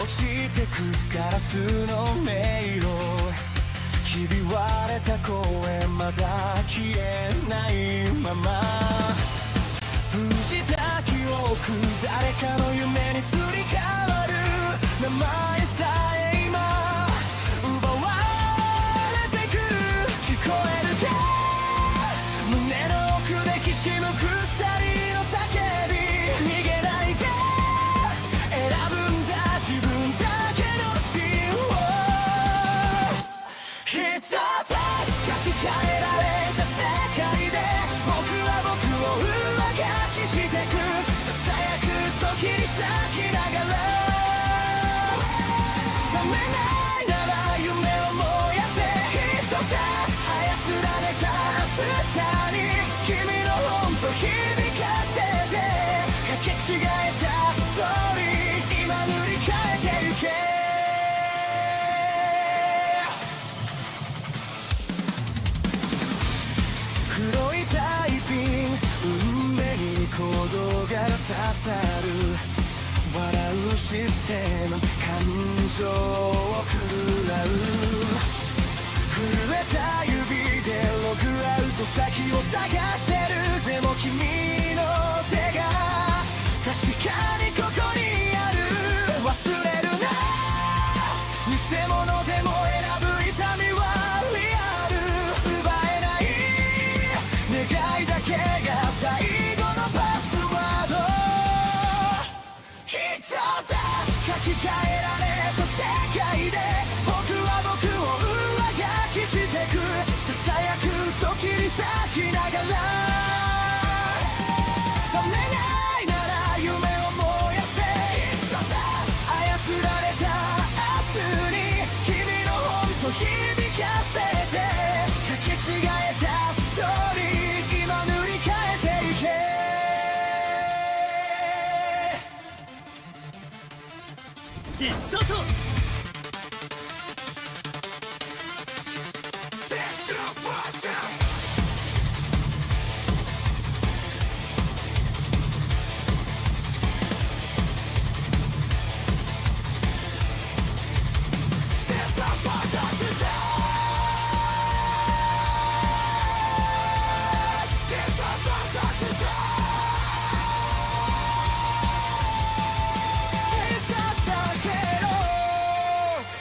ちてくガラスの迷路ひび割れた公園まだ消えないまま封じた記憶誰かの夢にすり替わる名前さえ今奪われてく聞こえるか胸の奥できしむ鎖の叫び逃げないで選ぶんだ自分だけの芯を一つ書き換えられた世界で僕は僕を上書きしてくささやく嘘切り裂きながら覚めないなら夢を燃やせ一つ操られたスターに君の本と響かせてかけ違えたストーリー今塗り替えてゆけ黒いタイピン運命に鼓動が刺さる笑うシステム感情を食らう震えた指でログアウト先を探してるでも君の手が確かにここにある忘れるな偽物でも選ぶ痛みはリアル奪えない願いだけが最後のパスワード一つ書き換えられた世界で僕は僕を上書きしてくささやく嘘切り裂きながら覚めないなら夢を燃やせ一つ操られた明日に君の本と響かせてかけ違えたストーリー今塗り替えていけ必殺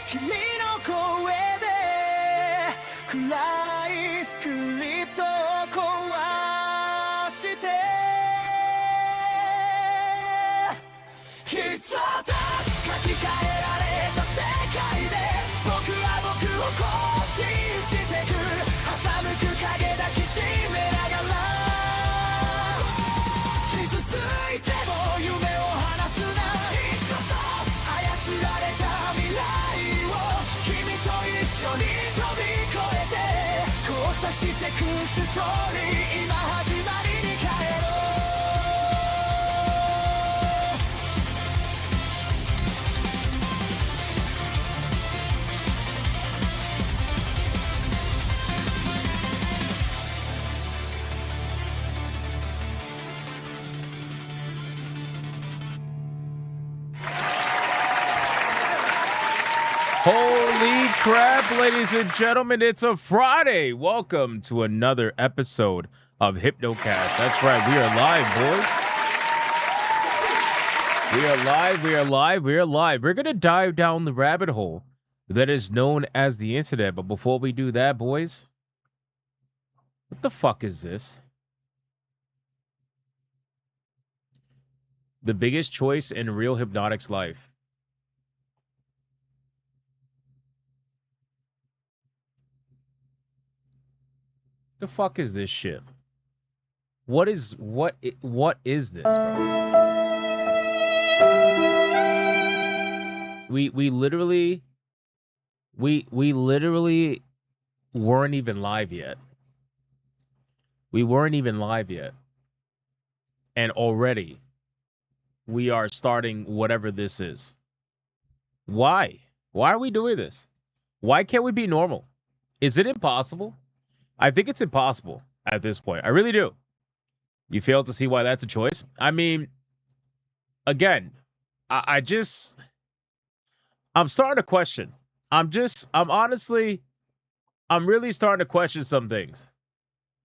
君の声で暗いスクリプトを壊して一つ書き換えられた世界で僕は僕を更新してく挟むく影抱きしめながら傷ついても夢を離すな一つ操られた未来君と一緒に飛び越えて交差してくストーリー今始まりに帰ろうHoly crap, ladies and gentlemen, it's a Friday. Welcome to another episode of Hypnocast. That's right, we are live, boys. We are live, we are live, we are live. We're going to dive down the rabbit hole that is known as the internet. But before we do that, boys, what the fuck is this? The biggest choice in real Hypnotic's life. The fuck is this shit? What is this, bro? We literally weren't even live yet. We weren't even live yet. And already we are starting whatever this is. Why? Why are we doing this? Why can't we be normal? Is it impossible? I think it's impossible at this point. I really do. You fail to see why that's a choice? I mean, again, I just... I'm starting to question. I'm really starting to question some things.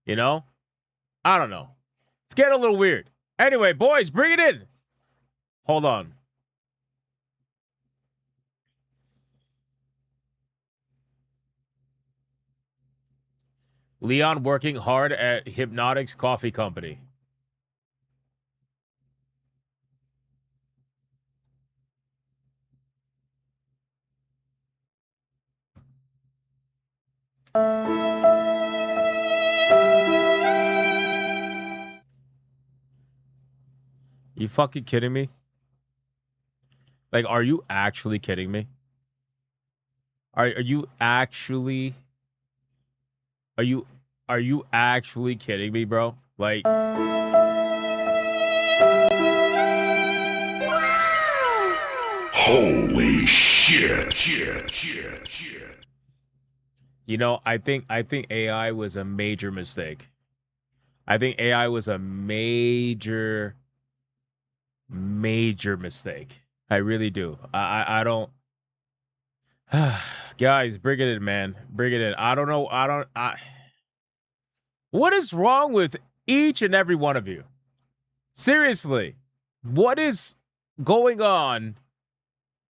You know? I don't know. It's getting a little weird. Anyway, boys, bring it in. Hold on. Leon working hard at Hypnotics Coffee Company. You fucking kidding me? Like, are you actually kidding me? Are you actually kidding me, bro? Like, holy shit. You know, I think AI was a major mistake. I think AI was a major mistake. I really do. I don't. Guys, bring it in, man. Bring it in. I don't know. What is wrong with each and every one of you? Seriously, what is going on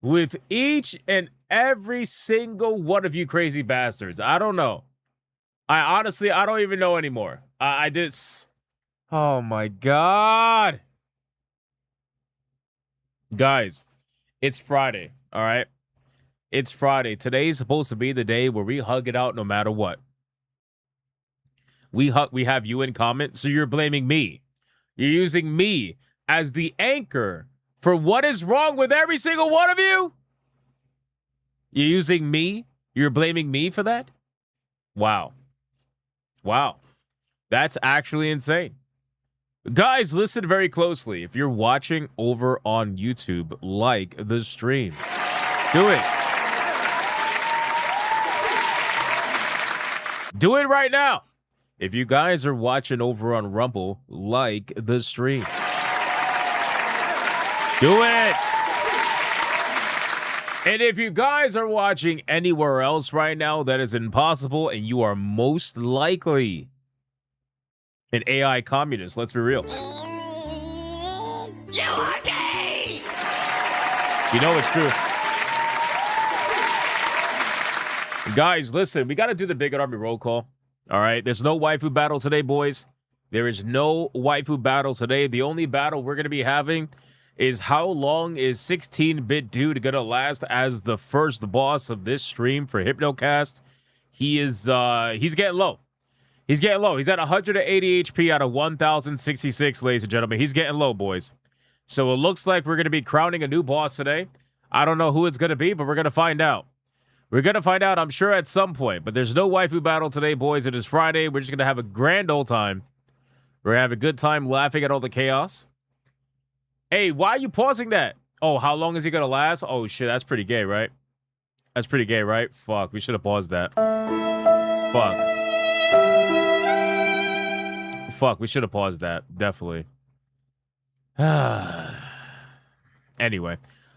with each and every single one of you crazy bastards? I don't know. I don't even know anymore. I just. Oh my God. Guys, it's Friday, all right? It's Friday. Today's supposed to be the day where we hug it out no matter what. We have you in comment, so you're blaming me. You're using me as the anchor for what is wrong with every single one of you? You're using me? You're blaming me for that? Wow. That's actually insane. Guys, listen very closely. If you're watching over on YouTube, like the stream. Do it. Do it right now. If you guys are watching over on Rumble, like the stream. Do it. And if you guys are watching anywhere else right now, that is impossible, and you are most likely an AI communist. Let's be real. You are gay! You know it's true. Guys, listen, we got to do the Big Army roll call. All right? There's no waifu battle today, boys. There is no waifu battle today. The only battle we're going to be having is how long is 16-bit dude going to last as the first boss of this stream for Hypnocast. He's getting low. He's getting low. He's at 180 HP out of 1,066, ladies and gentlemen. He's getting low, boys. So it looks like we're going to be crowning a new boss today. I don't know who it's going to be, but we're going to find out. We're going to find out, I'm sure, at some point. But there's no waifu battle today, boys. It is Friday. We're just going to have a grand old time. We're going to have a good time laughing at all the chaos. Hey, why are you pausing that? Oh, how long is he going to last? Oh, shit, that's pretty gay, right? That's pretty gay, right? Fuck, we should have paused that. Fuck, we should have paused that. Definitely. Anyway.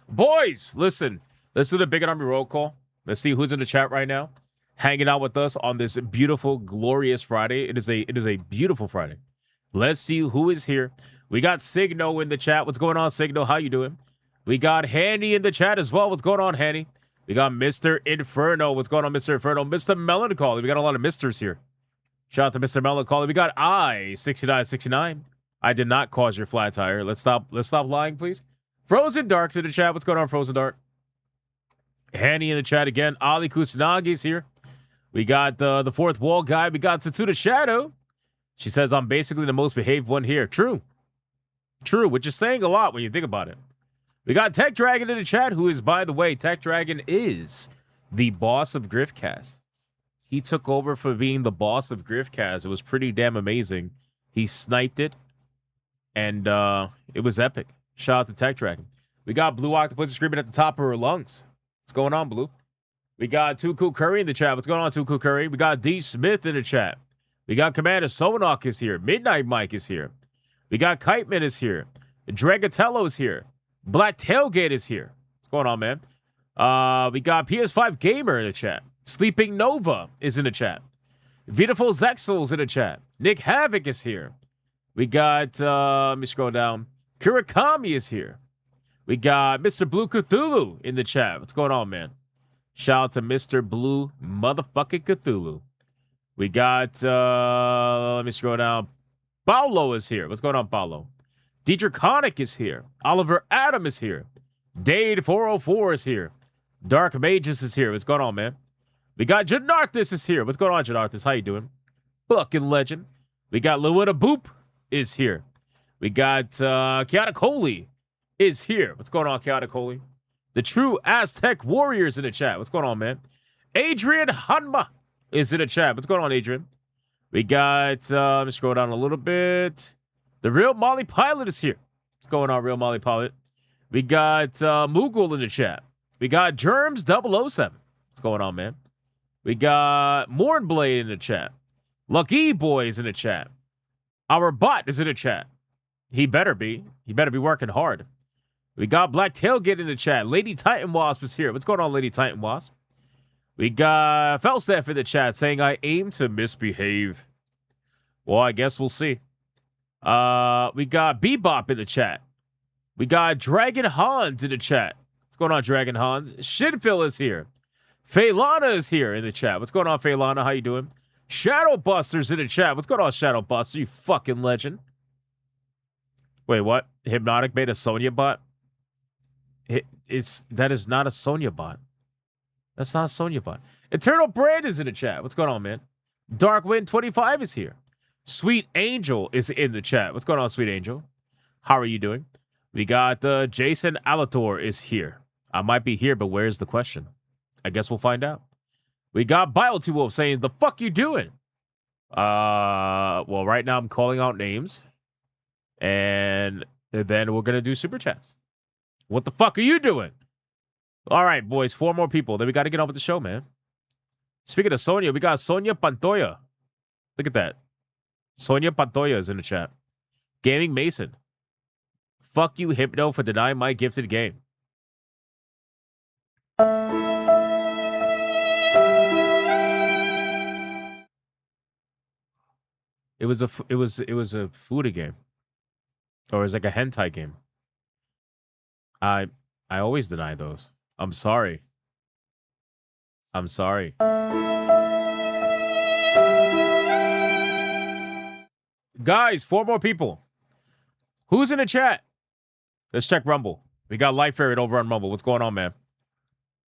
Boys, listen. Let's do the Big Army roll call. Let's see who's in the chat right now. Hanging out with us on this beautiful, glorious Friday. It is a beautiful Friday. Let's see who is here. We got Signo in the chat. What's going on, Signo? How you doing? We got Hanny in the chat as well. What's going on, Hanny? We got Mr. Inferno. What's going on, Mr. Inferno? Mr. Melancholy. We got a lot of misters here. Shout out to Mr. Melancholy. We got I6969. I did not cause your flat tire. Let's stop lying, please. Frozen Dark's in the chat. What's going on, Frozen Dark? Hanny in the chat again. Ali Kusanagi's here. We got the fourth wall guy. We got Satsuda Shadow. She says, I'm basically the most behaved one here. True, which is saying a lot when you think about it. We got Tech Dragon in the chat, who is, by the way, Tech Dragon is the boss of Griffcast. He took over for being the boss of Griffcast. It was pretty damn amazing. He sniped it, and it was epic. Shout out to Tech Dragon. We got Blue Octopus screaming at the top of her lungs. What's going on, Blue? We got Too Cool Curry in the chat. What's going on, Too Cool Curry? We got D Smith in the chat. We got Commander Sonok is here. Midnight Mike is here. We got Kiteman is here. Dragatello is here. Black Tailgate is here. What's going on, man? We got PS5 Gamer in the chat. Sleeping Nova is in the chat. Beautiful Zexel's in the chat. Nick Havoc is here. We got, let me scroll down. Kurakami is here. We got Mr. Blue Cthulhu in the chat. What's going on, man? Shout out to Mr. Blue motherfucking Cthulhu. We got, let me scroll down. Paulo is here. What's going on, Paulo? Dietrich Honick is here. Oliver Adam is here. Dade404 is here. Dark Mages is here. What's going on, man? We got Janarthus is here. What's going on, Janarthus? How you doing? Fucking legend. We got Lewita Boop is here. We got Chaotic Holy is here. What's going on, Chaotic Holy? The True Aztec Warriors in the chat. What's going on, man? Adrian Hanma is in the chat. What's going on, Adrian? We got, let me scroll down a little bit. The Real Molly Pilot is here. What's going on, Real Molly Pilot? We got Moogle in the chat. We got Germs007. What's going on, man? We got Mornblade in the chat. Lucky Boy is in the chat. Our bot is in the chat. He better be. He better be working hard. We got Black Tailgate in the chat. Lady Titan Wasp is here. What's going on, Lady Titan Wasp? We got Felstaff in the chat saying, I aim to misbehave. Well, I guess we'll see. We got Bebop in the chat. We got Dragon Hans in the chat. What's going on, Dragon Hans? Shinphil is here. Phaelana is here in the chat. What's going on, Phaelana? How you doing? Shadowbuster's in the chat. What's going on, Shadowbuster? You fucking legend. Wait, what? Hypnotic made a Sonya bot? That is not a Sonya bot. That's not a Sonya bot. Eternal Brand is in the chat. What's going on, man? Darkwind25 is here. Sweet Angel is in the chat. What's going on, Sweet Angel? How are you doing? We got Jason Alator is here. I might be here, but where's the question? I guess we'll find out. We got Bio2Wolf saying, the fuck you doing? Well, right now I'm calling out names. And then we're going to do Super Chats. What the fuck are you doing? All right, boys, 4 more people. Then we got to get on with the show, man. Speaking of Sonya, we got Sonya Pantoya. Look at that. Sonya Pantoya is in the chat. Gaming Mason. Fuck you, Hypno, for denying my gifted game. It was a foodie game. Or it was like a hentai game. I always deny those. I'm sorry. I'm sorry. Guys, 4 more people. Who's in the chat? Let's check Rumble. We got Life Ferret over on Rumble. What's going on, man?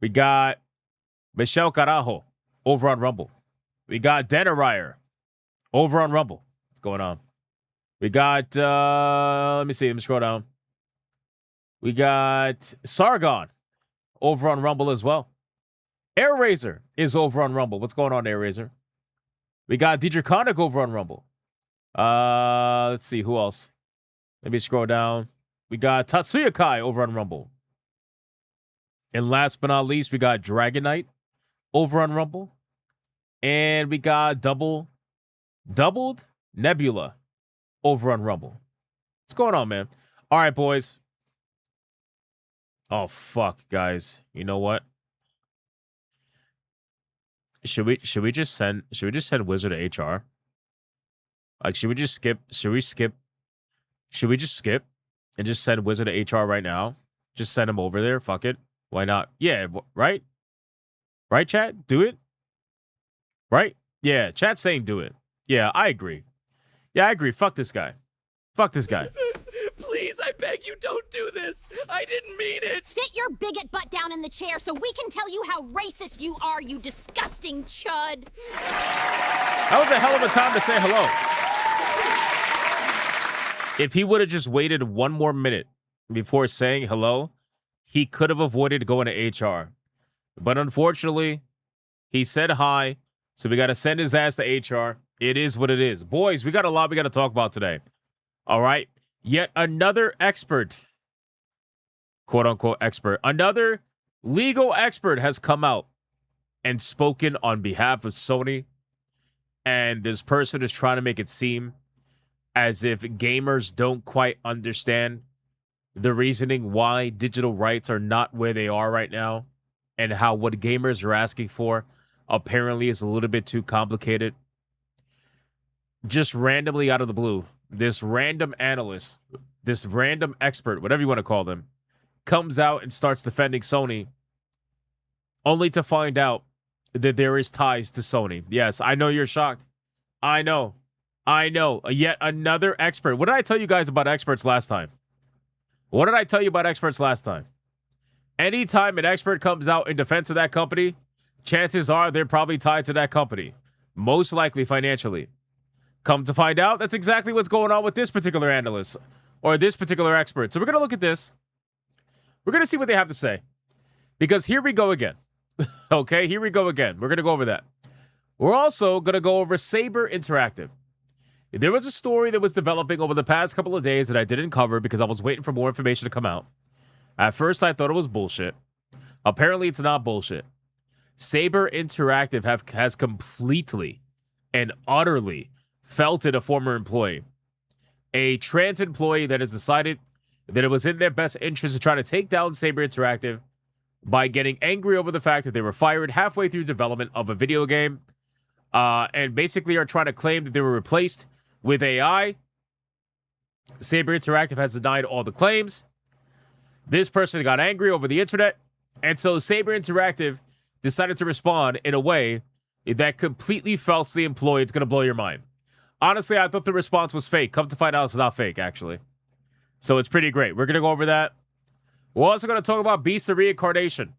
We got Michelle Carajo over on Rumble. We got Denarier over on Rumble. What's going on? We got, let me see. Let me scroll down. We got Sargon over on Rumble as well. Air Razor is over on Rumble. What's going on, Air Razor? We got Dietrich Koenig over on Rumble. Let's see. Who else? Let me scroll down. We got Tatsuya Kai over on Rumble. And last but not least, we got Dragonite over on Rumble. And we got Doubled Nebula over on Rumble. What's going on, man? All right, boys. Oh, fuck, guys. You know what? Should we just send Wizard to HR? Like, should we just skip and just send Wizard to HR right now? Just send him over there. Fuck it. Why not? Yeah, right? Right, chat? Do it? Right? Yeah, chat's saying do it. Yeah, I agree. Yeah, I agree. Fuck this guy. Fuck this guy. Please, I beg you, don't do this. I didn't mean it. Sit your bigot butt down in the chair so we can tell you how racist you are, you disgusting chud. That was a hell of a time to say hello. If he would have just waited 1 more minute before saying hello, he could have avoided going to HR. But unfortunately, he said hi, so we got to send his ass to HR. It is what it is. Boys, we got a lot we got to talk about today. All right? Yet another expert, quote-unquote expert, another legal expert has come out and spoken on behalf of Sony. And this person is trying to make it seem as if gamers don't quite understand the reasoning why digital rights are not where they are right now. and how what gamers are asking for apparently is a little bit too complicated. Just randomly out of the blue, this random analyst, this random expert, whatever you want to call them, comes out and starts defending Sony, only to find out that there is ties to Sony. Yes, I know you're shocked. I know. Yet another expert. What did I tell you guys about experts last time? Anytime an expert comes out in defense of that company, chances are they're probably tied to that company, most likely financially. Come to find out, that's exactly what's going on with this particular analyst or this particular expert. So we're going to look at this. We're going to see what they have to say. Because here we go again. Okay, here we go again. We're going to go over that. We're also going to go over Saber Interactive. There was a story that was developing over the past couple of days that I didn't cover because I was waiting for more information to come out. At first, I thought it was bullshit. Apparently, it's not bullshit. Saber Interactive has completely and utterly felted a former employee. A trans employee that has decided that it was in their best interest to try to take down Saber Interactive by getting angry over the fact that they were fired halfway through development of a video game, and basically are trying to claim that they were replaced with AI. Saber Interactive has denied all the claims. This person got angry over the internet, and so Saber Interactive decided to respond in a way that completely falsely employed. It's going to blow your mind. Honestly, I thought the response was fake. Come to find out, it's not fake, actually. So it's pretty great. We're going to go over that. We're also going to talk about Beast of Reincarnation.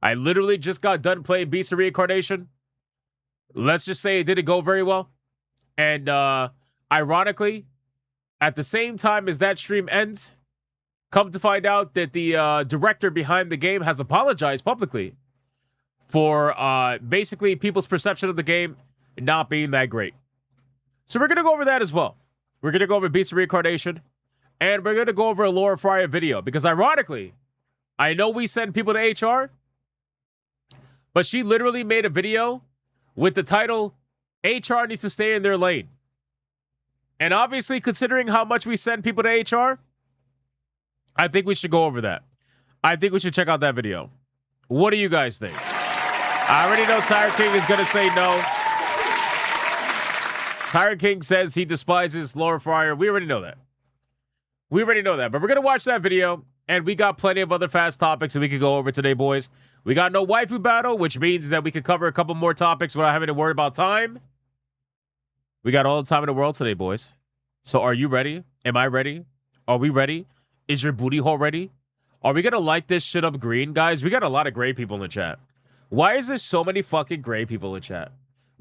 I literally just got done playing Beast of Reincarnation. Let's just say it didn't go very well. And ironically, at the same time as that stream ends, come to find out that the director behind the game has apologized publicly for basically people's perception of the game not being that great. So we're going to go over that as well. We're going to go over Beast of Reincarnation. And we're going to go over a Laura Fryer video. Because ironically, I know we send people to HR, but she literally made a video with the title, HR needs to stay in their lane. And obviously, considering how much we send people to HR, I think we should go over that. I think we should check out that video. What do you guys think? I already know Tire King is going to say no. Tire King says he despises Laura Fryer. We already know that. But we're going to watch that video, and we got plenty of other fast topics that we could go over today, boys. We got no waifu battle, which means that we could cover a couple more topics without having to worry about time. We got all the time in the world today, boys. So are you ready? Am I ready? Are we ready? Is your booty hole ready? Are we going to light this shit up green, guys? We got a lot of gray people in the chat. Why is there so many fucking gray people in chat?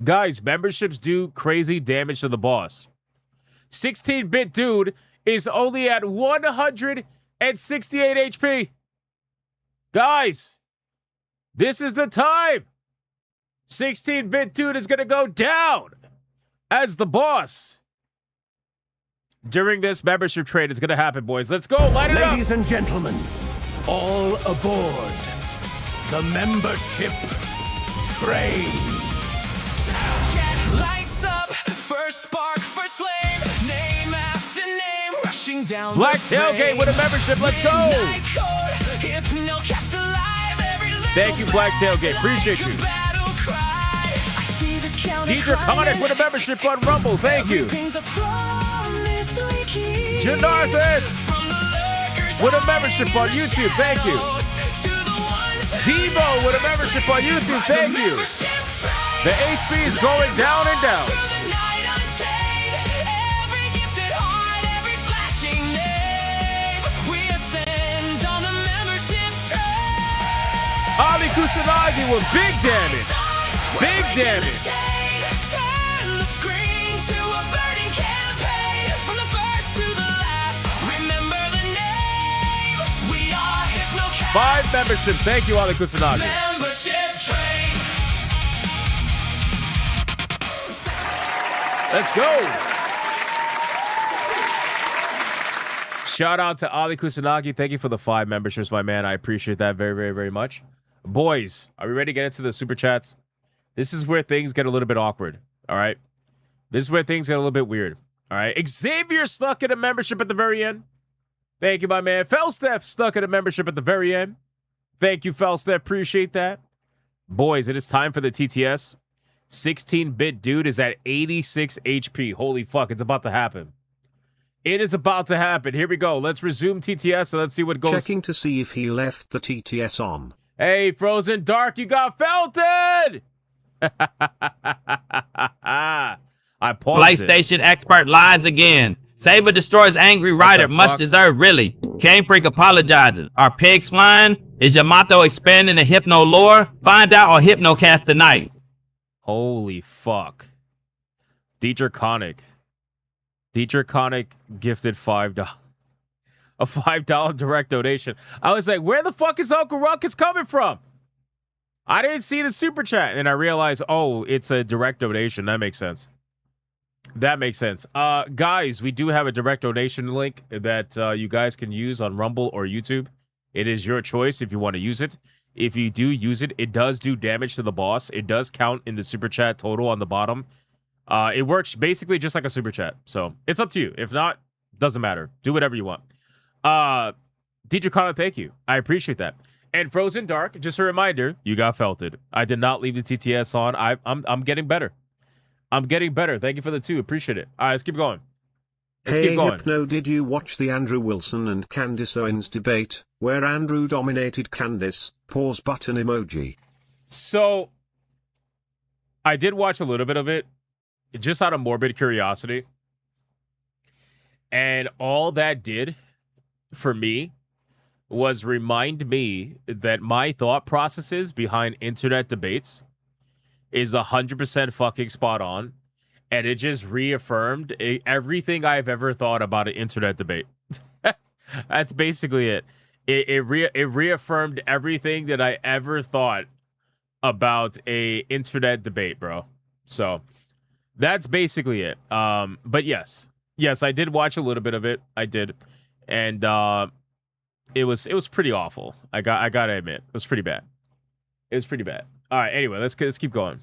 Guys, memberships do crazy damage to the boss. 16-bit dude is only at 168 HP. Guys, this is the time. 16-bit dude is going to go down as the boss. During this membership trade, it's going to happen, boys. Let's go. Light it up. Ladies and gentlemen, all aboard the membership train. Lights up, first spark, first flame, name after name, rushing down Black Tailgate with a membership. Let's go. Thank you, Black Tailgate. Appreciate you. Deidre Connick with a membership on Rumble. Thank you. Janarthus with a membership on YouTube. Thank you. Devo with a membership on YouTube. Thank you. The HP is going down and down. Ali Kusanagi with big damage. Big damage. Five memberships. Thank you, Ali Kusanagi. Let's go. Shout out to Ali Kusanagi. Thank you for the 5 memberships, my man. I appreciate that very, very, very much. Boys, are we ready to get into the super chats? This is where things get a little bit awkward. All right. This is where things get a little bit weird. All right. Xavier stuck in a membership at the very end. Thank you, my man. Felsteph stuck in a membership at the very end. Thank you, Felstep. Appreciate that. Boys, it is time for the TTS. 16-bit dude is at 86 HP. Holy fuck, it's about to happen. It is about to happen. Here we go. Let's resume TTS and let's see what goes. Checking to see if he left the TTS on. Hey, Frozen Dark, you got felted! I paused PlayStation expert lies again. Saber destroys angry writer. Much deserved, really. GameFreak apologizes. Are pigs flying? Is Yamato expanding the Hypno lore? Find out on Hypnocast tonight. Holy fuck. Dietrich Koenig gifted $5. A $5 direct donation. I was like, where the fuck is Uncle Ruckus coming from? I didn't see the super chat. And I realized, oh, it's a direct donation. That makes sense. That makes sense. Guys, we do have a direct donation link that you guys can use on Rumble or YouTube. It is your choice if you want to use it. If you do use it, it does do damage to the boss. It does count in the super chat total on the bottom. It works basically just like a super chat. So it's up to you. If not, doesn't matter. Do whatever you want. Dietrich Connor, thank you. I appreciate that. And Frozen Dark, just a reminder, you got felted. I did not leave the TTS on. I'm getting better. I'm getting better. Thank you for the 2. Appreciate it. All right, let's keep going. Let's keep going. Hypno, did you watch the Andrew Wilson and Candice Owens debate, where Andrew dominated Candice? Pause button emoji. So, I did watch a little bit of it, just out of morbid curiosity. And all that did, for me, was remind me that my thought processes behind internet debates is 100% fucking spot on. And it just reaffirmed everything I've ever thought about an internet debate. That's basically it. It reaffirmed everything that I ever thought about a internet debate, bro. So that's basically it. But yes, I did watch a little bit of it. I did, and it was pretty awful. I gotta admit, it was pretty bad. It was pretty bad. All right. Anyway, let's keep going.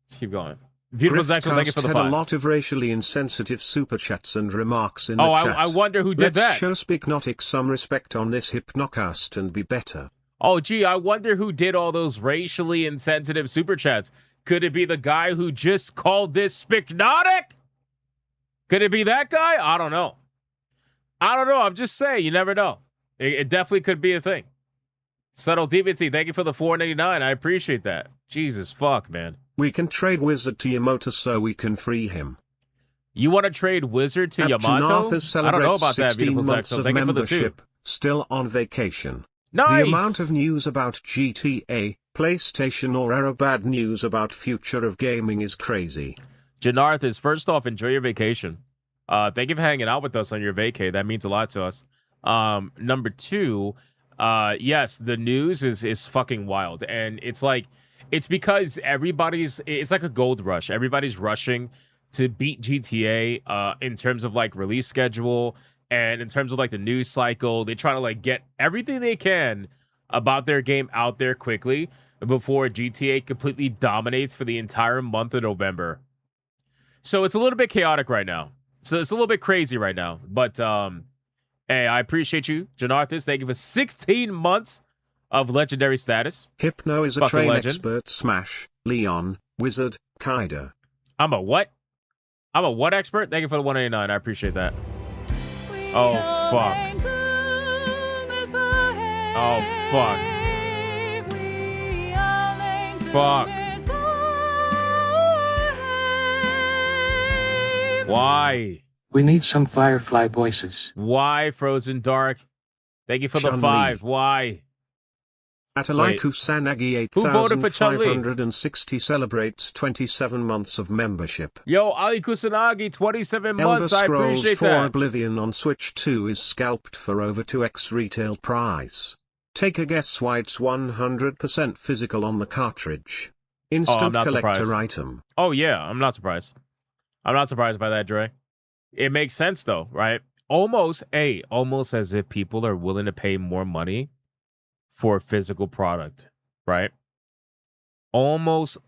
Let's keep going. Beautiful Zexel, thank you for the 5. Had a lot of racially insensitive super chats and remarks in the chat. I wonder who did that. Let's show Spignotic some respect on this Hypnocast and be better. Oh, gee, I wonder who did all those racially insensitive super chats. Could it be the guy who just called this Spignotic? Could it be that guy? I don't know. I'm just saying. You never know. It definitely could be a thing. Subtle DVT, thank you for the $4.99. I appreciate that. Jesus fuck, man. We can trade Wizard to Yamato so we can free him. You want to trade Wizard to Yamato? I don't know about that, Beautiful Zexel. Thank you for the 2. Still on vacation. Nice. The amount of news about GTA, PlayStation or bad news about future of gaming is crazy. Janarth is, first off, enjoy your vacation. Thank you for hanging out with us on your vacay. That means a lot to us. Number 2, yes, the news is fucking wild. And it's because it's like a gold rush. Everybody's rushing to beat GTA in terms of like release schedule and in terms of like the news cycle. They try to like get everything they can about their game out there quickly before GTA completely dominates for the entire month of November. So it's a little bit chaotic right now. So it's a little bit crazy right now. But hey, I appreciate you, Janarthis. Thank you for 16 months of legendary status. Hypno is a Fucking train legend. expert. Smash, Leon, Wizard, Kaida. I'm a what? I'm a what expert? Thank you for the 189. I appreciate that. Oh, fuck. Oh, fuck. Fuck. Why? We need some Firefly voices. Why, Frozen Dark? Thank you for the Chun-Li. 5. Why? Atalaiku Sanagi Who voted for Chun-Li? 8560 celebrates 27 months of membership. Yo, Ali Kusanagi, 27 Elder months. I Scrolls appreciate 4 that. Oblivion on Switch 2 is scalped for over 2x retail price. Take a guess why it's 100% physical on the cartridge. Instant not collector surprised. item. Oh, yeah. I'm not surprised. I'm not surprised by that, Dre. It makes sense, though, right? Almost as if people are willing to pay more money for a physical product, right? Almost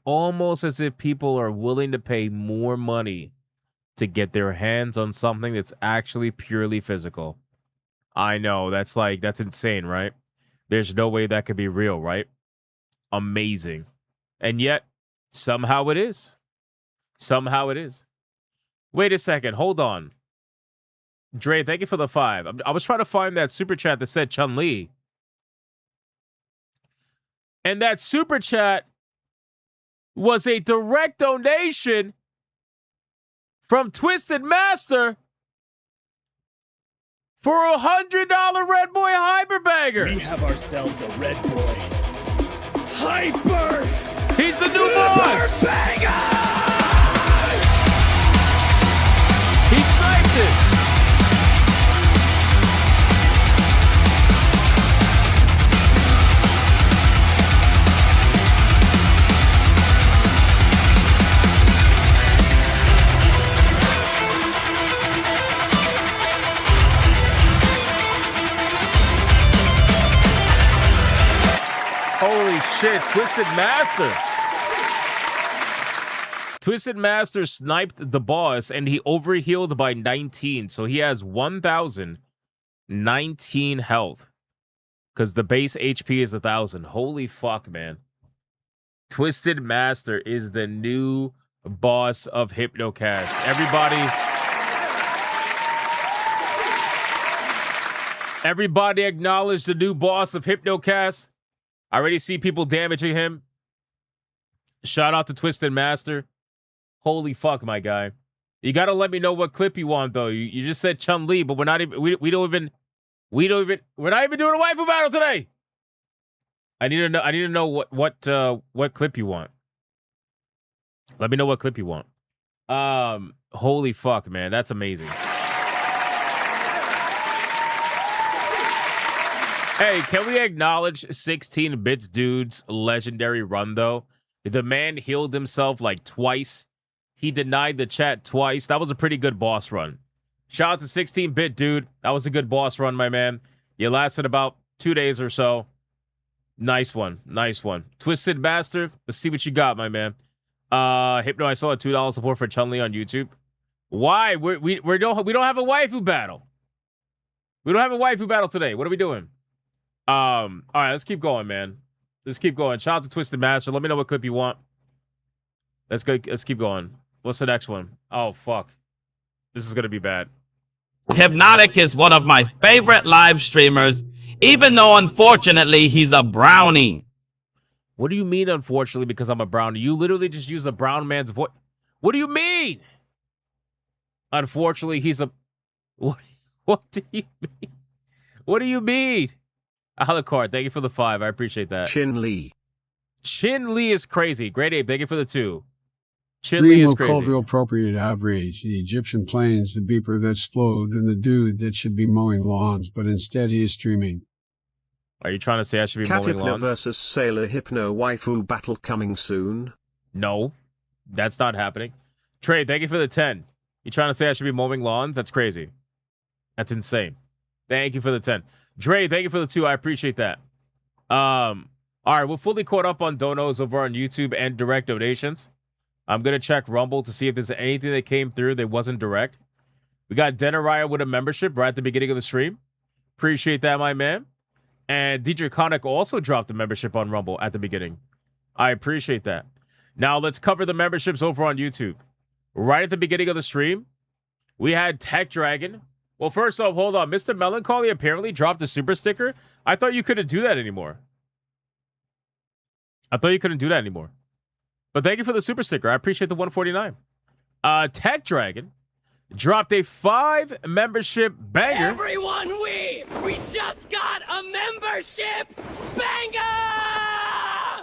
as if people are willing to pay more money to get their hands on something that's actually purely physical. I know, that's insane, right? There's no way that could be real, right? Amazing. And yet, somehow it is. Somehow it is. Wait a second. Hold on. Dre, thank you for the 5. I was trying to find that super chat that said Chun-Li. And that super chat was a direct donation from Twisted Master for a $100 Red Boy Hyperbanger. We have ourselves a red boy. Hyper! He's the new boss. He sniped it. Holy shit, Twisted Master. Twisted Master sniped the boss and he overhealed by 19. So he has 1,019 health. Because the base HP is 1,000. Holy fuck, man. Twisted Master is the new boss of Hypnocast. Everybody acknowledge the new boss of Hypnocast. I already see people damaging him. Shout out to Twisted Master. Holy fuck, my guy. You gotta let me know what clip you want, though. You just said Chun-Li, but we're not even we're not even doing a waifu battle today. I need to know what clip you want. Let me know what clip you want. Holy fuck, man. That's amazing. Hey, can we acknowledge 16-bit dude's legendary run, though? The man healed himself like twice. He denied the chat twice. That was a pretty good boss run. Shout out to 16-bit dude. That was a good boss run, my man. You lasted about 2 days or so. Nice one. Nice one. Twisted Master, let's see what you got, my man. Hypno, I saw a $2 support for Chun-Li on YouTube. Why? We don't have a waifu battle. We don't have a waifu battle today. What are we doing? All right, let's keep going, man. Let's keep going. Shout out to Twisted Master. Let me know what clip you want. Let's go. Let's keep going. What's the next one? Oh, fuck. This is going to be bad. Hypnotic is one of my favorite live streamers, even though, unfortunately, he's a brownie. What do you mean, unfortunately, because I'm a brownie? You literally just use a brown man's voice. What do you mean? Unfortunately, he's a... What do you mean? What do you mean? Alucard, thank you for the 5. I appreciate that. Chin-Li. Chin-Li is crazy. Great Ape, thank you for the 2. Chin-Li is crazy. Cultural appropriate outrage. The Egyptian planes, the beeper that explode, and the dude that should be mowing lawns, but instead he is streaming. Are you trying to say I should be mowing Cathypno lawns? versus Sailor Hypno waifu battle coming soon. No, that's not happening. Trey, thank you for the 10. You trying to say I should be mowing lawns? That's crazy. That's insane. Thank you for the 10. Dre, thank you for the 2. I appreciate that. All right, we're fully caught up on donos over on YouTube and direct donations. I'm going to check Rumble to see if there's anything that came through that wasn't direct. We got Denariah with a membership right at the beginning of the stream. Appreciate that, my man. And DJ Conic also dropped a membership on Rumble at the beginning. I appreciate that. Now, let's cover the memberships over on YouTube. Right at the beginning of the stream, we had Tech Dragon. Well, first off, hold on. Mr. Melancholy apparently dropped a super sticker. I thought you couldn't do that anymore. But thank you for the super sticker. I appreciate the 149. Tech Dragon dropped a 5 membership banger. Everyone, we just got a membership banger!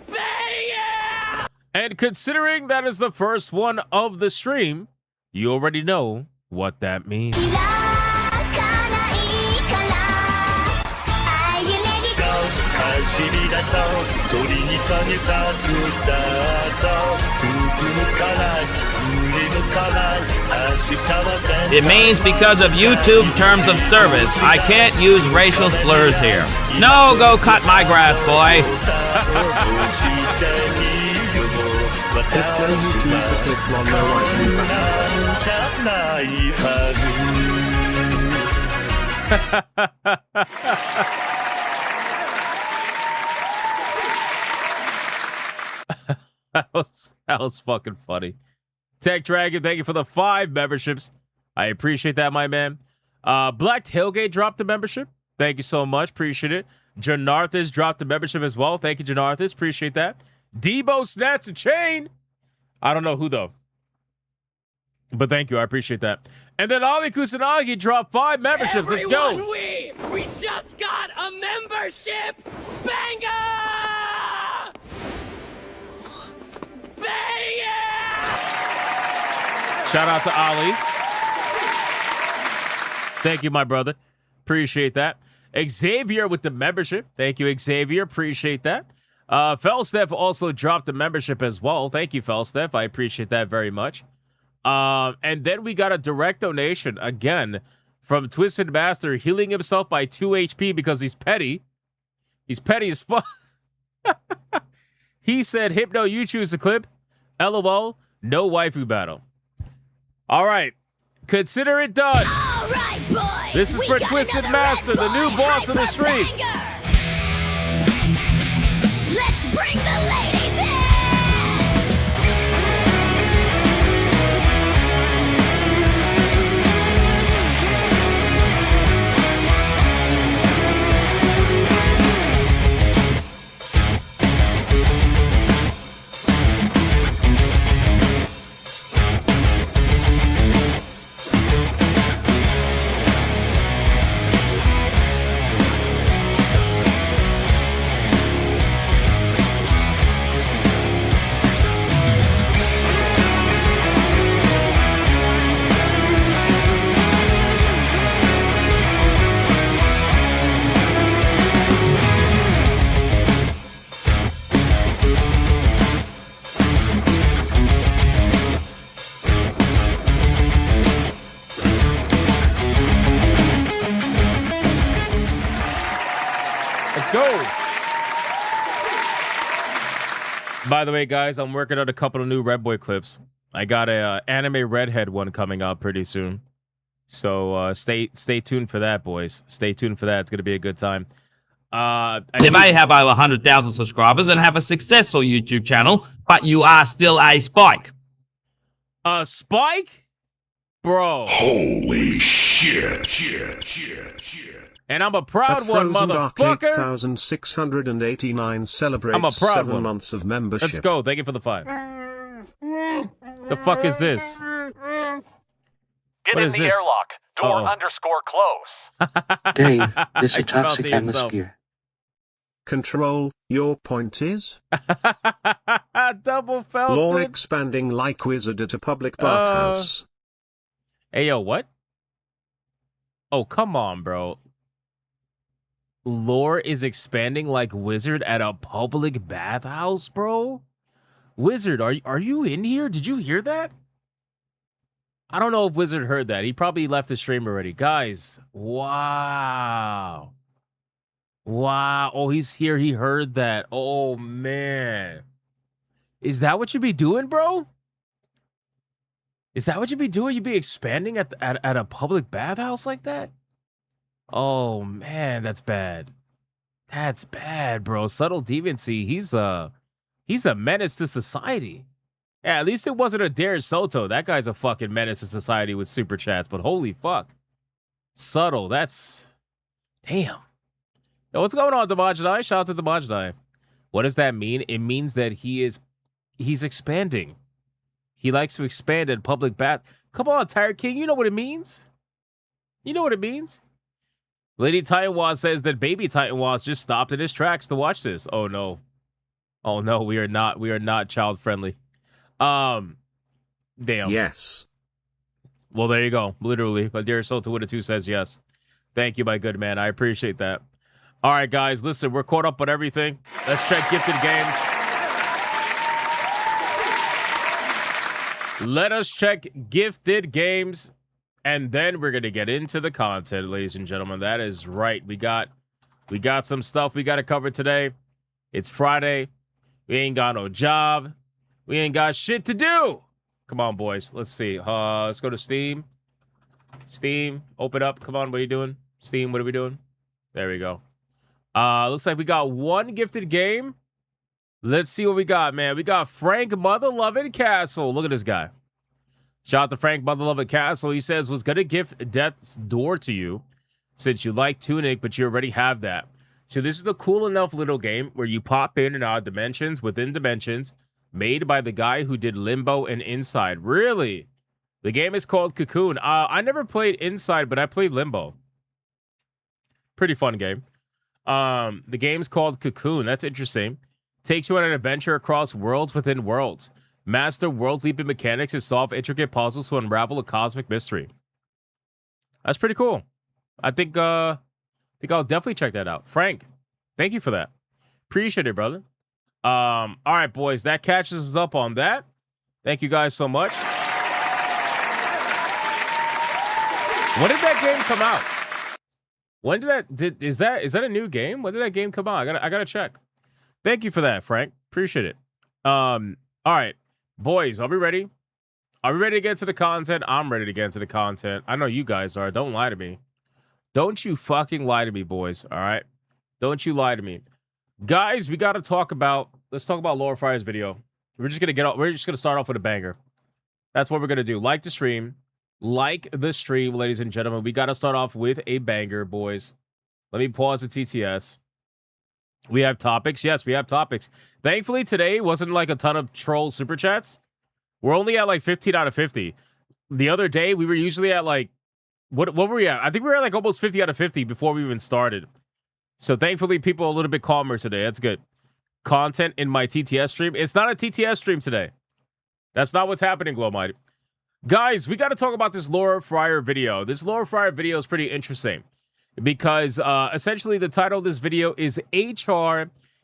Banger! And considering that is the first one of the stream, you already know what that means. It means because of YouTube terms of service, I can't use racial slurs here. No, go cut my grass, boy. That was fucking funny. Tech Dragon, thank you for the 5 memberships. I appreciate that, my man. Black Tailgate dropped the membership. Thank you so much. Appreciate it. Janarthis dropped the membership as well. Thank you, Janarthis. Appreciate that. Debo snatched a chain. I don't know who, though. But thank you. I appreciate that. And then Ali Kusanagi dropped 5 memberships. Let's go. We just got a membership. Banger! Bang it! Shout out to Ali. Thank you, my brother. Appreciate that. Xavier with the membership. Thank you, Xavier. Appreciate that. Felsteph also dropped the membership as well. Thank you, Felsteph. I appreciate that very much. And then we got a direct donation again from Twisted Master, healing himself by 2 HP because he's petty. He's petty as fuck. He said, Hypno, you choose the clip. LOL, no waifu battle. All right. Consider it done. All right, boys. This is for Twisted Master, the new boss of the stream. Let's bring the ladies in. Go. By the way, guys, I'm working on a couple of new Red Boy clips. I got a anime redhead one coming out pretty soon. So stay tuned for that, boys. Stay tuned for that. It's gonna be a good time. They might have over 100,000 subscribers and have a successful YouTube channel, but you are still a Spike. Spike? Bro. Holy shit. And I'm a proud one, motherfucker. 8,689 celebrates I'm a proud 7 one. months of membership. Let's go. Thank you for the 5. The fuck is this? Get What in is the this? airlock. Door Uh-oh. _close. Dave, this I a toxic felt it yourself. atmosphere. Control, your point is? Double felt Law it. expanding like wizard at a public bathhouse. Hey, yo, what? Oh, come on, bro. Lore is expanding like Wizard at a public bathhouse, bro? Wizard, are you in here? Did you hear that? I don't know if Wizard heard that. He probably left the stream already. Guys, wow. Wow. Oh, he's here. He heard that. Oh, man. Is that what you be doing, bro? Is that what you be doing? You be expanding at a public bathhouse like that? Oh man, that's bad. That's bad, bro. Subtle deviancy. He's a menace to society. Yeah, at least it wasn't a Dare Soto. That guy's a fucking menace to society with super chats. But holy fuck, Subtle. That's damn. Yo, what's going on, Demajidai? Shout out to Demajidai. What does that mean? It means that he's expanding. He likes to expand in public bath. Come on, Tired King. You know what it means. You know what it means. Lady Titan Waz says that Baby Titan Waz just stopped in his tracks to watch this. Oh no. Oh no, we are not child friendly. Damn. Yes. Well, there you go. Literally. But Dear Soul to Winner 2 says yes. Thank you, my good man. I appreciate that. All right, guys, listen, we're caught up on everything. Let's check gifted games. Let us check gifted games, and then we're gonna get into the content, ladies and gentlemen. That is right. We got some stuff we gotta cover today. It's Friday. We ain't got no job. We ain't got shit to do. Come on, boys. Let's see. Let's go to Steam. Steam, open up. Come on, what are you doing? Steam, what are we doing? There we go. Looks like we got one gifted game. Let's see what we got, man. We got Frank Motherlovin Castle. Look at this guy. Shout out to Frank Motherlovin Castle. He says, was going to gift Death's Door to you since you like Tunic, but you already have that. So this is a cool enough little game where you pop in and out of dimensions within dimensions, made by the guy who did Limbo and Inside. Really? The game is called Cocoon. I never played Inside, but I played Limbo. Pretty fun game. The game's called Cocoon. That's interesting. Takes you on an adventure across worlds within worlds. Master world-leaping mechanics and solve intricate puzzles to unravel a cosmic mystery. That's pretty cool. I think I'll definitely check that out. Frank, thank you for that. Appreciate it, brother. All right, boys, that catches us up on that. Thank you guys so much. When did that game come out? When did is that a new game? When did that game come out? I gotta check. Thank you for that, Frank. Appreciate it. All right, boys, are we ready? Are we ready to get to the content? I'm ready to get into the content. I know you guys are. Don't lie to me. Don't you fucking lie to me, boys. All right? Don't you lie to me. Guys, we got to talk about, let's talk about Laura Fryer's video. We're just going to start off with a banger. That's what we're going to do. Like the stream. Like the stream, ladies and gentlemen. We got to start off with a banger, boys. Let me pause the TTS. We have topics. Yes, we have topics. Thankfully, today wasn't like a ton of troll super chats. We're only at like 15 out of 50. The other day, we were usually at like, what were we at? I think we were at like almost 50 out of 50 before we even started. So thankfully, people are a little bit calmer today. That's good. Content in my TTS stream. It's not a TTS stream today. That's not what's happening, Glowmighty. Guys, we got to talk about this Laura Fryer video. This Laura Fryer video is pretty interesting because essentially the title of this video is HR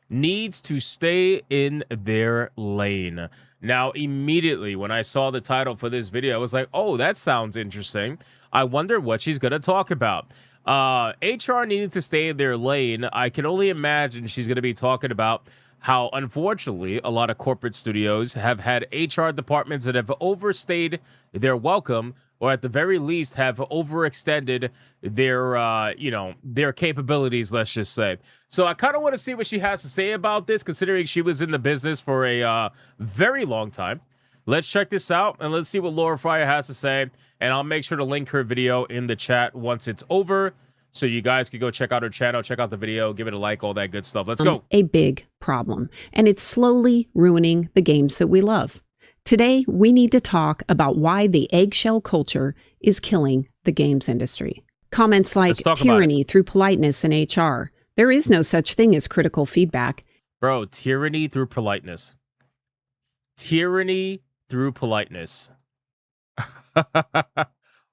needs to stay in their lane. Now, immediately when I saw the title for this video, I was like, oh, that sounds interesting. I wonder what she's going to talk about. HR needing to stay in their lane. I can only imagine she's going to be talking about how, unfortunately, a lot of corporate studios have had HR departments that have overstayed their welcome, or at the very least have overextended their capabilities, let's just say. So I kind of want to see what she has to say about this, considering she was in the business for a very long time. Let's check this out, and let's see what Laura Fryer has to say, and I'll make sure to link her video in the chat once it's over, so you guys can go check out her channel, check out the video, give it a like, all that good stuff. Let's go. A big problem, and it's slowly ruining the games that we love. Today, we need to talk about why the eggshell culture is killing the games industry. Comments like tyranny through politeness in HR. There is no such thing as critical feedback. Bro, tyranny through politeness. Tyranny through politeness.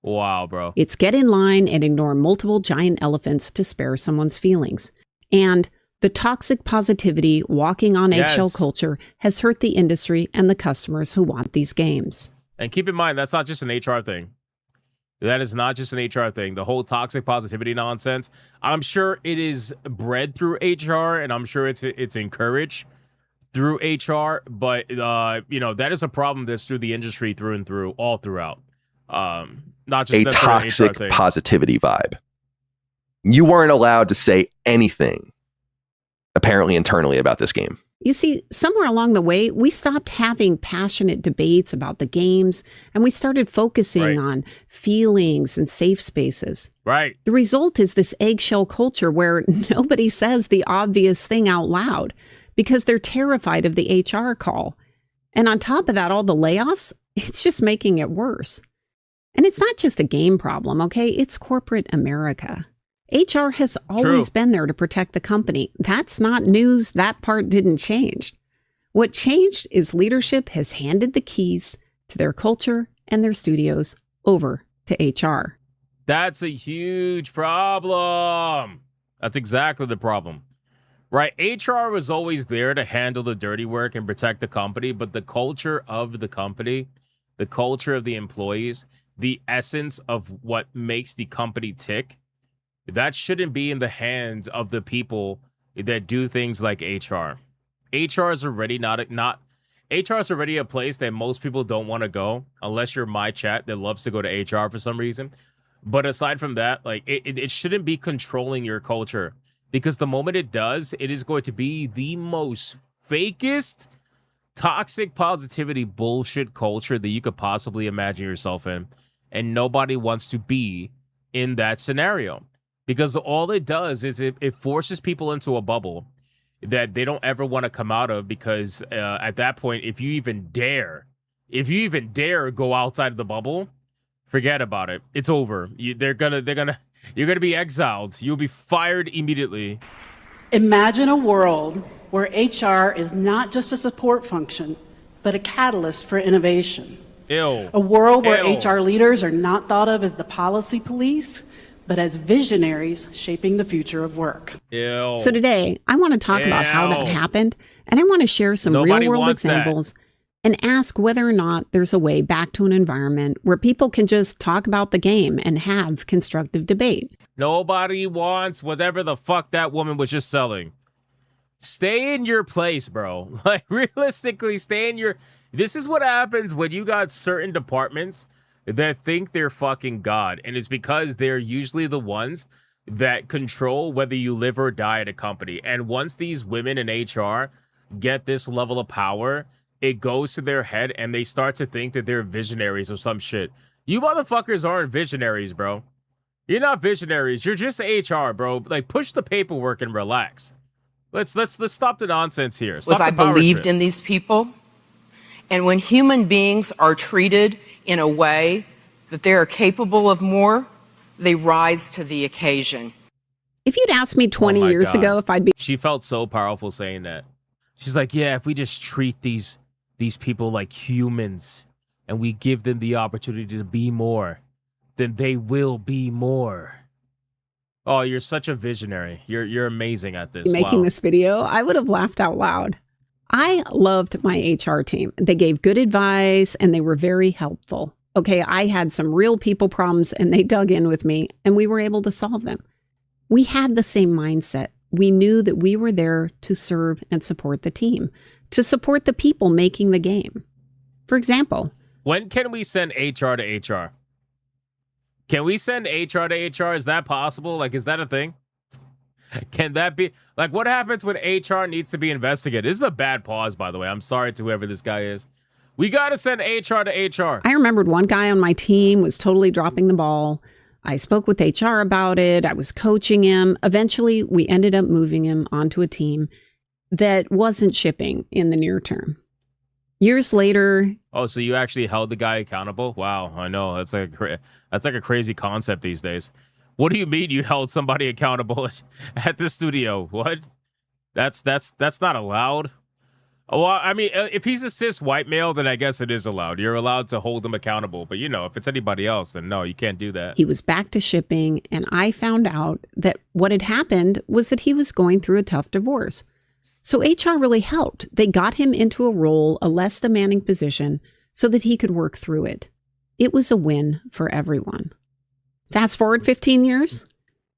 Wow, bro. It's get in line and ignore multiple giant elephants to spare someone's feelings. And the toxic positivity walking on eggshell culture has hurt the industry and the customers who want these games. And keep in mind, that's not just an HR thing. That is not just an HR thing. The whole toxic positivity nonsense, I'm sure it is bred through HR, and I'm sure it's encouraged through HR, but that is a problem that's through the industry through and through, all throughout. Not just a toxic positivity vibe. You weren't allowed to say anything, apparently internally, about this game. You see, somewhere along the way, we stopped having passionate debates about the games, and we started focusing on feelings and safe spaces. Right. The result is this eggshell culture where nobody says the obvious thing out loud because they're terrified of the HR call. And on top of that, all the layoffs, it's just making it worse. And it's not just a game problem, okay? It's corporate America. HR has always been there to protect the company. That's not news. That part didn't change. What changed is leadership has handed the keys to their culture and their studios over to HR. That's a huge problem. That's exactly the problem. Right? HR was always there to handle the dirty work and protect the company, but the culture of the company, the culture of the employees, the essence of what makes the company tick, that shouldn't be in the hands of the people that do things like HR. HR is already HR is already a place that most people don't want to go, unless you're my chat that loves to go to HR for some reason. But aside from that, like it shouldn't be controlling your culture, because the moment it does, it is going to be the most fakest, toxic positivity bullshit culture that you could possibly imagine yourself in. And nobody wants to be in that scenario, because all it does is it forces people into a bubble that they don't ever want to come out of, because at that point, if you even dare go outside of the bubble, forget about it. It's over. You're gonna be exiled. You'll be fired immediately. Imagine a world where HR is not just a support function, but a catalyst for innovation. Ew. A world where Ew. HR leaders are not thought of as the policy police, but as visionaries shaping the future of work. Ew. So today, I want to talk about how that happened, and I want to share some real-world examples and ask whether or not there's a way back to an environment where people can just talk about the game and have constructive debate. Nobody wants whatever the fuck that woman was just selling. Stay in your place, bro. Like, realistically, stay in your... This is what happens when you got certain departments that think they're fucking God. And it's because they're usually the ones that control whether you live or die at a company. And once these women in HR get this level of power, it goes to their head and they start to think that they're visionaries or some shit. You motherfuckers aren't visionaries, bro. You're not visionaries. You're just HR, bro. Like, push the paperwork and relax. Let's stop the nonsense here. Stop I the power believed trip. in these people. And when human beings are treated in a way that they are capable of more, they rise to the occasion. If you'd asked me 20 Oh my years God. ago if I'd be... She felt so powerful saying that. She's like, yeah, if we just treat these people like humans and we give them the opportunity to be more, then they will be more. Oh, you're such a visionary. You're amazing at this. making Wow. this video, I would have laughed out loud. I loved my HR team. They gave good advice and they were very helpful. Okay, I had some real people problems and they dug in with me and we were able to solve them. We had the same mindset. We knew that we were there to serve and support the team, to support the people making the game. For example, when can we send HR to HR? Can we send HR to HR? Is that possible? Like, is that a thing? Can that be? Like, what happens when HR needs to be investigated? This is a bad pause, by the way. I'm sorry to whoever this guy is. We got to send HR to HR. I remembered one guy on my team was totally dropping the ball. I spoke with HR about it. I was coaching him. Eventually, we ended up moving him onto a team that wasn't shipping in the near term. Years later... Oh, so you actually held the guy accountable? Wow, I know. That's like a crazy concept these days. What do you mean you held somebody accountable at the studio? What? That's not allowed. Well, I mean, if he's a cis white male, then I guess it is allowed. You're allowed to hold him accountable. But, you know, if it's anybody else, then no, you can't do that. He was back to shipping, and I found out that what had happened was that he was going through a tough divorce. So HR really helped. They got him into a role, a less demanding position, so that he could work through it. It was a win for everyone. Fast forward 15 years,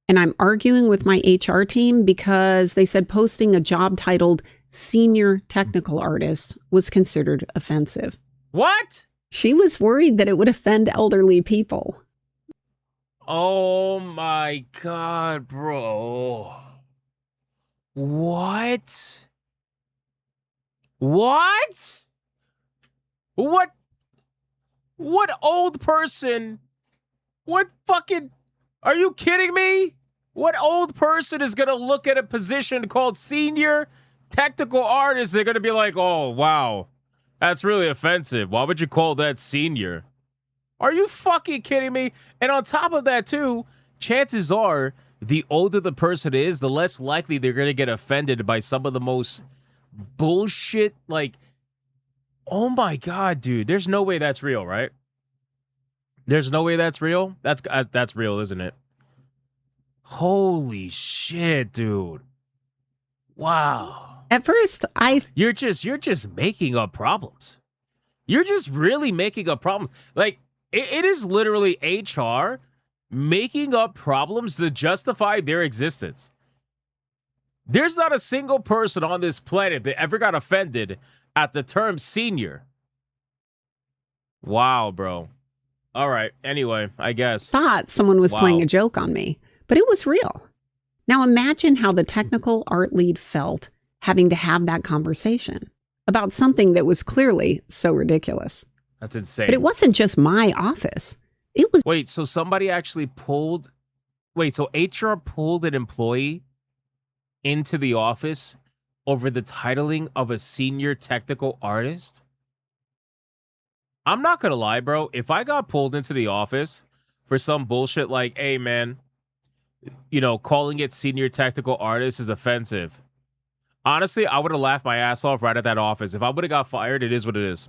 and I'm arguing with my HR team because they said posting a job titled Senior Technical Artist was considered offensive. What? She was worried that it would offend elderly people. Oh my God, bro. What? What? What old person? What fucking... Are you kidding me? What old person is going to look at a position called senior technical artist? They're going to be like, oh, wow, that's really offensive. Why would you call that senior? Are you fucking kidding me? And on top of that, too, chances are the older the person is, the less likely they're going to get offended by some of the most bullshit, like, oh my God, dude, there's no way that's real, right? There's no way that's real? That's real, isn't it? Holy shit, dude. Wow. At first, You're just making up problems. You're just really making up problems. Like, it is literally HR making up problems to justify their existence. There's not a single person on this planet that ever got offended at the term senior. Wow, bro. All right. Anyway, I guess. Thought someone was Wow. playing a joke on me, but it was real. Now imagine how the technical art lead felt having to have that conversation about something that was clearly so ridiculous. That's insane. But it wasn't just my office. It was. Wait, so somebody actually pulled. Wait, so HR pulled an employee into the office over the titling of a senior technical artist? I'm not going to lie, bro. If I got pulled into the office for some bullshit like, hey, man, you know, calling it senior technical artist is offensive. Honestly, I would have laughed my ass off right at that office. If I would have got fired, it is what it is.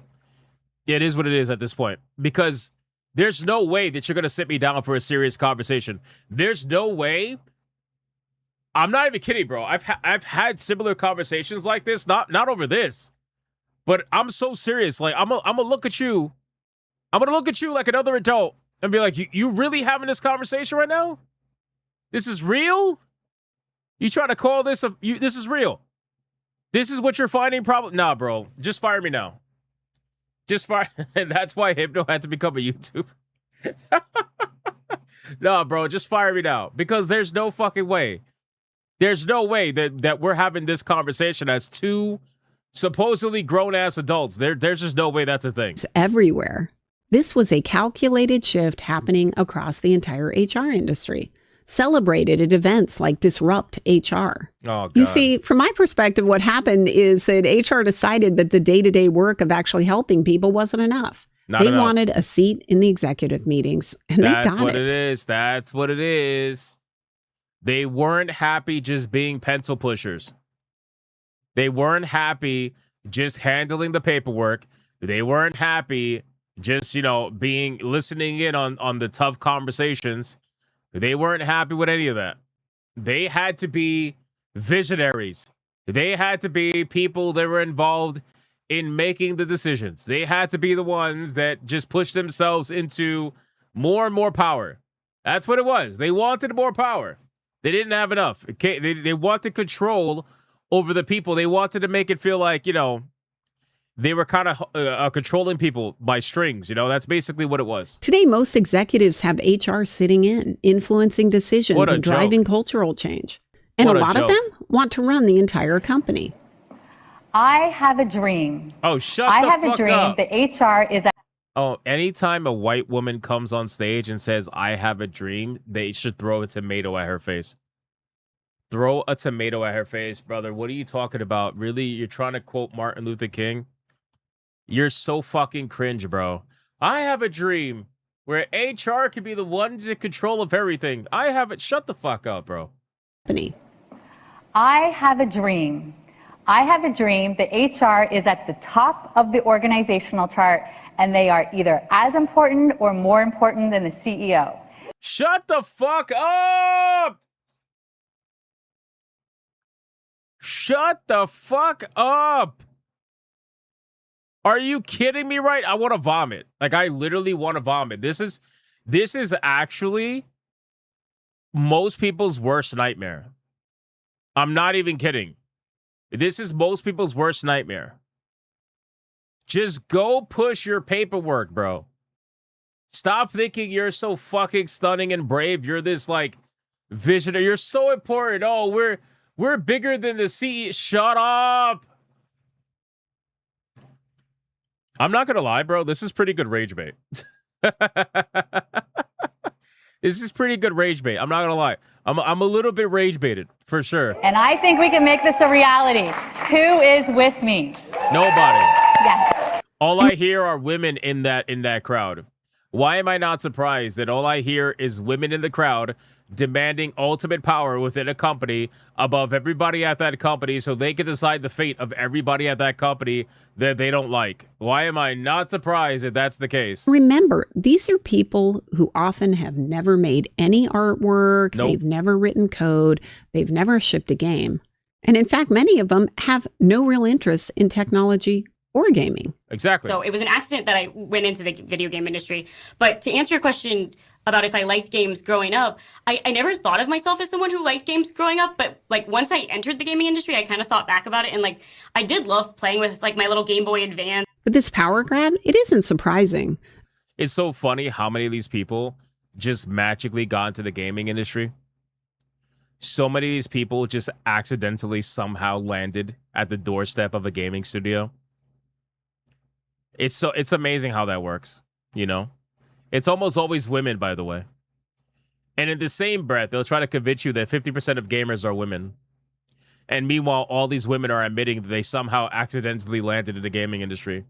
It is what it is at this point. Because there's no way that you're going to sit me down for a serious conversation. There's no way. I'm not even kidding, bro. I've had similar conversations like this, not over this. But I'm so serious. Like, I'm gonna look at you. I'm going to look at you like another adult and be like, you really having this conversation right now? This is real? You try to call this this is real? This is what you're finding problem? Nah, bro. Just fire me now. Just fire. That's why Hypno had to become a YouTuber. No, bro. Just fire me now. Because there's no fucking way. There's no way that we're having this conversation as two supposedly grown-ass adults. There's just no way that's a thing. It's everywhere. This was a calculated shift happening across the entire HR industry, celebrated at events like Disrupt HR. Oh, God. You see, from my perspective, what happened is that HR decided that the day-to-day work of actually helping people wasn't enough. They wanted a seat in the executive meetings, and they got it. That's what it is. That's what it is. They weren't happy just being pencil pushers. They weren't happy just handling the paperwork. They weren't happy just, listening in on the tough conversations. They weren't happy with any of that. They had to be visionaries. They had to be people that were involved in making the decisions. They had to be the ones that just pushed themselves into more and more power. That's what it was. They wanted more power. They didn't have enough. They wanted control over the people. They wanted to make it feel like, they were kind of controlling people by strings. That's basically what it was. Today, most executives have HR sitting in, influencing decisions and driving cultural change. And a lot of them want to run the entire company. I have a dream. Oh, shut the fuck up. I have a dream that HR is... Oh, anytime a white woman comes on stage and says, I have a dream, they should throw a tomato at her face. Throw a tomato at her face, brother. What are you talking about? Really? You're trying to quote Martin Luther King? You're so fucking cringe, bro. I have a dream where HR can be the ones in control of everything. I have it. Shut the fuck up, bro. I have a dream. I have a dream that HR is at the top of the organizational chart, and they are either as important or more important than the CEO. Shut the fuck up! Shut the fuck up! Are you kidding me right? I want to vomit. Like, I literally want to vomit. This is actually most people's worst nightmare. I'm not even kidding. This is most people's worst nightmare. Just go push your paperwork, bro. Stop thinking you're so fucking stunning and brave. You're this, visionary. You're so important. Oh, we're bigger than the CEO. Shut up. I'm not gonna lie, bro. This is pretty good rage bait. This is pretty good rage bait. I'm not gonna lie. I'm a little bit rage baited for sure. And I think we can make this a reality. Who is with me? Nobody. Yes. All I hear are women in that crowd. Why am I not surprised that all I hear is women in the crowd demanding ultimate power within a company above everybody at that company so they can decide the fate of everybody at that company that they don't like? Why am I not surprised that that's the case? Remember, these are people who often have never made any artwork. Nope. They've never written code. They've never shipped a game. And in fact, many of them have no real interest in technology or gaming. Exactly. So it was an accident that I went into the video game industry. But to answer your question about if I liked games growing up, I never thought of myself as someone who liked games growing up. But once I entered the gaming industry, I kind of thought back about it. And I did love playing with my little Game Boy Advance. But this power grab, it isn't surprising. It's so funny how many of these people just magically got into the gaming industry. So many of these people just accidentally somehow landed at the doorstep of a gaming studio. It's amazing how that works, you know? It's almost always women, by the way. And in the same breath, they'll try to convince you that 50% of gamers are women. And meanwhile, all these women are admitting that they somehow accidentally landed in the gaming industry.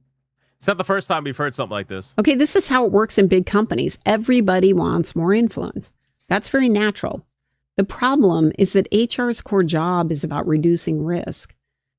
It's not the first time we've heard something like this. Okay, this is how it works in big companies. Everybody wants more influence. That's very natural. The problem is that HR's core job is about reducing risk.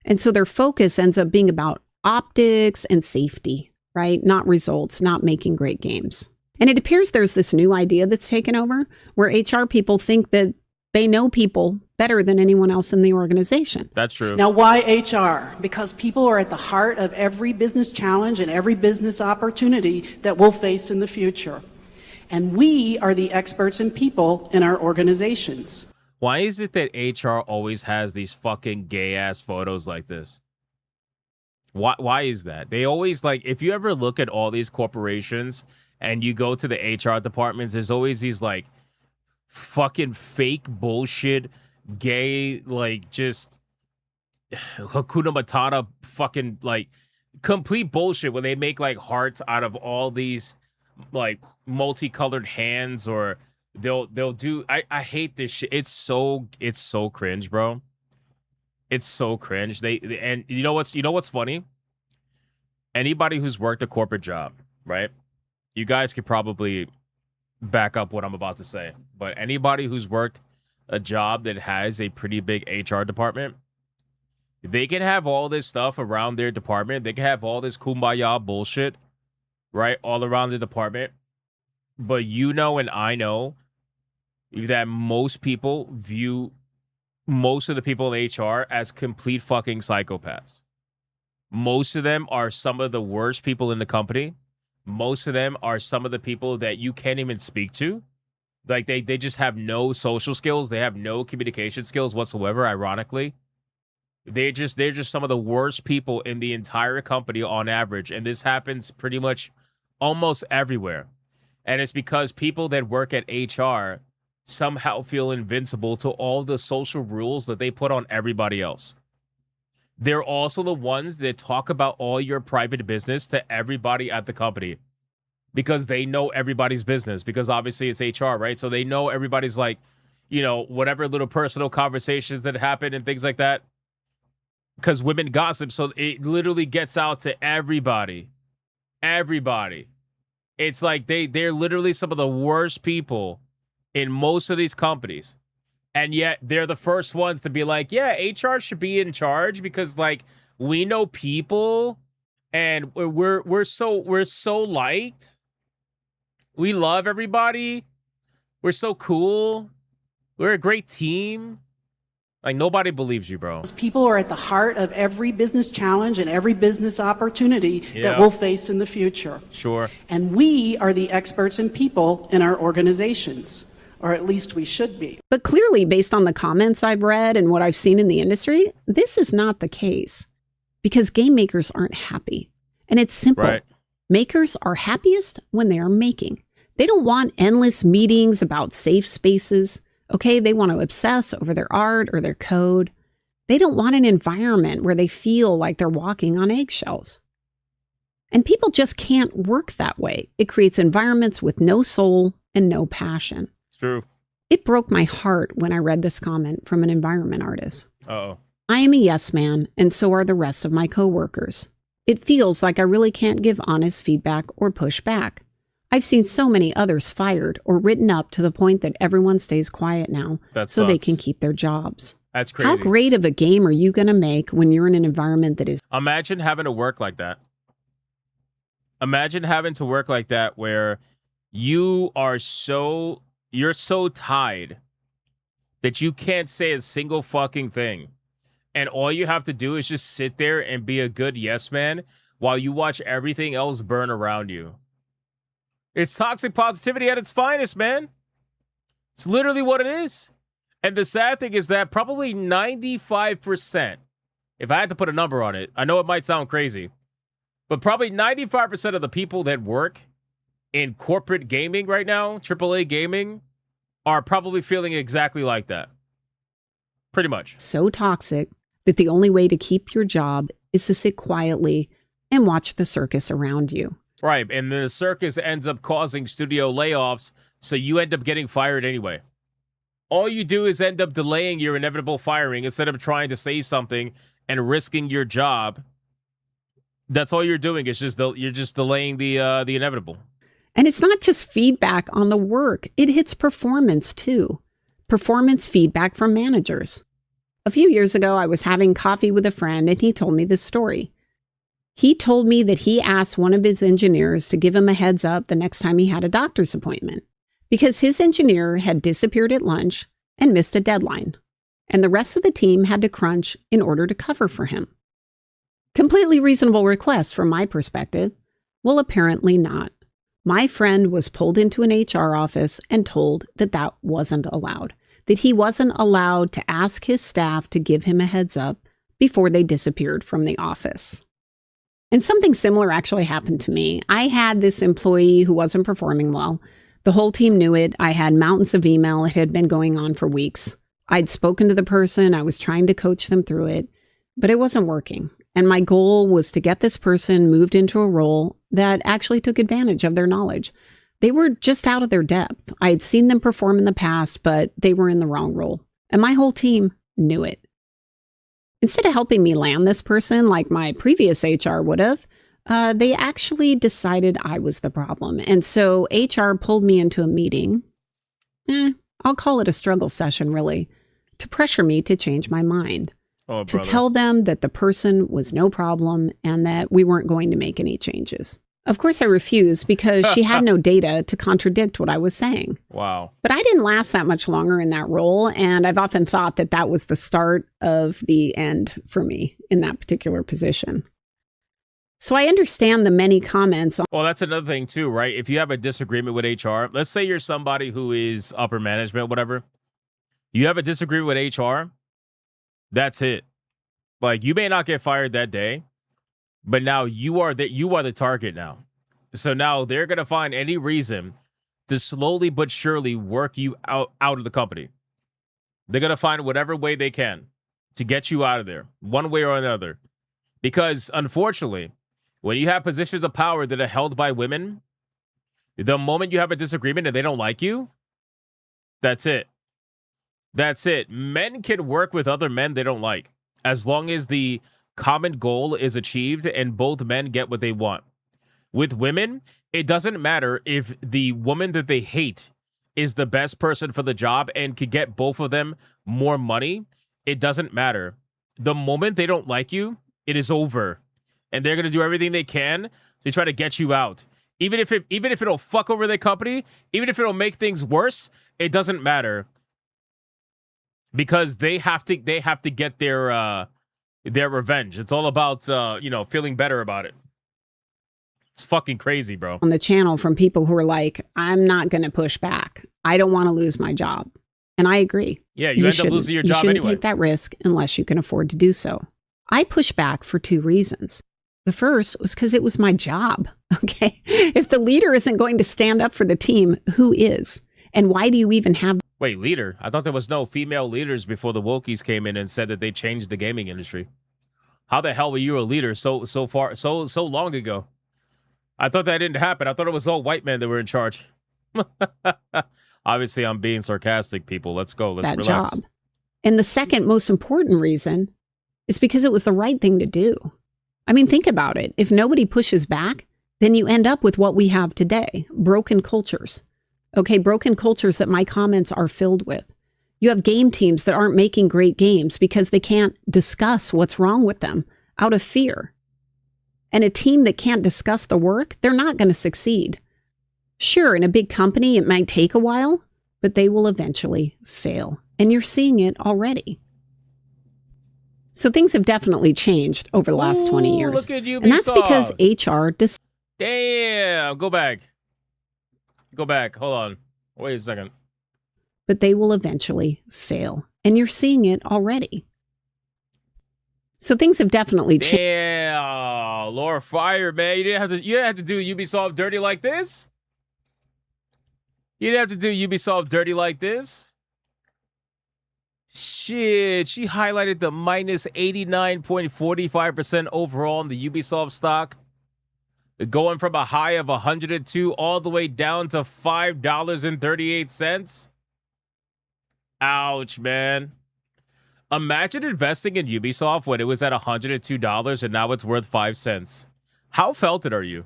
And so their focus ends up being about optics and safety, right? Not results, not making great games. And it appears there's this new idea that's taken over where HR people think that they know people better than anyone else in the organization. That's true. Now, why HR? Because people are at the heart of every business challenge and every business opportunity that we'll face in the future. And we are the experts and people in our organizations. Why is it that HR always has these fucking gay-ass photos like this? Why is that? They always, like, if you ever look at all these corporations and you go to the HR departments, there's always these, like, fucking fake bullshit, gay, like, just Hakuna Matata fucking, like, complete bullshit where they make, like, hearts out of all these, like, multicolored hands, or they'll do, I hate this shit. It's so cringe, bro. It's so cringe. They and you know what's funny? Anybody who's worked a corporate job, right? You guys could probably back up what I'm about to say. But anybody who's worked a job that has a pretty big HR department, they can have all this stuff around their department. They can have all this kumbaya bullshit, right, all around the department. But you know and I know that most people view most of the people in HR as complete fucking psychopaths. Most of them are some of the worst people in the company. Most of them are some of the people that you can't even speak to. Like, they just have no social skills. They have no communication skills whatsoever, ironically. They're just some of the worst people in the entire company on average. And this happens pretty much almost everywhere. And it's because people that work at HR somehow feel invincible to all the social rules that they put on everybody else. They're also the ones that talk about all your private business to everybody at the company because they know everybody's business, because obviously it's HR, right? So they know everybody's, like, you know, whatever little personal conversations that happen and things like that, because women gossip. So it literally gets out to everybody. Everybody. It's like they're literally some of the worst people in most of these companies. And yet they're the first ones to be like, yeah, HR should be in charge because, like, we know people and we're so liked. We love everybody. We're so cool. We're a great team. Like, nobody believes you, bro. People are at the heart of every business challenge and every business opportunity that we'll face in the future. Sure. And we are the experts and people in our organizations. Or at least we should be. But clearly, based on the comments I've read and what I've seen in the industry, this is not the case. Because game makers aren't happy. And it's simple. Right. Makers are happiest when they are making. They don't want endless meetings about safe spaces. Okay, they want to obsess over their art or their code. They don't want an environment where they feel like they're walking on eggshells. And people just can't work that way. It creates environments with no soul and no passion. True. It broke my heart when I read this comment from an environment artist. Uh-oh. I am a yes man, and so are the rest of my coworkers. It feels like I really can't give honest feedback or push back. I've seen so many others fired or written up to the point that everyone stays quiet now so they can keep their jobs. That's crazy. How great of a game are you going to make when you're in an environment that is... Imagine having to work like that. Imagine having to work like that where you're so tied that you can't say a single fucking thing. And all you have to do is just sit there and be a good yes man while you watch everything else burn around you. It's toxic positivity at its finest, man. It's literally what it is. And the sad thing is that probably 95%, if I had to put a number on it, I know it might sound crazy, but probably 95% of the people that work in corporate gaming right now, AAA gaming, are probably feeling exactly like that. Pretty much. So toxic that the only way to keep your job is to sit quietly and watch the circus around you. Right, and then the circus ends up causing studio layoffs, so you end up getting fired anyway. All you do is end up delaying your inevitable firing instead of trying to say something and risking your job. That's all you're doing. It's just you're just delaying the inevitable. And it's not just feedback on the work. It hits performance too. Performance feedback from managers. A few years ago, I was having coffee with a friend and he told me this story. He told me that he asked one of his engineers to give him a heads up the next time he had a doctor's appointment because his engineer had disappeared at lunch and missed a deadline, and the rest of the team had to crunch in order to cover for him. Completely reasonable request from my perspective. Well, apparently not. My friend was pulled into an HR office and told that that wasn't allowed, that he wasn't allowed to ask his staff to give him a heads up before they disappeared from the office. And something similar actually happened to me. I had this employee who wasn't performing well. The whole team knew it. I had mountains of email. It had been going on for weeks. I'd spoken to the person. I was trying to coach them through it, but it wasn't working. And my goal was to get this person moved into a role that actually took advantage of their knowledge. They were just out of their depth. I had seen them perform in the past, but they were in the wrong role. And my whole team knew it. Instead of helping me land this person like my previous HR would have, they actually decided I was the problem. And so HR pulled me into a meeting. I'll call it a struggle session, really, to pressure me to change my mind. To tell them that the person was no problem and that we weren't going to make any changes. Of course, I refused because she had no data to contradict what I was saying. Wow. But I didn't last that much longer in that role, and I've often thought that that was the start of the end for me in that particular position. So I understand the many comments. Well, that's another thing too, right? If you have a disagreement with HR, let's say you're somebody who is upper management, whatever. You have a disagreement with HR, that's it. Like, you may not get fired that day, but now you are the target now. So now they're going to find any reason to slowly but surely work you out of the company. They're going to find whatever way they can to get you out of there, one way or another. Because unfortunately, when you have positions of power that are held by women, the moment you have a disagreement and they don't like you, that's it. That's it. Men can work with other men they don't like, as long as the common goal is achieved and both men get what they want. With women, it doesn't matter if the woman that they hate is the best person for the job and could get both of them more money. It doesn't matter. The moment they don't like you, it is over. And they're going to do everything they can to try to get you out. Even if it'll fuck over their company, even if it'll make things worse, it doesn't matter. Because they have to get their revenge. It's all about feeling better about it. It's fucking crazy, bro. On the channel from people who are like, I'm not going to push back. I don't want to lose my job. And I agree. Yeah, you end up losing your job anyway. You shouldn't take that risk unless you can afford to do so. I push back for two reasons. The first was because it was my job. Okay. If the leader isn't going to stand up for the team, who is? And why do you even have... Wait, leader? I thought there was no female leaders before the wokies came in and said that they changed the gaming industry. How the hell were you a leader so long ago? I thought that didn't happen. I thought it was all white men that were in charge. Obviously, I'm being sarcastic, people. Let's go. Let's relax. Job. And the second most important reason is because it was the right thing to do. I mean, think about it. If nobody pushes back, then you end up with what we have today, broken cultures. Okay, broken cultures that my comments are filled with. You have game teams that aren't making great games because they can't discuss what's wrong with them out of fear. And a team that can't discuss the work, they're not going to succeed. Sure, in a big company, it might take a while, but they will eventually fail. And you're seeing it already. So things have definitely changed over the last 20 years. Look at you, and that's because HR... Damn, go back. Go back. Hold on. Wait a second. But they will eventually fail. And you're seeing it already. So things have definitely changed. Damn, Laura Fire, man. You didn't have to do Ubisoft dirty like this? You didn't have to do Ubisoft dirty like this. Shit, she highlighted the minus 89.45% overall in the Ubisoft stock, going from a high of 102 all the way down to $5.38. Ouch, man. Imagine investing in Ubisoft when it was at $102 and now it's worth 5 cents. How felted are you?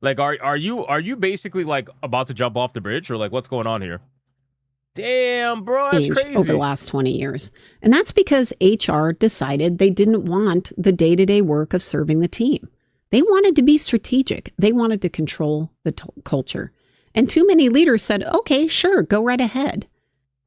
Like, are you basically like about to jump off the bridge, or like what's going on here? Damn, bro, that's crazy. Over the last 20 years. And that's because HR decided they didn't want the day-to-day work of serving the team. They wanted to be strategic. They wanted to control the culture. And too many leaders said, okay, sure, go right ahead.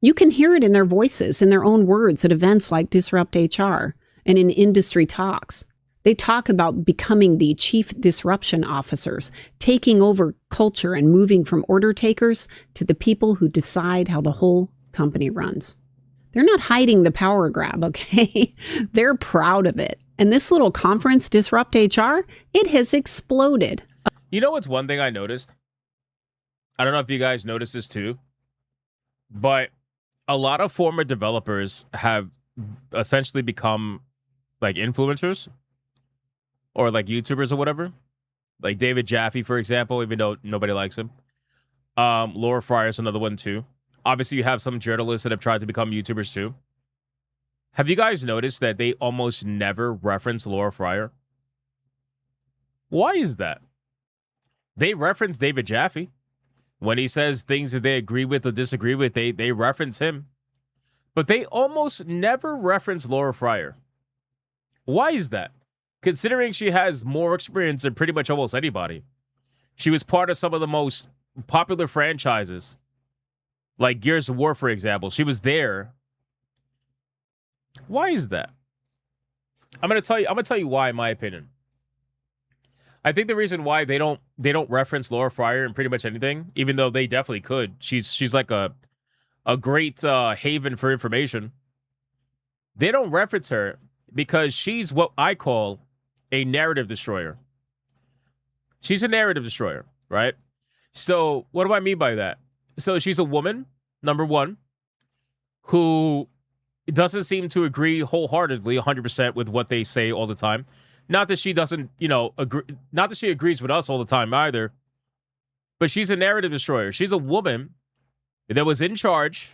You can hear it in their voices, in their own words at events like Disrupt HR and in industry talks. They talk about becoming the chief disruption officers, taking over culture and moving from order takers to the people who decide how the whole company runs. They're not hiding the power grab, okay? They're proud of it. And this little conference, Disrupt HR, it has exploded. You know what's one thing I noticed? I don't know if you guys noticed this too, but a lot of former developers have essentially become like influencers or like YouTubers or whatever. Like David Jaffe, for example, even though nobody likes him. Laura Fryer's another one too. Obviously, you have some journalists that have tried to become YouTubers too. Have you guys noticed that they almost never reference Laura Fryer? Why is that? They reference David Jaffe. When he says things that they agree with or disagree with, they reference him. But they almost never reference Laura Fryer. Why is that? Considering she has more experience than pretty much almost anybody. She was part of some of the most popular franchises. Like Gears of War, for example. She was there. Why is that? I'm gonna tell you why, in my opinion. I think the reason why they don't reference Laura Fryer in pretty much anything, even though they definitely could. She's like a great haven for information. They don't reference her because she's what I call a narrative destroyer. She's a narrative destroyer, right? So what do I mean by that? So she's a woman, number one, who doesn't seem to agree wholeheartedly 100% with what they say all the time. Not that she doesn't, agree. Not that she agrees with us all the time either. But she's a narrative destroyer. She's a woman that was in charge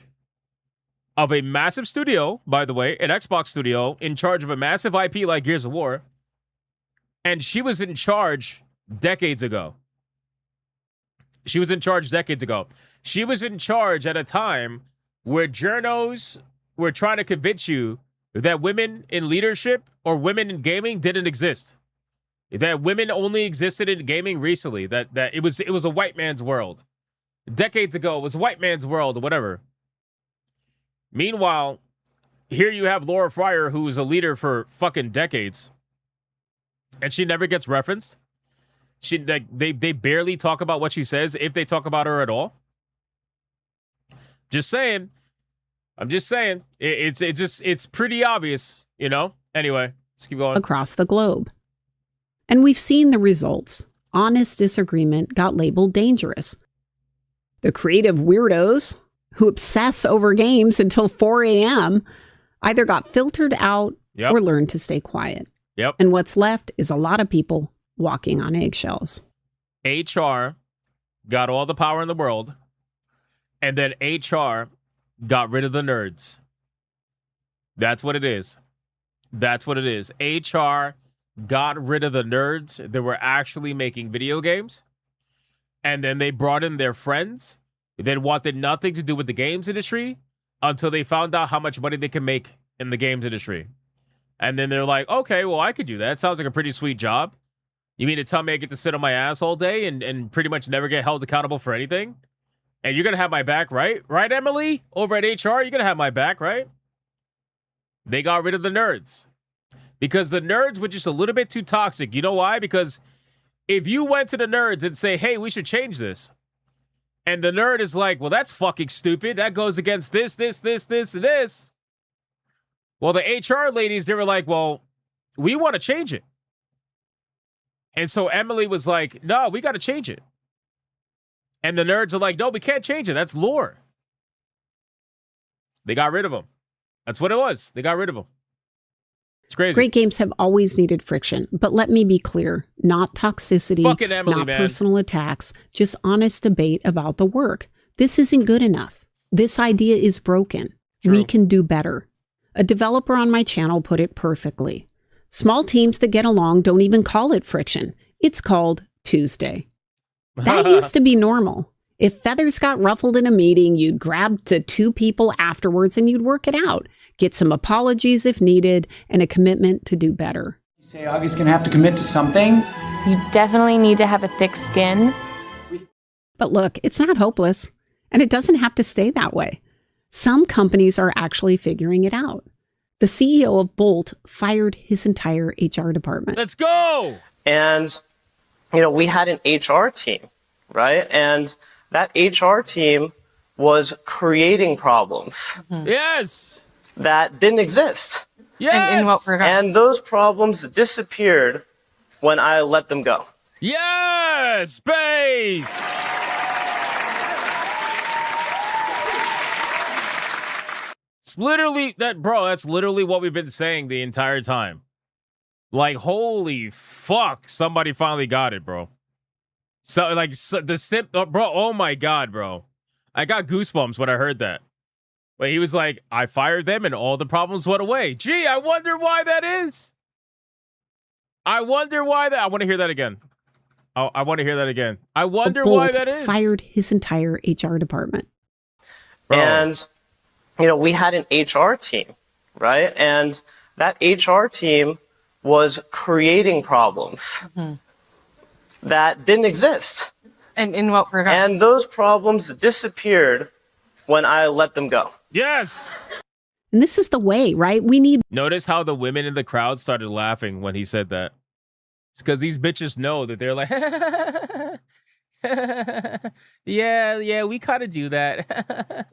of a massive studio, by the way, an Xbox studio, in charge of a massive IP like Gears of War. And she was in charge decades ago. She was in charge at a time where journos were trying to convince you that women in leadership or women in gaming didn't exist. That women only existed in gaming recently. That it was a white man's world. Decades ago, it was a white man's world or whatever. Meanwhile, here you have Laura Fryer, who was a leader for fucking decades. And she never gets referenced. They barely talk about what she says, if they talk about her at all. Just saying. I'm just saying. It's pretty obvious, Anyway, let's keep going. Across the globe. And we've seen the results. Honest disagreement got labeled dangerous. The creative weirdos who obsess over games until 4 a.m. either got filtered out or learned to stay quiet. Yep. And what's left is a lot of people walking on eggshells. HR got all the power in the world, and then HR got rid of the nerds. That's what it is. HR got rid of the nerds that were actually making video games, and then they brought in their friends that wanted nothing to do with the games industry until they found out how much money they can make in the games industry. And then they're like, okay, well, I could do that. Sounds like a pretty sweet job. You mean to tell me I get to sit on my ass all day and pretty much never get held accountable for anything? And you're going to have my back, right? Right, Emily? Over at HR, you're going to have my back, right? They got rid of the nerds. Because the nerds were just a little bit too toxic. You know why? Because if you went to the nerds and say, hey, we should change this. And the nerd is like, well, that's fucking stupid. That goes against this, and this. Well, the HR ladies, they were like, well, we want to change it. And so Emily was like, no, we got to change it. And the nerds are like, no, we can't change it. That's lore. They got rid of him. That's what it was. They got rid of him. It's crazy. Great games have always needed friction, but let me be clear, not toxicity, Fucking Emily, not man. personal attacks, just honest debate about the work. This isn't good enough. This idea is broken. True. We can do better. A developer on my channel put it perfectly. Small teams that get along don't even call it friction. It's called Tuesday. That used to be normal. If feathers got ruffled in a meeting, you'd grab to two people afterwards and you'd work it out. Get some apologies if needed and a commitment to do better. You say Augie's gonna have to commit to something? You definitely need to have a thick skin. But look, it's not hopeless, and it doesn't have to stay that way. Some companies are actually figuring it out. The CEO of Bolt fired his entire HR department. Let's go! And, we had an HR team, right? And that HR team was creating problems. Yes! That didn't exist. Yes! And in what regard? And those problems disappeared when I let them go. Yes! Space! It's literally that's literally what we've been saying the entire time. Like, holy fuck, somebody finally got it, bro. The sip, bro, oh my God, bro. I got goosebumps when I heard that. But he was like, I fired them and all the problems went away. Gee, I wonder why that is. I wonder why that. I want to hear that again. Oh, I want to hear that again. I wonder why that is. Fired his entire HR department. Bro. And, we had an HR team, right? And that HR team was creating problems that didn't exist. And in what regard? And those problems disappeared when I let them go. Yes! And this is the way, right? We need... Notice how the women in the crowd started laughing when he said that. It's because these bitches know that they're like, yeah, we kind of do that.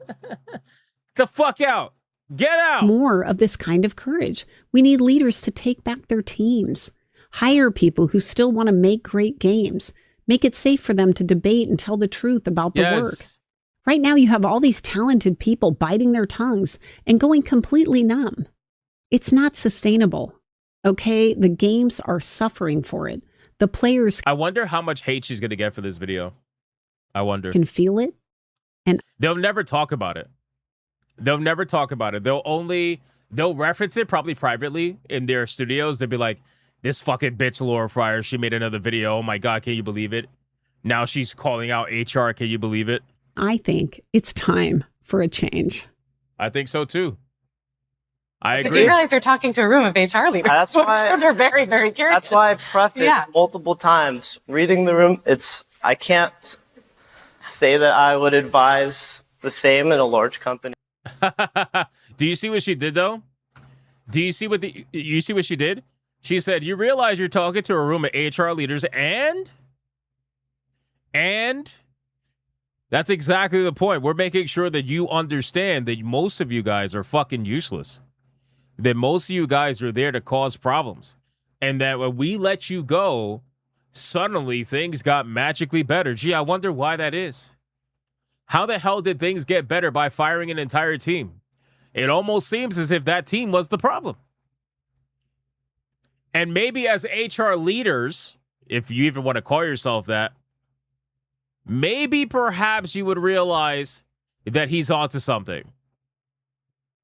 The fuck out. Get out. More of this kind of courage. We need leaders to take back their teams. Hire people who still want to make great games. Make it safe for them to debate and tell the truth about the work. Right now, you have all these talented people biting their tongues and going completely numb. It's not sustainable. Okay, the games are suffering for it. The players... I wonder how much hate she's going to get for this video. I wonder. ...can feel it. And they'll never talk about it. They'll never talk about it. They'll reference it probably privately in their studios. They'll be like, this fucking bitch Laura Fryer, she made another video. Oh my God, can you believe it? Now she's calling out HR. Can you believe it? I think it's time for a change. I think so too. I agree. Did you realize they're talking to a room of HR leaders? That's why they're very, very curious. That's why I prefaced multiple times reading the room. I can't say that I would advise the same in a large company. Do you see what she did though? Do you see what you see what she did? She said, you realize you're talking to a room of HR leaders and that's exactly the point. We're making sure that you understand that most of you guys are fucking useless. That most of you guys are there to cause problems. And that when we let you go, suddenly things got magically better. Gee, I wonder why that is. How the hell did things get better by firing an entire team? It almost seems as if that team was the problem. And maybe as HR leaders, if you even want to call yourself that, maybe perhaps you would realize that he's onto something.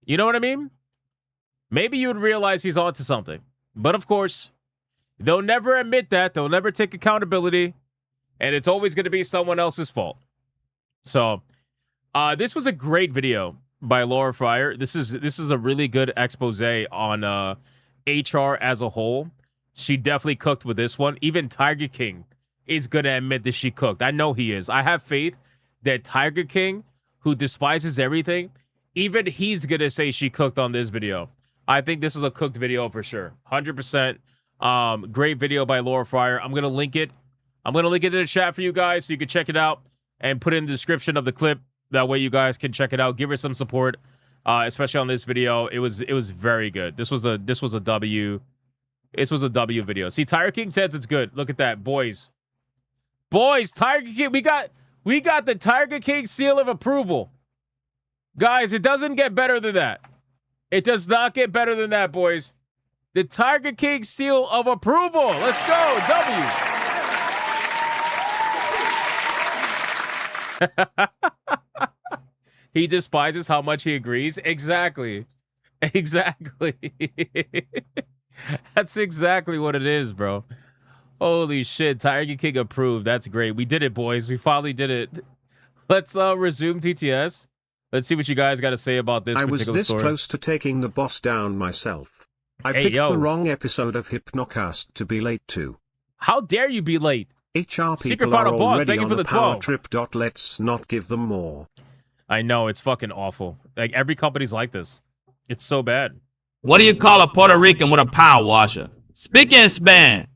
You know what I mean? Maybe you would realize he's onto something. But of course, they'll never admit that. They'll never take accountability. And it's always going to be someone else's fault. So, this was a great video by Laura Fryer. This is a really good expose on HR as a whole. She definitely cooked with this one. Even Tiger King is going to admit that she cooked. I know he is. I have faith that Tiger King, who despises everything, even he's going to say she cooked on this video. I think this is a cooked video for sure. 100%. Great video by Laura Fryer. I'm going to link it. I'm going to link it in the chat for you guys so you can check it out and put it in the description of the clip. That way you guys can check it out. Give her some support, especially on this video. It was very good. This was a W. This was a W video. See, Tiger King says it's good. Look at that, boys. Tiger King. We got the Tiger King seal of approval. Guys, it doesn't get better than that. It does not get better than that, boys. The Tiger King seal of approval. Let's go. W's. He despises how much he agrees. Exactly. Exactly. That's exactly what it is, bro. Holy shit. Tiger King approved. That's great. We did it, boys. We finally did it. Let's resume TTS. Let's see what you guys got to say about this I particular was this story. close to taking the boss down myself. I Hey, picked yo. the wrong episode of Hypnocast to be late to. How dare you be late? HR Secret people are Final Boss, already thank you on for the the power 12. trip. Let's not give them more. I know, it's fucking awful. Like, every company's like this. It's so bad. What do you call a Puerto Rican with a power washer? Spick and span.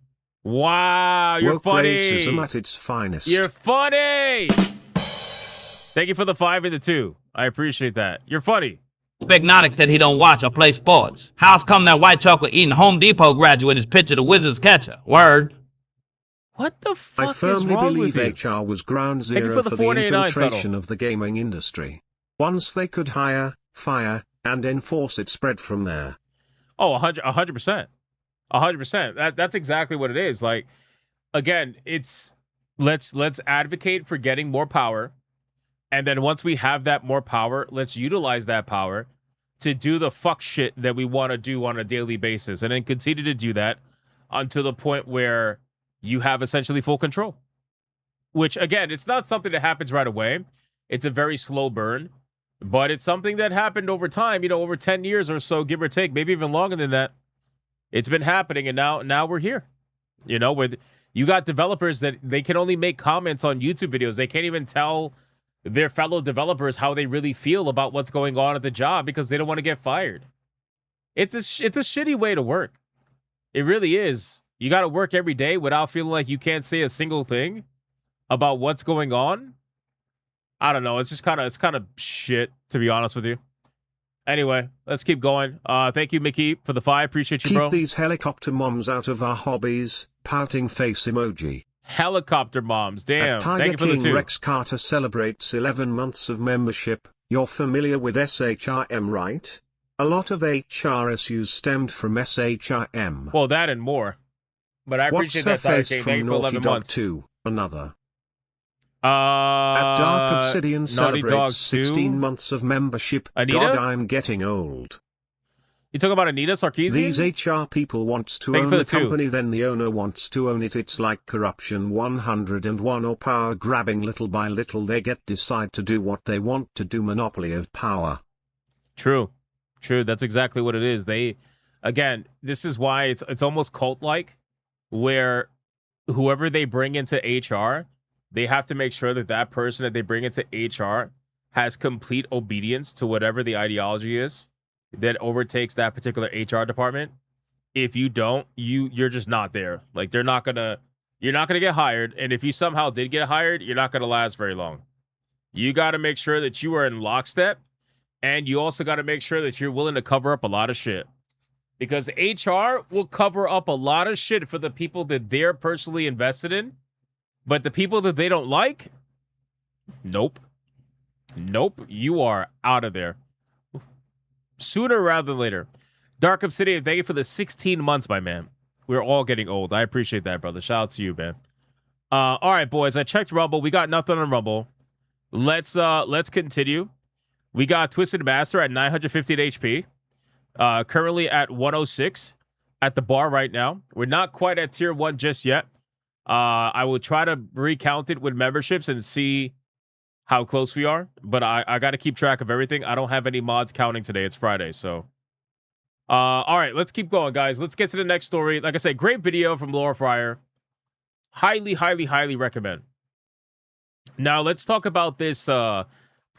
Wow, you're Woke funny. racism at its finest. You're funny. Thank you for the 5 and the 2. I appreciate that. You're funny. Spignotic said he don't watch or play sports. How's come that white chocolate eating Home Depot graduate is pictured the Wizards catcher? Word. What the fuck I is firmly wrong believe with you? HR was ground Thank you zero for the for the 489 infiltration subtle. of the gaming industry. Once they could hire, fire, and enforce it spread from there. Oh, 100%. 100%. That's exactly what it is. Like, again, it's let's advocate for getting more power. And then once we have that more power, let's utilize that power to do the fuck shit that we want to do on a daily basis. And then continue to do that until the point where you have essentially full control. Which, again, it's not something that happens right away. It's a very slow burn. But it's something that happened over time, over 10 years or so, give or take, maybe even longer than that. It's been happening, and now we're here. With you got developers that they can only make comments on YouTube videos. They can't even tell their fellow developers how they really feel about what's going on at the job because they don't want to get fired. It's a shitty way to work. It really is. You got to work every day without feeling like you can't say a single thing about what's going on. I don't know. It's kind of shit, to be honest with you. Anyway, let's keep going. Thank you, Mickey, for the 5. Appreciate you, Keep bro. these helicopter moms out of our hobbies. Pouting face emoji. Helicopter moms. Damn. At Tiger Thank you for the King 2. Rex Carter celebrates 11 months of membership. You're familiar with SHRM, right? A lot of HR issues stemmed from SHRM. Well, that and more. But I appreciate What's that, her Tiger face King. from Thank you for Naughty 11 Dog months. 2? Another. At Dark Obsidian Naughty Dog celebrates 2? 16 months of membership. Anita? God, I'm getting old. You talking about Anita Sarkeesian? These HR people wants to Thank you own for the the 2. company, then the owner wants to own it. It's like corruption 101 or power grabbing. Little by little they decide to do what they want to do. Monopoly of power. True. That's exactly what it is. Again, this is why it's almost cult-like, where whoever they bring into HR, they have to make sure that person that they bring into HR has complete obedience to whatever the ideology is that overtakes that particular HR department. If you don't, you're just not there. Like, you're not gonna get hired. And if you somehow did get hired, you're not gonna last very long. You got to make sure that you are in lockstep. And you also got to make sure that you're willing to cover up a lot of shit. Because HR will cover up a lot of shit for the people that they're personally invested in. But the people that they don't like, nope. You are out of there. Sooner rather than later. Dark Obsidian, thank you for the 16 months, my man. We're all getting old. I appreciate that, brother. Shout out to you, man. All right, boys. I checked Rumble. We got nothing on Rumble. Let's continue. We got Twisted Master at 950 HP. Currently at 106 at the bar right now. We're not quite at tier 1 just yet. I will try to recount it with memberships and see how close we are. But I got to keep track of everything. I don't have any mods counting today. It's Friday, so. All right, let's keep going, guys. Let's get to the next story. Like I said, great video from Laura Fryer. Highly, highly, highly recommend. Now, let's talk about this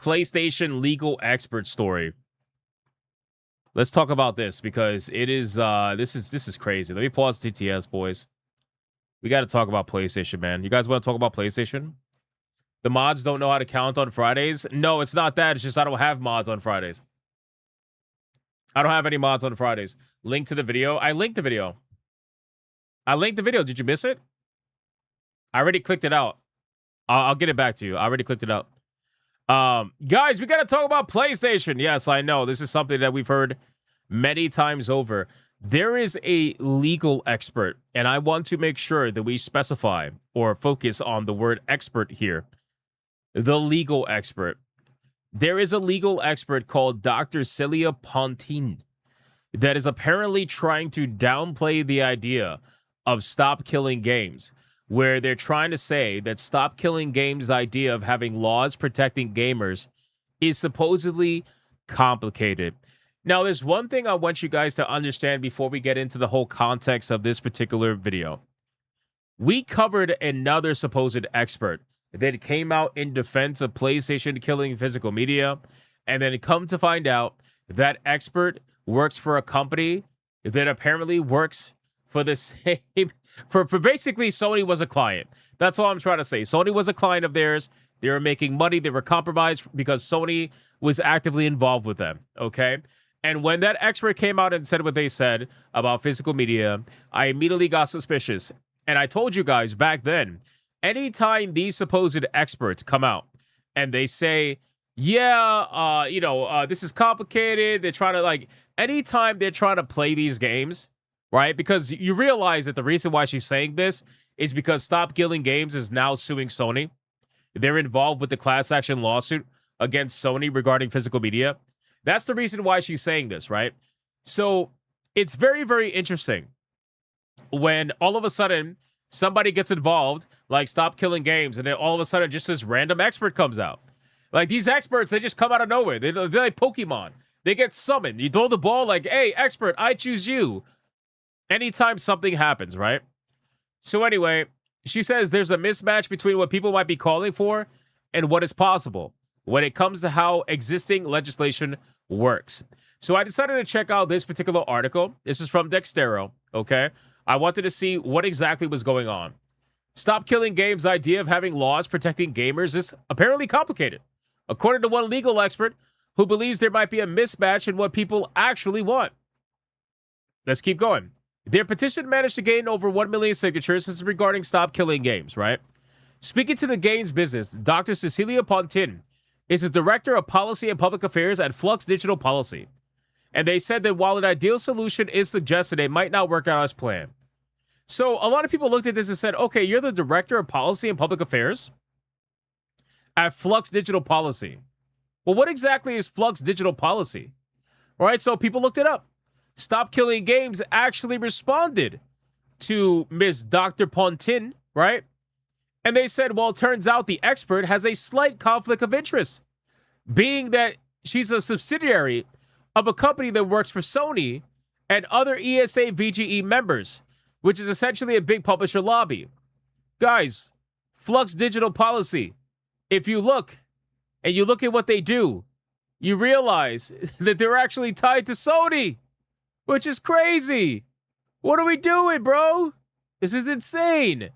PlayStation legal expert story. Let's talk about this because it is this is crazy. Let me pause TTS, boys. We got to talk about PlayStation, man. You guys want to talk about PlayStation? The mods don't know how to count on Fridays. No, it's not that. It's just I don't have mods on Fridays. I don't have any mods on Fridays. Link to the video. I linked the video. Did you miss it? I already clicked it out. I'll get it back to you. I already clicked it up. Guys, we got to talk about PlayStation. Yes, I know. This is something that we've heard many times over. There is a legal expert, and I want to make sure that we specify or focus on the word expert here. The legal expert. There is a legal expert called Dr. Celia Pontin that is apparently trying to downplay the idea of Stop Killing Games, where they're trying to say that Stop Killing Games' idea of having laws protecting gamers is supposedly complicated. Now, there's one thing I want you guys to understand before we get into the whole context of this particular video. We covered another supposed expert that came out in defense of PlayStation killing physical media, and then come to find out that expert works for a company that apparently works for the same, for basically Sony was a client. That's all I'm trying to say. Sony was a client of theirs. They were making money. They were compromised because Sony was actively involved with them, okay? And when that expert came out and said what they said about physical media, I immediately got suspicious. And I told you guys back then, anytime these supposed experts come out and they say, yeah, this is complicated. They're trying to anytime they're trying to play these games, right? Because you realize that the reason why she's saying this is because Stop Killing Games is now suing Sony. They're involved with the class action lawsuit against Sony regarding physical media. That's the reason why she's saying this, right? So it's very, very interesting when all of a sudden somebody gets involved, like Stop Killing Games, and then all of a sudden just this random expert comes out. Like these experts, they just come out of nowhere. They're like Pokemon. They get summoned. You throw the ball like, hey, expert, I choose you. Anytime something happens, right? So anyway, she says there's a mismatch between what people might be calling for and what is possible when it comes to how existing legislation works. So I decided to check out this particular article. This is from Dextero, okay? I wanted to see what exactly was going on. Stop Killing Games' idea of having laws protecting gamers is apparently complicated, according to one legal expert who believes there might be a mismatch in what people actually want. Let's keep going. Their petition managed to gain over 1 million signatures. This is regarding Stop Killing Games, right? Speaking to the games business, Dr. Cecilia Pontin is the Director of Policy and Public Affairs at Flux Digital Policy. And they said that while an ideal solution is suggested, it might not work out as planned. So a lot of people looked at this and said, okay, you're the Director of Policy and Public Affairs at Flux Digital Policy. Well, what exactly is Flux Digital Policy? All right, so people looked it up. Stop Killing Games actually responded to Ms. Dr. Pontin, right? And they said, well, it turns out the expert has a slight conflict of interest, being that she's a subsidiary of a company that works for Sony and other ESA VGE members, which is essentially a big publisher lobby. Guys, Flux Digital Policy, if you look and you look at what they do, you realize that they're actually tied to Sony, which is crazy. What are we doing, bro? This is insane.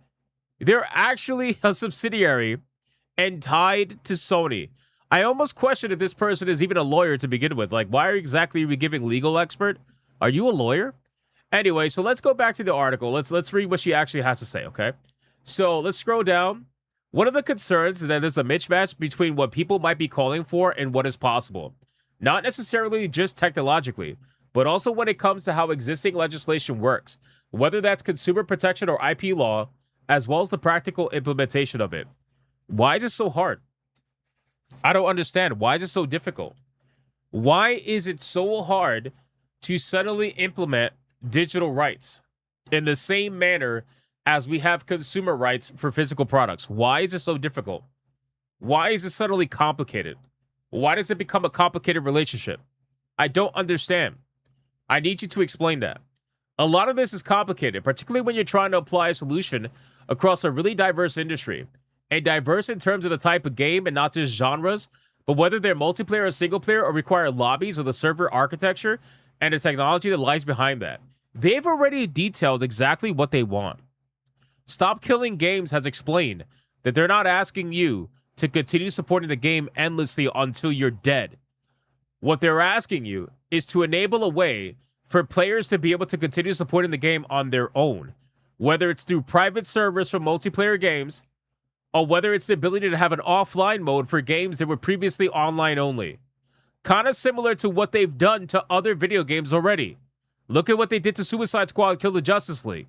They're actually a subsidiary and tied to Sony. I almost question if this person is even a lawyer to begin with. Like, why exactly are we giving legal expert? Are you a lawyer? Anyway, so let's go back to the article. Let's read what she actually has to say, okay? So let's scroll down. One of the concerns is that there's a mismatch between what people might be calling for and what is possible. Not necessarily just technologically, but also when it comes to how existing legislation works, whether that's consumer protection or IP law, as well as the practical implementation of it. Why is it so hard? I don't understand. Why is it so difficult? Why is it so hard to suddenly implement digital rights in the same manner as we have consumer rights for physical products? Why is it so difficult? Why is it suddenly complicated? Why does it become a complicated relationship? I don't understand. I need you to explain that. A lot of this is complicated, particularly when you're trying to apply a solution across a really diverse industry. And diverse in terms of the type of game and not just genres, but whether they're multiplayer or single player or require lobbies or the server architecture and the technology that lies behind that. They've already detailed exactly what they want. Stop Killing Games has explained that they're not asking you to continue supporting the game endlessly until you're dead. What they're asking you is to enable a way for players to be able to continue supporting the game on their own, whether it's through private servers for multiplayer games, or whether it's the ability to have an offline mode for games that were previously online only. Kind of similar to what they've done to other video games already. Look at what they did to Suicide Squad Kill the Justice League.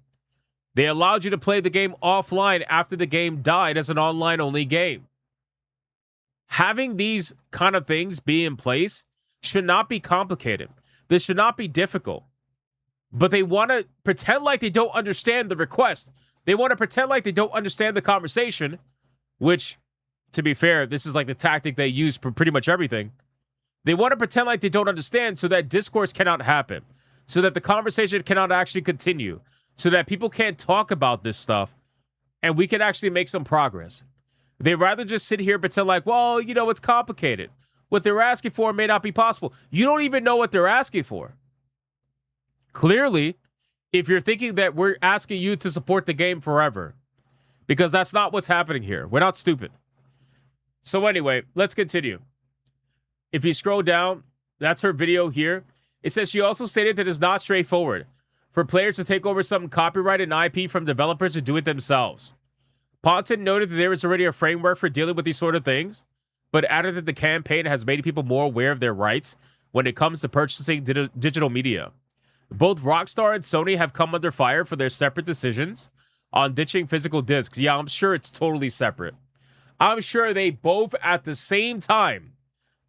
They allowed you to play the game offline after the game died as an online-only game. Having these kind of things be in place should not be complicated. This should not be difficult. But they want to pretend like they don't understand the request. They want to pretend like they don't understand the conversation, which, to be fair, this is like the tactic they use for pretty much everything. They want to pretend like they don't understand so that discourse cannot happen, so that the conversation cannot actually continue, so that people can't talk about this stuff, and we can actually make some progress. They'd rather just sit here and pretend like, well, you know, it's complicated. What they're asking for may not be possible. You don't even know what they're asking for. Clearly, if you're thinking that we're asking you to support the game forever, because that's not what's happening here. We're not stupid. So anyway, let's continue. If you scroll down, that's her video here. It says she also stated that it's not straightforward for players to take over some copyrighted IP from developers to do it themselves. Ponton noted that there is already a framework for dealing with these sort of things, but added that the campaign has made people more aware of their rights when it comes to purchasing digital media. Both Rockstar and Sony have come under fire for their separate decisions on ditching physical discs. Yeah, I'm sure it's totally separate. I'm sure they both at the same time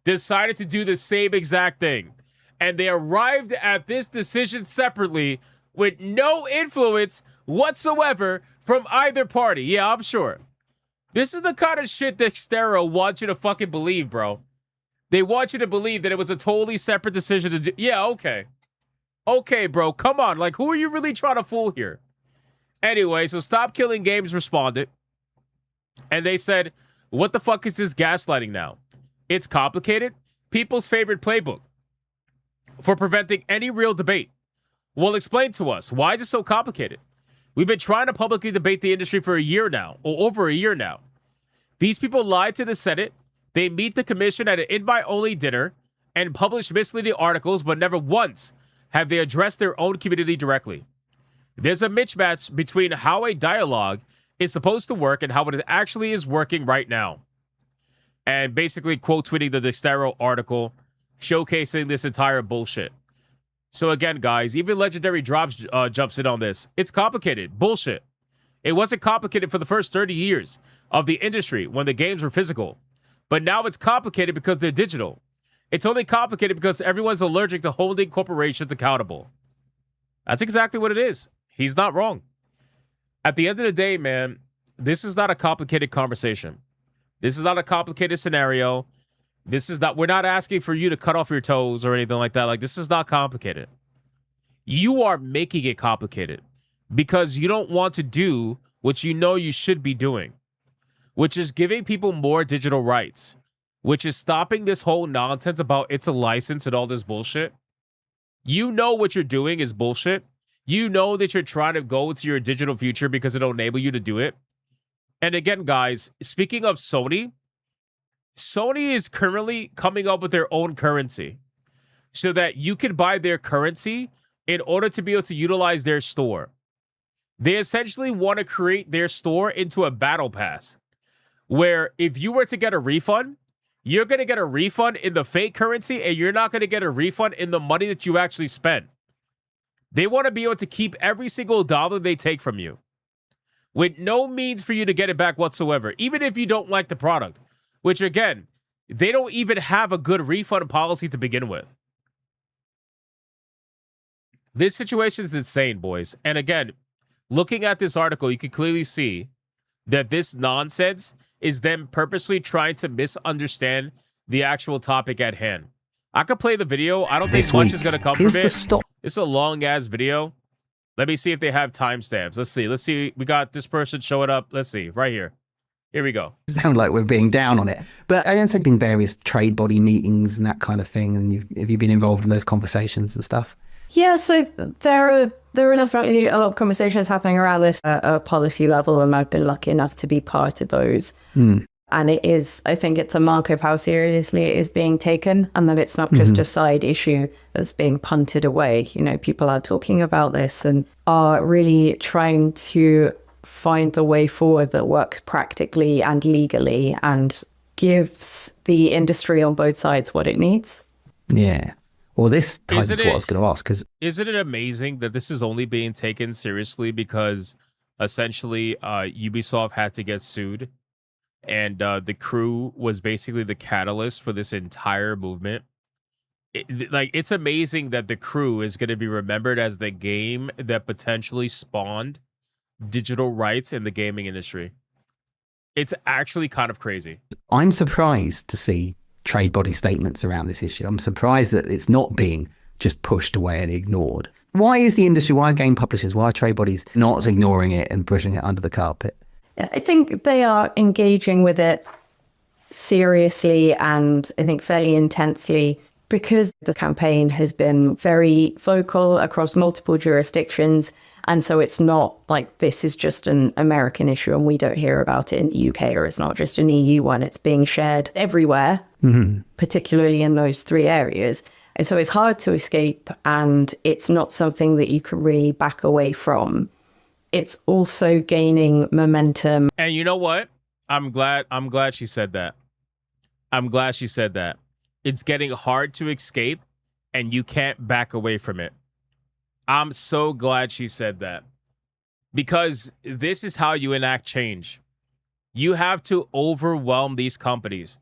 decided to do the same exact thing. And they arrived at this decision separately with no influence whatsoever from either party. Yeah, I'm sure. This is the kind of shit that Xterra wants you to fucking believe, bro. They want you to believe that it was a totally separate decision to do. Yeah, okay. Okay, bro, come on. Like, who are you really trying to fool here? Anyway, so Stop Killing Games responded. And they said, what the fuck is this gaslighting now? It's complicated. People's favorite playbook for preventing any real debate. Well, explain to us. Why is it so complicated? We've been trying to publicly debate the industry for a year now, or over a year now. These people lied to the Senate. They meet the commission at an invite-only dinner and publish misleading articles, but never once have they addressed their own community directly. There's a mismatch between how a dialogue is supposed to work and how it actually is working right now. And basically quote tweeting the Dextero article showcasing this entire bullshit. So again, guys, even Legendary Drops jumps in on this. It's complicated. Bullshit. It wasn't complicated for the first 30 years of the industry when the games were physical. But now it's complicated because they're digital. It's only complicated because everyone's allergic to holding corporations accountable. That's exactly what it is. He's not wrong. At the end of the day, man, this is not a complicated conversation. This is not a complicated scenario. This is not, we're not asking for you to cut off your toes or anything like that. Like, this is not complicated. You are making it complicated because you don't want to do what you know you should be doing, which is giving people more digital rights, which is stopping this whole nonsense about it's a license and all this bullshit. You know what you're doing is bullshit. You know that you're trying to go into your digital future because it'll enable you to do it. And again, guys, speaking of Sony, Sony is currently coming up with their own currency so that you can buy their currency in order to be able to utilize their store. They essentially want to create their store into a battle pass where if you were to get a refund, you're going to get a refund in the fake currency and you're not going to get a refund in the money that you actually spent. They want to be able to keep every single dollar they take from you with no means for you to get it back whatsoever, even if you don't like the product, which again, they don't even have a good refund policy to begin with. This situation is insane, boys. And again, looking at this article, you can clearly see that this nonsense is them purposely trying to misunderstand the actual topic at hand. I could play the video. I don't think much is going to come from it. It's a long-ass video. Let me see if they have timestamps. Let's see. We got this person showing up. Let's see. Right here. Here we go. Sound like we're being down on it. But I understand in various trade body meetings and that kind of thing. And have you been involved in those conversations and stuff? Yeah, so there are definitely a lot of conversations happening around this at a policy level, and I've been lucky enough to be part of those. And it is, I think it's a mark of how seriously it is being taken, and that it's not just a side issue that's being punted away. You know, people are talking about this and are really trying to find the way forward that works practically and legally and gives the industry on both sides what it needs. Yeah. Well, this ties into what I was going to ask, because isn't it amazing that this is only being taken seriously because essentially Ubisoft had to get sued, and the crew was basically the catalyst for this entire movement. It's amazing that the crew is going to be remembered as the game that potentially spawned digital rights in the gaming industry. It's actually kind of crazy. I'm surprised to see trade body statements around this issue. I'm surprised that it's not being just pushed away and ignored. Why is the industry, why are game publishers, why are trade bodies not ignoring it and pushing it under the carpet? I think they are engaging with it seriously and I think fairly intensely, because the campaign has been very vocal across multiple jurisdictions. And so it's not like this is just an American issue and we don't hear about it in the UK, or it's not just an EU one. It's being shared everywhere, particularly in those three areas. And so it's hard to escape, and it's not something that you can really back away from. It's also gaining momentum. And you know what? I'm glad she said that. I'm glad she said that. It's getting hard to escape, and you can't back away from it. I'm so glad she said that, because this is how you enact change. You have to overwhelm these companies.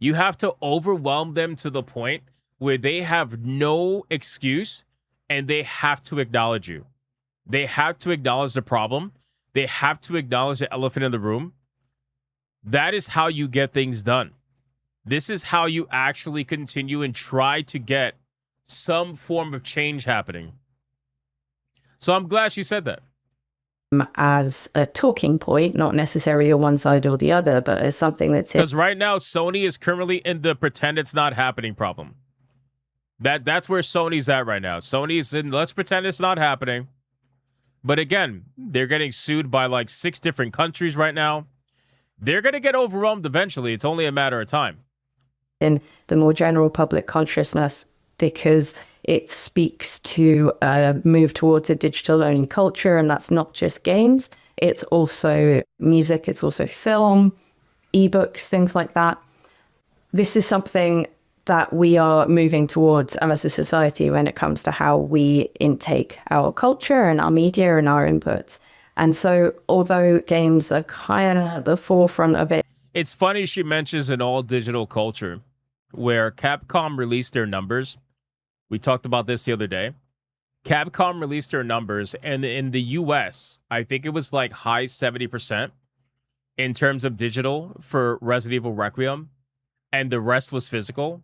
You have to overwhelm them to the point where they have no excuse, and they have to acknowledge you. They have to acknowledge the problem. They have to acknowledge the elephant in the room. That is how you get things done. This is how you actually continue and try to get some form of change happening. So I'm glad she said that. As a talking point, not necessarily on one side or the other, but as something that's... Because right now, Sony is currently in the pretend it's not happening problem. That's where Sony's at right now. Sony's in let's pretend it's not happening. But again, they're getting sued by like 6 different countries right now. They're going to get overwhelmed eventually. It's only a matter of time. In the more general public consciousness, because it speaks to a move towards a digital-only culture, and that's not just games. It's also music, it's also film, ebooks, things like that. This is something that we are moving towards as a society when it comes to how we intake our culture and our media and our inputs. And so, although games are kind of at the forefront of it... It's funny she mentions an all-digital culture, where Capcom released their numbers. We talked about this the other day. Capcom released their numbers, and in the US, I think it was like high 70% in terms of digital for Resident Evil Requiem, and the rest was physical.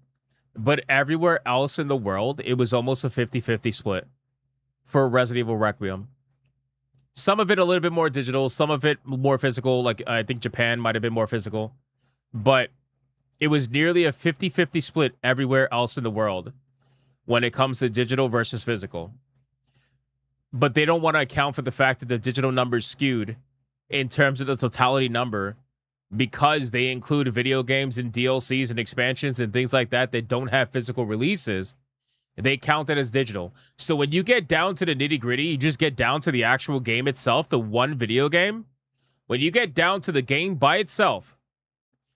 But everywhere else in the world, it was almost a 50-50 split for Resident Evil Requiem. Some of it a little bit more digital, some of it more physical. Like I think Japan might have been more physical. But it was nearly a 50-50 split everywhere else in the world when it comes to digital versus physical. But they don't want to account for the fact that the digital number's skewed in terms of the totality number, because they include video games and DLCs and expansions and things like that that don't have physical releases. They count it as digital. So when you get down to the nitty-gritty, you just get down to the actual game itself, the one video game. When you get down to the game by itself,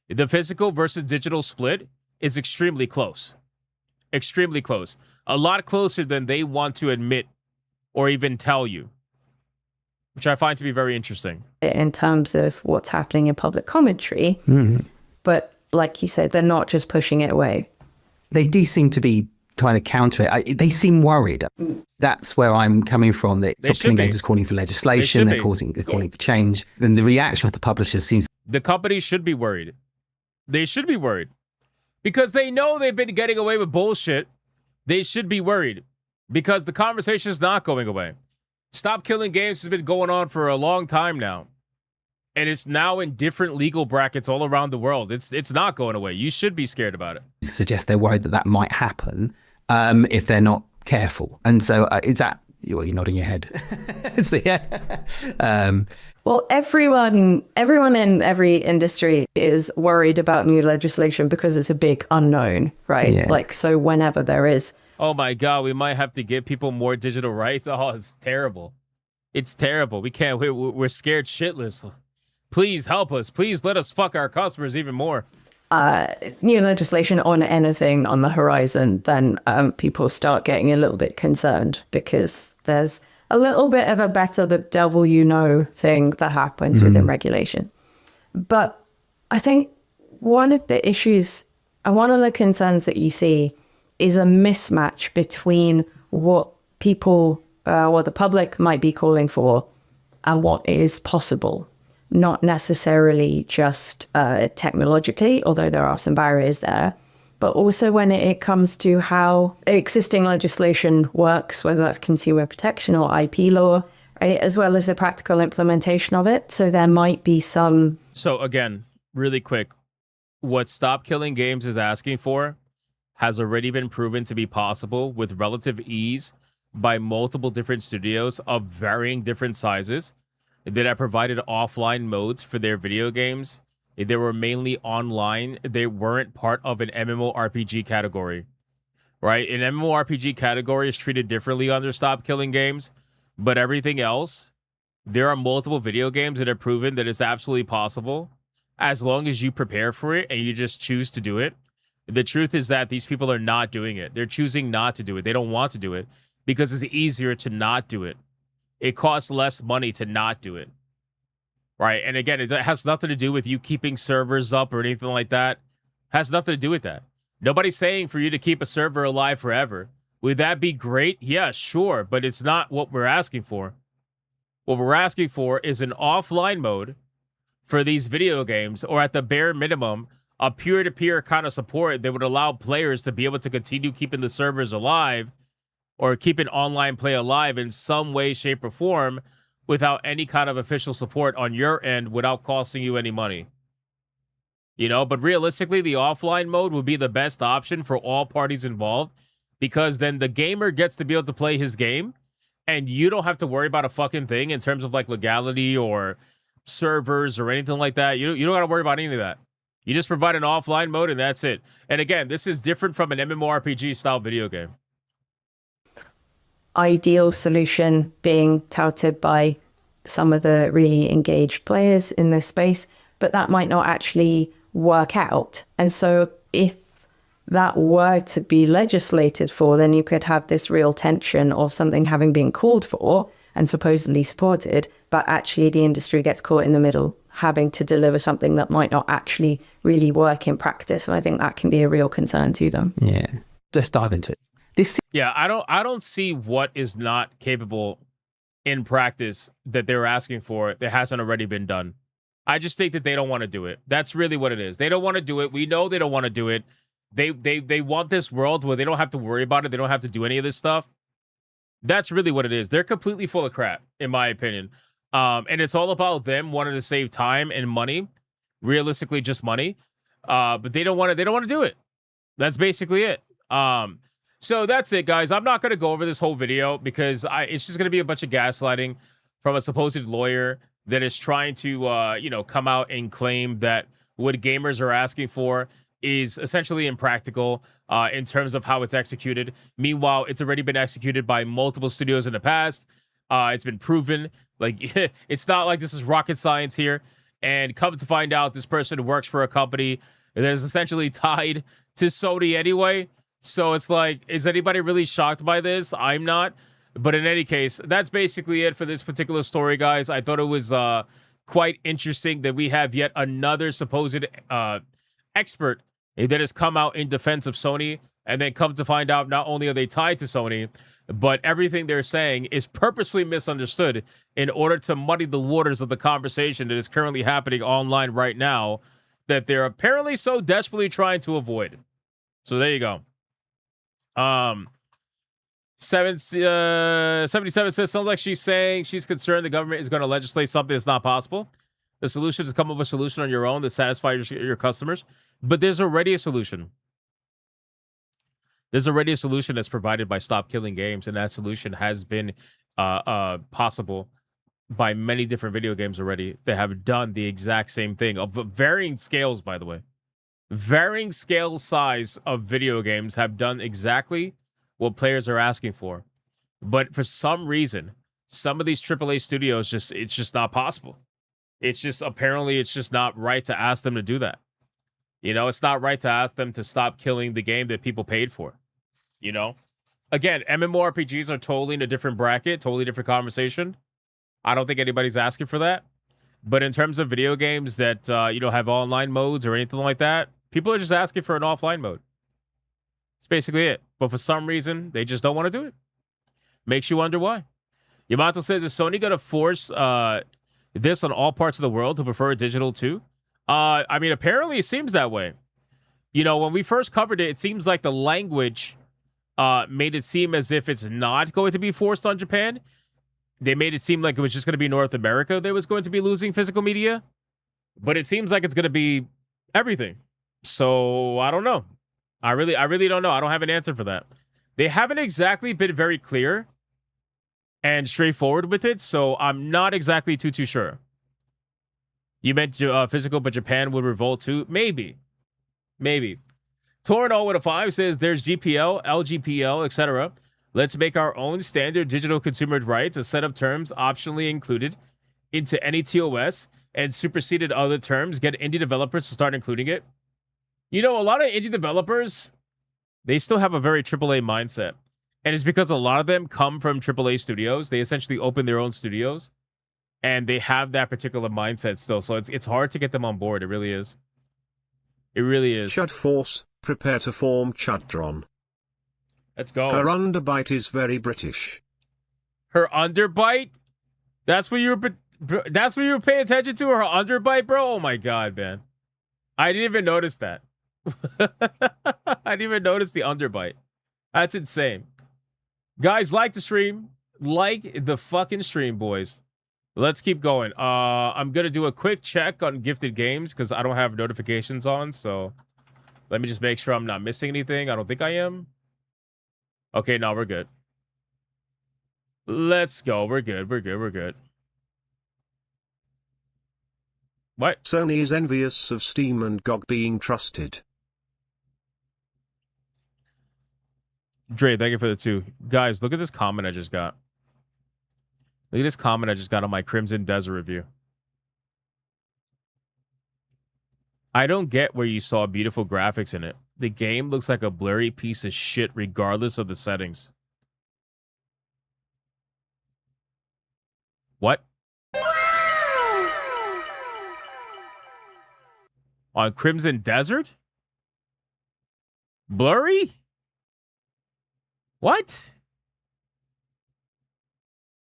the physical versus digital split is extremely close. Extremely close. A lot closer than they want to admit or even tell you, which I find to be very interesting. In terms of what's happening in public commentary. But like you said, they're not just pushing it away. They do seem to be trying to counter it. They seem worried. That's where I'm coming from. That Top Killing Games is calling for legislation. They're calling for change. And the reaction of the publishers seems... The companies should be worried. They should be worried. Because they know they've been getting away with bullshit. They should be worried. Because the conversation is not going away. Stop Killing Games has been going on for a long time now. And it's now in different legal brackets all around the world. It's not going away. You should be scared about it. Suggest they're worried that that might happen if they're not careful. And so is that... You're nodding your head. Well, everyone in every industry is worried about new legislation because it's a big unknown, right? Yeah. Like, so whenever there is... Oh my God, we might have to give people more digital rights. Oh, it's terrible. It's terrible. We can't. We're scared shitless. Please help us. Please let us fuck our customers even more. New legislation on anything on the horizon, then people start getting a little bit concerned because there's a little bit of a better the devil you know thing that happens within regulation. But I think one of the issues and one of the concerns that you see is a mismatch between what people, what the public might be calling for and what is possible. Not necessarily just technologically, although there are some barriers there, but also when it comes to how existing legislation works, whether that's consumer protection or IP law, right, as well as the practical implementation of it. So there might be some... So again, really quick, what Stop Killing Games is asking for has already been proven to be possible with relative ease by multiple different studios of varying different sizes that have provided offline modes for their video games. They were mainly online. They weren't part of an MMORPG category, right? An MMORPG category is treated differently under Stop Killing Games, but everything else, there are multiple video games that have proven that it's absolutely possible as long as you prepare for it and you just choose to do it. The truth is that these people are not doing it. They're choosing not to do it. They don't want to do it because it's easier to not do it. It costs less money to not do it, right? And again, it has nothing to do with you keeping servers up or anything like that. It has nothing to do with that. Nobody's saying for you to keep a server alive forever. Would that be great? Yeah, sure, but it's not what we're asking for. What we're asking for is an offline mode for these video games, or at the bare minimum, a peer-to-peer kind of support that would allow players to be able to continue keeping the servers alive or keeping online play alive in some way, shape, or form without any kind of official support on your end without costing you any money. You know, but realistically, the offline mode would be the best option for all parties involved because then the gamer gets to be able to play his game and you don't have to worry about a fucking thing in terms of like legality or servers or anything like that. You don't got to worry about any of that. You just provide an offline mode and that's it. And again, this is different from an MMORPG style video game. Ideal solution being touted by some of the really engaged players in this space, but that might not actually work out. And so if that were to be legislated for, then you could have this real tension of something having been called for and supposedly supported, but actually the industry gets caught in the middle, having to deliver something that might not actually really work in practice. And I think that can be a real concern to them. Yeah. Let's dive into it. Yeah, I don't see what is not capable in practice that they're asking for that hasn't already been done. I just think that they don't want to do it. That's really what it is. They don't want to do it. We know they don't want to do it. They want this world where they don't have to worry about it. They don't have to do any of this stuff. That's really what it is. They're completely full of crap, in my opinion. And it's all about them wanting to save time and money, realistically just money. But they don't want to do it. That's basically it. So that's it, guys. I'm not going to go over this whole video because it's just going to be a bunch of gaslighting from a supposed lawyer that is trying to, come out and claim that what gamers are asking for is essentially impractical in terms of how it's executed. Meanwhile, it's already been executed by multiple studios in the past. It's been proven. Like, it's not like this is rocket science here. And come to find out, this person works for a company that is essentially tied to Sony anyway. So it's like, is anybody really shocked by this? I'm not. But in any case, that's basically it for this particular story, guys. I thought it was quite interesting that we have yet another supposed expert that has come out in defense of Sony, and then come to find out not only are they tied to Sony, but everything they're saying is purposely misunderstood in order to muddy the waters of the conversation that is currently happening online right now that they're apparently so desperately trying to avoid. So there you go. 77 says, sounds like she's saying she's concerned the government is going to legislate something that's not possible. The solution is to come up with a solution on your own that satisfies your customers. But there's already a solution. There's already a solution that's provided by Stop Killing Games, and that solution has been possible by many different video games already that have done the exact same thing of varying scales, by the way. Varying scale size of video games have done exactly what players are asking for. But for some reason, some of these AAA studios it's just not possible. It's just apparently it's just not right to ask them to do that. You know, it's not right to ask them to stop killing the game that people paid for. You know, again, MMORPGs are totally in a different bracket, totally different conversation. I don't think anybody's asking for that. But in terms of video games that, you know, have online modes or anything like that, people are just asking for an offline mode. That's basically it. But for some reason, they just don't want to do it. Makes you wonder why. Yamato says, is Sony going to force this on all parts of the world to prefer digital too? I mean, apparently it seems that way. You know, when we first covered it, it seems like the language made it seem as if it's not going to be forced on Japan. They made it seem like it was just going to be North America that was going to be losing physical media. But it seems like it's going to be everything. So I don't know. I really don't know. I don't have an answer for that. They haven't exactly been very clear and straightforward with it, so I'm not exactly too sure. You meant physical, but Japan would revolt too? Maybe. Torno with a 5 says, there's GPL, LGPL, etc. Let's make our own standard digital consumer rights, a set of terms optionally included into any TOS and superseded other terms. Get indie developers to start including it. You know, a lot of indie developers, they still have a very AAA mindset. And it's because a lot of them come from AAA studios. They essentially open their own studios. And they have that particular mindset still. So it's hard to get them on board. It really is. It really is. Chud Force, prepare to form Chudron. Let's go. Her underbite is very British. Her underbite? That's what you were paying attention to? Her underbite, bro? Oh my god, man. I didn't even notice that. I didn't even notice the underbite. That's insane. Guys, like the stream. Like the fucking stream, boys. Let's keep going. I'm gonna do a quick check on gifted games because I don't have notifications on, so let me just make sure I'm not missing anything. I don't think I am. Okay, no, we're good. Let's go. We're good. What? Sony is envious of Steam and GOG being trusted. Dre, thank you for the 2. Guys, look at this comment I just got. Look at this comment I just got on my Crimson Desert review. I don't get where you saw beautiful graphics in it. The game looks like a blurry piece of shit regardless of the settings. What? On Crimson Desert? Blurry? What?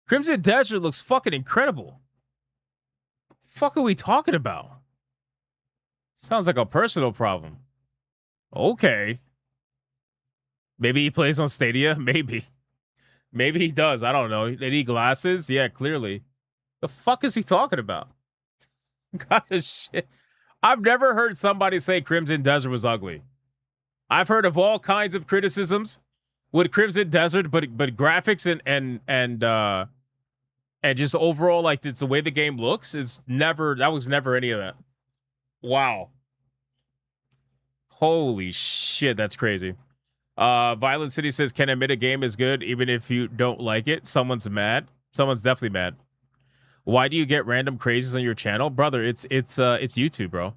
Crimson Desert looks fucking incredible. Fuck are we talking about? Sounds like a personal problem. Okay. Maybe he plays on Stadia? Maybe. Maybe he does. I don't know. They need glasses? Yeah, clearly. The fuck is he talking about? Gosh, shit. I've never heard somebody say Crimson Desert was ugly. I've heard of all kinds of criticisms with Crimson Desert, but graphics and just overall, like, it's the way the game looks. That was never any of that. Wow. Holy shit, that's crazy. Violent City says, can admit a game is good even if you don't like it. Someone's mad. Someone's definitely mad. Why do you get random crazes on your channel? Brother, it's YouTube, bro.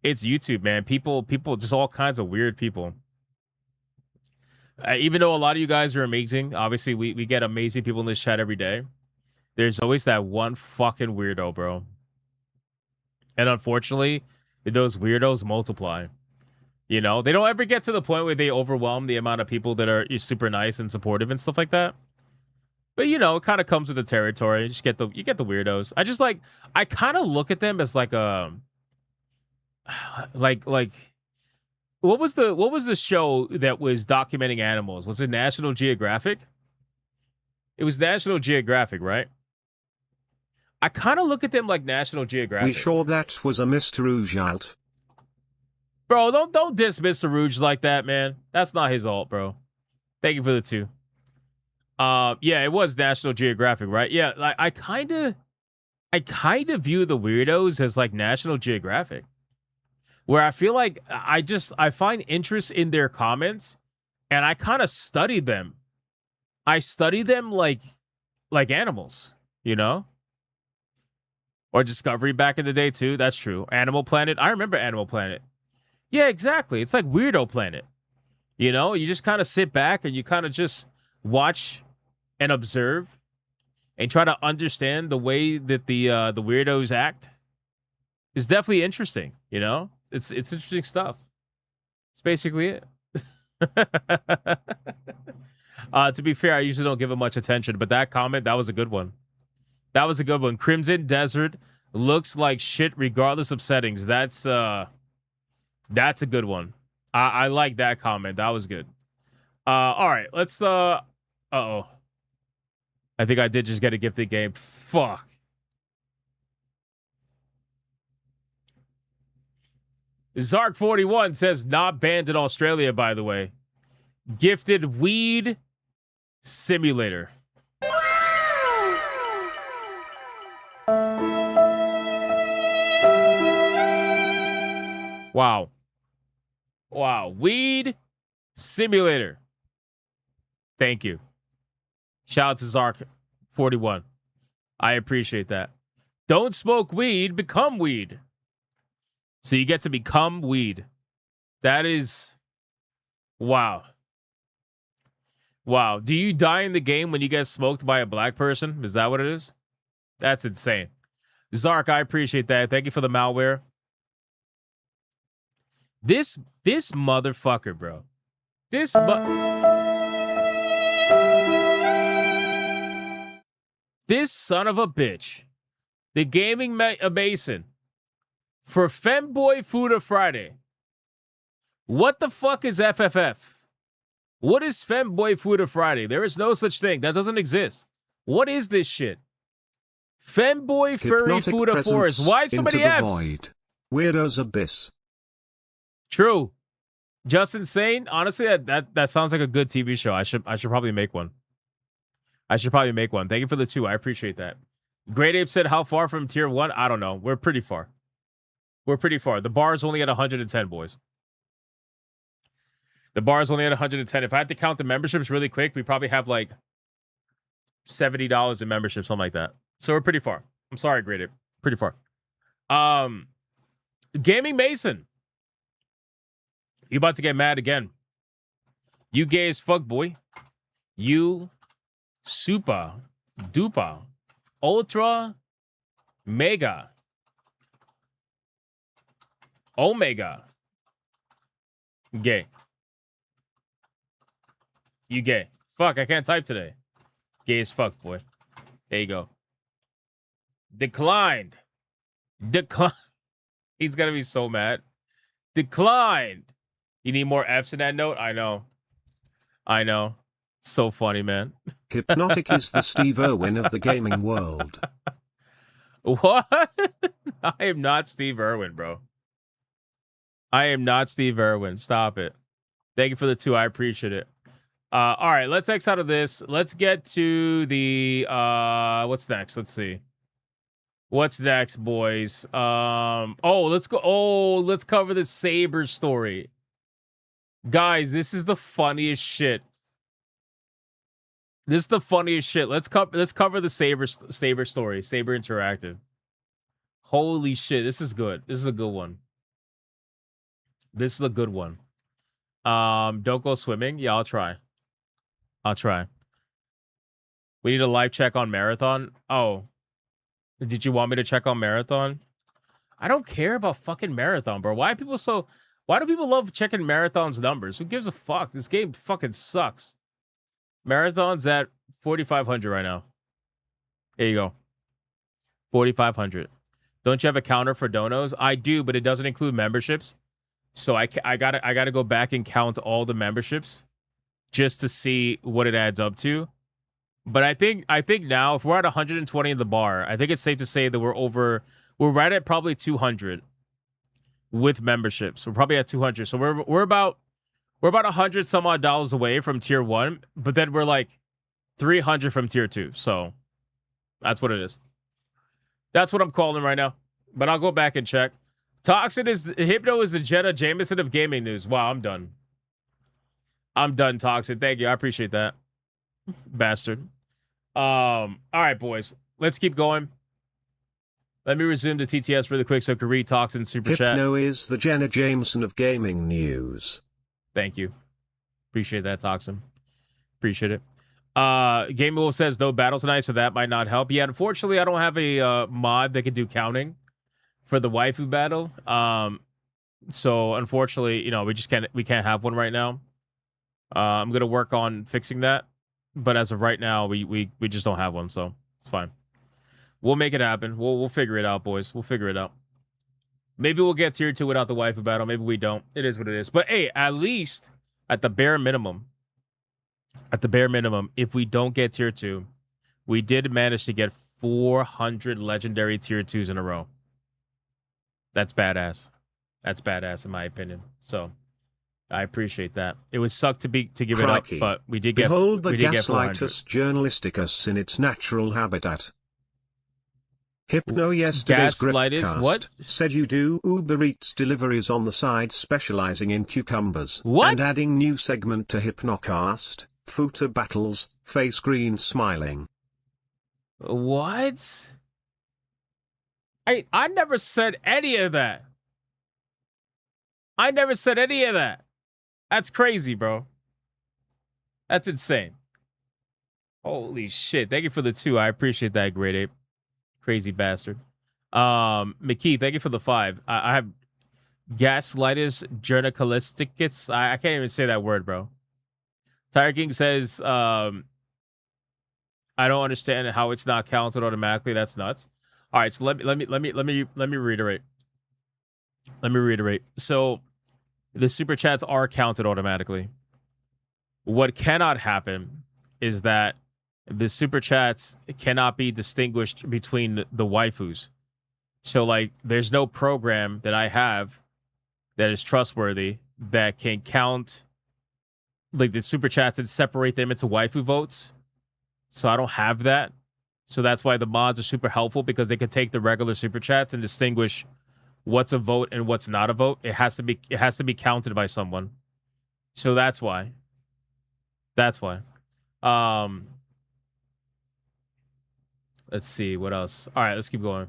It's YouTube, man. People, just all kinds of weird people. Even though a lot of you guys are amazing, obviously we get amazing people in this chat every day. There's always that one fucking weirdo, bro. And unfortunately, those weirdos multiply. You know, they don't ever get to the point where they overwhelm the amount of people that are super nice and supportive and stuff like that. But you know, it kind of comes with the territory. You get the weirdos. I kind of look at them as like a like what was the show that was documenting animals? Was it National Geographic? It was National Geographic, right? I kind of look at them like National Geographic. We sure that was a Mr. Rouge out. Bro, don't diss Mr. Rouge like that, man. That's not his fault, bro. Thank you for the 2. Yeah, it was National Geographic, right? Yeah, like I kind of view the weirdos as like National Geographic, where I feel like I find interest in their comments, and I kind of study them. I study them like like animals, you know? Or Discovery back in the day, too. That's true. Animal Planet. I remember Animal Planet. Yeah, exactly. It's like Weirdo Planet. You know, you just kind of sit back and you kind of just watch and observe and try to understand the way that the weirdos act. It's definitely interesting, you know? It's interesting stuff. It's basically it. To be fair, I usually don't give it much attention, but that comment, that was a good one. That was a good one. Crimson Desert looks like shit regardless of settings. That's a good one. I like that comment. That was good. All right, let's uh-oh. I think I did just get a gifted game. Fuck. Zark41 says not banned in Australia, by the way. Gifted Weed Simulator. Wow. Wow. Weed Simulator. Thank you. Shout out to Zark41. I appreciate that. Don't smoke weed, become weed. So you get to become weed. That is... Wow. Wow. Do you die in the game when you get smoked by a black person? Is that what it is? That's insane. Zark, I appreciate that. Thank you for the malware. This motherfucker, bro. This son of a bitch. The gaming Mason. For Femboy Fuda Friday. What the fuck is FFF? What is Femboy Fuda Friday? There is no such thing. That doesn't exist. What is this shit? Femboy Furry Hypnotic Fuda Forest. Why so into many the Fs? void. Weirdo's Abyss. True. Just Insane. Honestly, that sounds like a good TV show. I should probably make one. Thank you for the 2. I appreciate that. Great Ape said, how far from tier 1? I don't know. We're pretty far. The bar is only at 110, boys. The bar is only at 110. If I had to count the memberships really quick, we probably have like $70 in membership, something like that. So we're pretty far. I'm sorry, Great Ape. Pretty far. Gaming Mason. You about to get mad again. You gay as fuck, boy. You super duper ultra mega omega gay. You gay. Fuck, I can't type today. Gay as fuck, boy. There you go. Declined. He's gonna be so mad. Declined. You need more F's in that note? I know. So funny, man. Hypnotic is the Steve Irwin of the gaming world. What? I am not Steve Irwin, bro. I am not Steve Irwin. Stop it. Thank you for the 2. I appreciate it. All right, let's X out of this. Let's get to the what's next? Let's see. What's next, boys? Let's go. Let's cover the Saber story. Guys, this is the funniest shit. Let's cover the Saber story. Saber Interactive. Holy shit, this is good. This is a good one. Don't go swimming. Yeah, I'll try. We need a live check on Marathon. Oh. Did you want me to check on Marathon? I don't care about fucking Marathon, bro. Why do people love checking Marathon's numbers? Who gives a fuck? This game fucking sucks. Marathon's at 4,500 right now. There you go. 4,500. Don't you have a counter for donos? I do, but it doesn't include memberships. So I gotta go back and count all the memberships just to see what it adds up to. But I think now, if we're at 120 in the bar, I think it's safe to say that we're right at probably 200 with memberships. We're probably at 200. So we're about $100 some odd away from tier 1, but then we're like 300 from tier 2. So that's what it is. That's what I'm calling right now. But I'll go back and check. Hypno is the Jenna Jameson of gaming news. Wow, I'm done, Toxic. Thank you. I appreciate that. Bastard. All right, boys. Let's keep going. Let me resume the TTS really quick so I can read talks in Super Chat. Hypno is the Jenna Jameson of gaming news. Thank you. Appreciate that, Toxin. Appreciate it. Game Wolf says no battle tonight, so that might not help. Yeah, unfortunately, I don't have a mod that can do counting for the waifu battle. So unfortunately, we can't have one right now. I'm gonna work on fixing that, but as of right now, we just don't have one, so it's fine. We'll make it happen. We'll figure it out, boys. We'll figure it out. Maybe we'll get tier 2 without the waifu battle. Maybe we don't. It is what it is. But hey, at least at the bare minimum, if we don't get tier 2, we did manage to get 400 legendary tier 2s in a row. That's badass. That's badass in my opinion. So I appreciate that. It would suck to give it up, but we did get. Behold the we did get 400. Gaslightus journalisticus in its natural habitat. Hypno yesterday's Griftcast said you do Uber Eats deliveries on the side specializing in cucumbers. What? And adding new segment to Hypnocast, Futa battles, face green smiling. What? I never said any of that. I never said any of that. That's crazy, bro. That's insane. Holy shit. Thank you for the 2. I appreciate that, Great Ape. Crazy bastard. McKee, thank you for the 5. I have gaslightus journalisticus. I can't even say that word, bro. Tiger King says, I don't understand how it's not counted automatically. That's nuts. All right, so let me reiterate. Let me reiterate. So the super chats are counted automatically. What cannot happen is that the super chats cannot be distinguished between the waifus. So like there's no program that I have that is trustworthy that can count like the super chats and separate them into waifu votes. So I don't have that. So that's why the mods are super helpful, because they can take the regular super chats and distinguish what's a vote and what's not a vote. It has to be counted by someone. So that's why. That's why. Let's see what else. All right, let's keep going.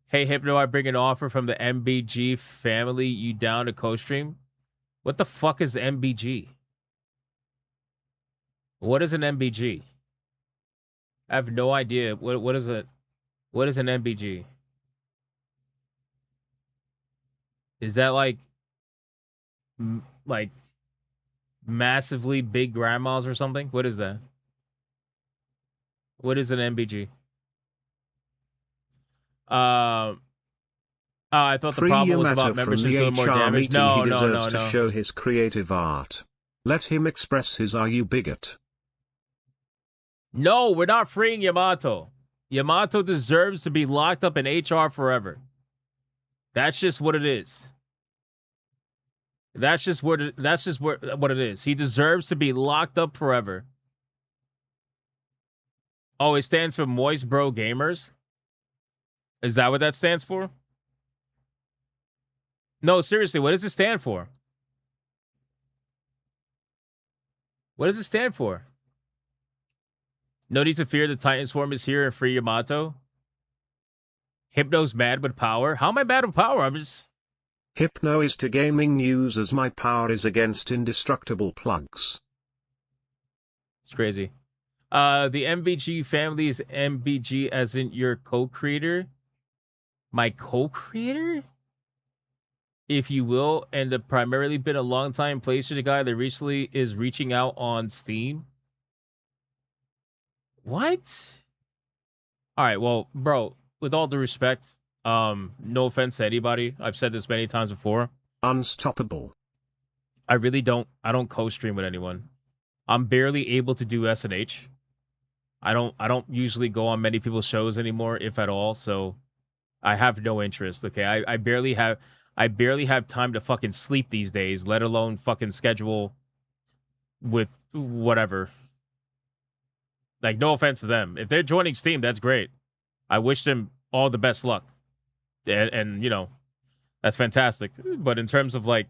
Hey Hypno, I bring an offer from the MBG family. You down to co-stream? What the fuck is the MBG? What is an MBG? I have no idea. What is it? What is an MBG? Is that like massively big grandmas or something? What is that? What is an MBG? I thought the problem was about membership doing more damage. No. He deserves to show his creative art. Let him express his "Are you bigot?" No, we're not freeing Yamato. Yamato deserves to be locked up in HR forever. That's just what it is. That's just what it is. He deserves to be locked up forever. Oh, it stands for Moist Bro Gamers? Is that what that stands for? No, seriously, what does it stand for? What does it stand for? No need to fear, the Titan Swarm is here and free Yamato. Hypno's mad with power. How am I mad with power? I'm just... Hypno is to gaming news as my power is against indestructible plugs. It's crazy. The MVG family is MBG as in your co-creator. My co-creator? If you will, and the primarily been a long time PlayStation guy that recently is reaching out on Steam. What? All right, well, bro, with all due respect, no offense to anybody. I've said this many times before. Unstoppable. I don't co-stream with anyone. I'm barely able to do SNH. I don't usually go on many people's shows anymore, if at all, so I have no interest, okay? I barely have time to fucking sleep these days, let alone fucking schedule with whatever. Like, no offense to them. If they're joining Steam, that's great. I wish them all the best luck. And you know, that's fantastic. But in terms of like,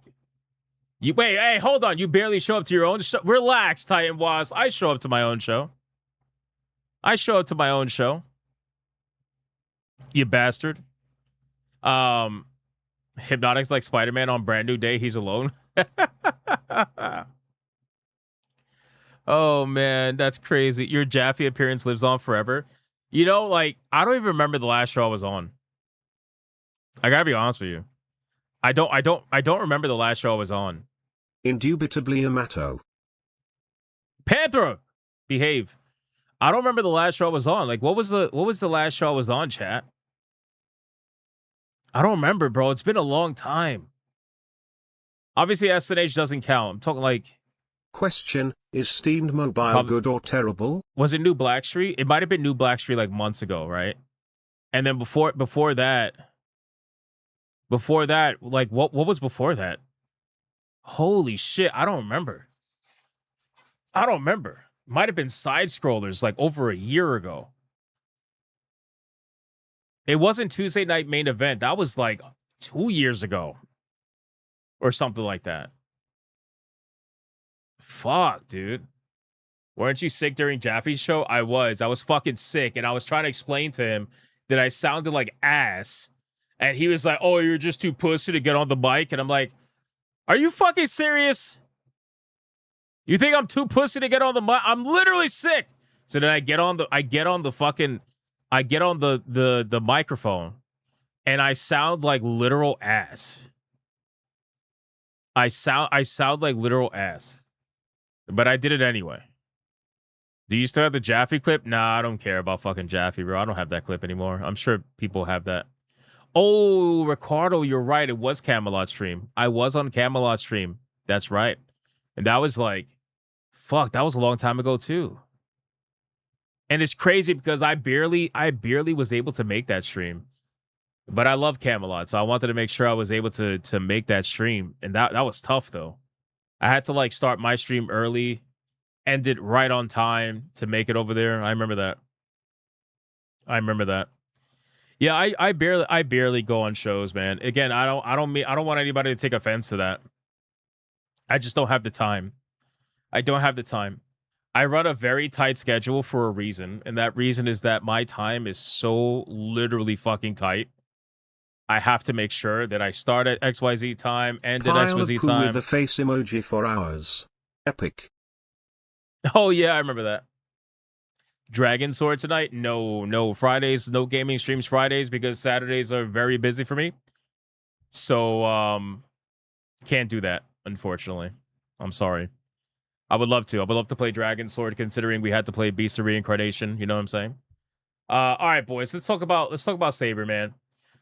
hey, hold on. You barely show up to your own show. Relax, Titan Waz. I show up to my own show. I show up to my own show. You bastard. Hypnotic's like Spider-Man on Brand New Day. He's alone. Oh, man. That's crazy. Your Jaffe appearance lives on forever. You know, like, I don't even remember the last show I was on. I gotta be honest with you. I don't remember the last show I was on. Indubitably Amato. Panther, behave. I don't remember the last show I was on. Like, what was the last show I was on, chat? I don't remember, bro. It's been a long time. Obviously, SNH doesn't count. I'm talking like... Question, is Steamed Mobile good or terrible? Was it New Blackstreet? It might have been New Blackstreet like months ago, right? And then before that, like, what was before that? Holy shit, I don't remember. Might have been Side Scrollers like over a year ago. It wasn't Tuesday Night Main Event. That was like 2 years ago. Or something like that. Fuck, dude. Weren't you sick during Jaffe's show? I was fucking sick. And I was trying to explain to him that I sounded like ass. And he was like, oh, you're just too pussy to get on the mic. And I'm like, are you fucking serious? You think I'm too pussy to get on the mic? I'm literally sick. So then I get on the microphone and I sound like literal ass. I sound like literal ass. But I did it anyway. Do you still have the Jaffe clip? Nah, I don't care about fucking Jaffe, bro. I don't have that clip anymore. I'm sure people have that. Oh, Ricardo, you're right. It was Camelot stream. I was on Camelot stream. That's right. And that was like, fuck, that was a long time ago too. And it's crazy because I barely was able to make that stream. But I love Camelot, so I wanted to make sure I was able to make that stream. And that was tough though. I had to like start my stream early, end it right on time to make it over there. I remember that. Yeah, I barely go on shows, man. Again, I don't want anybody to take offense to that. I just don't have the time. I don't have the time. I run a very tight schedule for a reason, and that reason is that my time is so literally fucking tight. I have to make sure that I start at XYZ time, end at XYZ time. With the face emoji for hours. Epic. Oh yeah, I remember that. Dragon Sword tonight? No. Fridays, no gaming streams Fridays because Saturdays are very busy for me. So, can't do that, unfortunately. I'm sorry. I would love to. I would love to play Dragon Sword considering we had to play Beast of Reincarnation. You know what I'm saying? All right, boys. Let's talk about Saber, man.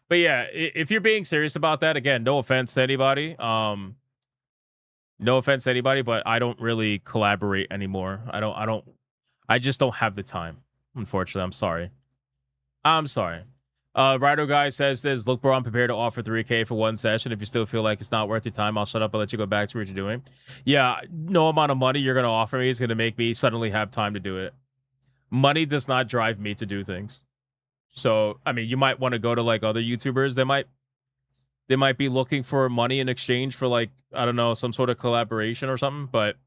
But yeah, if you're being serious about that, again, no offense to anybody. No offense to anybody, but I don't really collaborate anymore. I just don't have the time. Unfortunately, I'm sorry. Rido Guy says this, look, bro, I'm prepared to offer 3K for one session. If you still feel like it's not worth your time, I'll shut up and let you go back to what you're doing. Yeah, no amount of money you're going to offer me is going to make me suddenly have time to do it. Money does not drive me to do things. So, I mean, you might want to go to like other YouTubers. They might be looking for money in exchange for like, I don't know, some sort of collaboration or something. But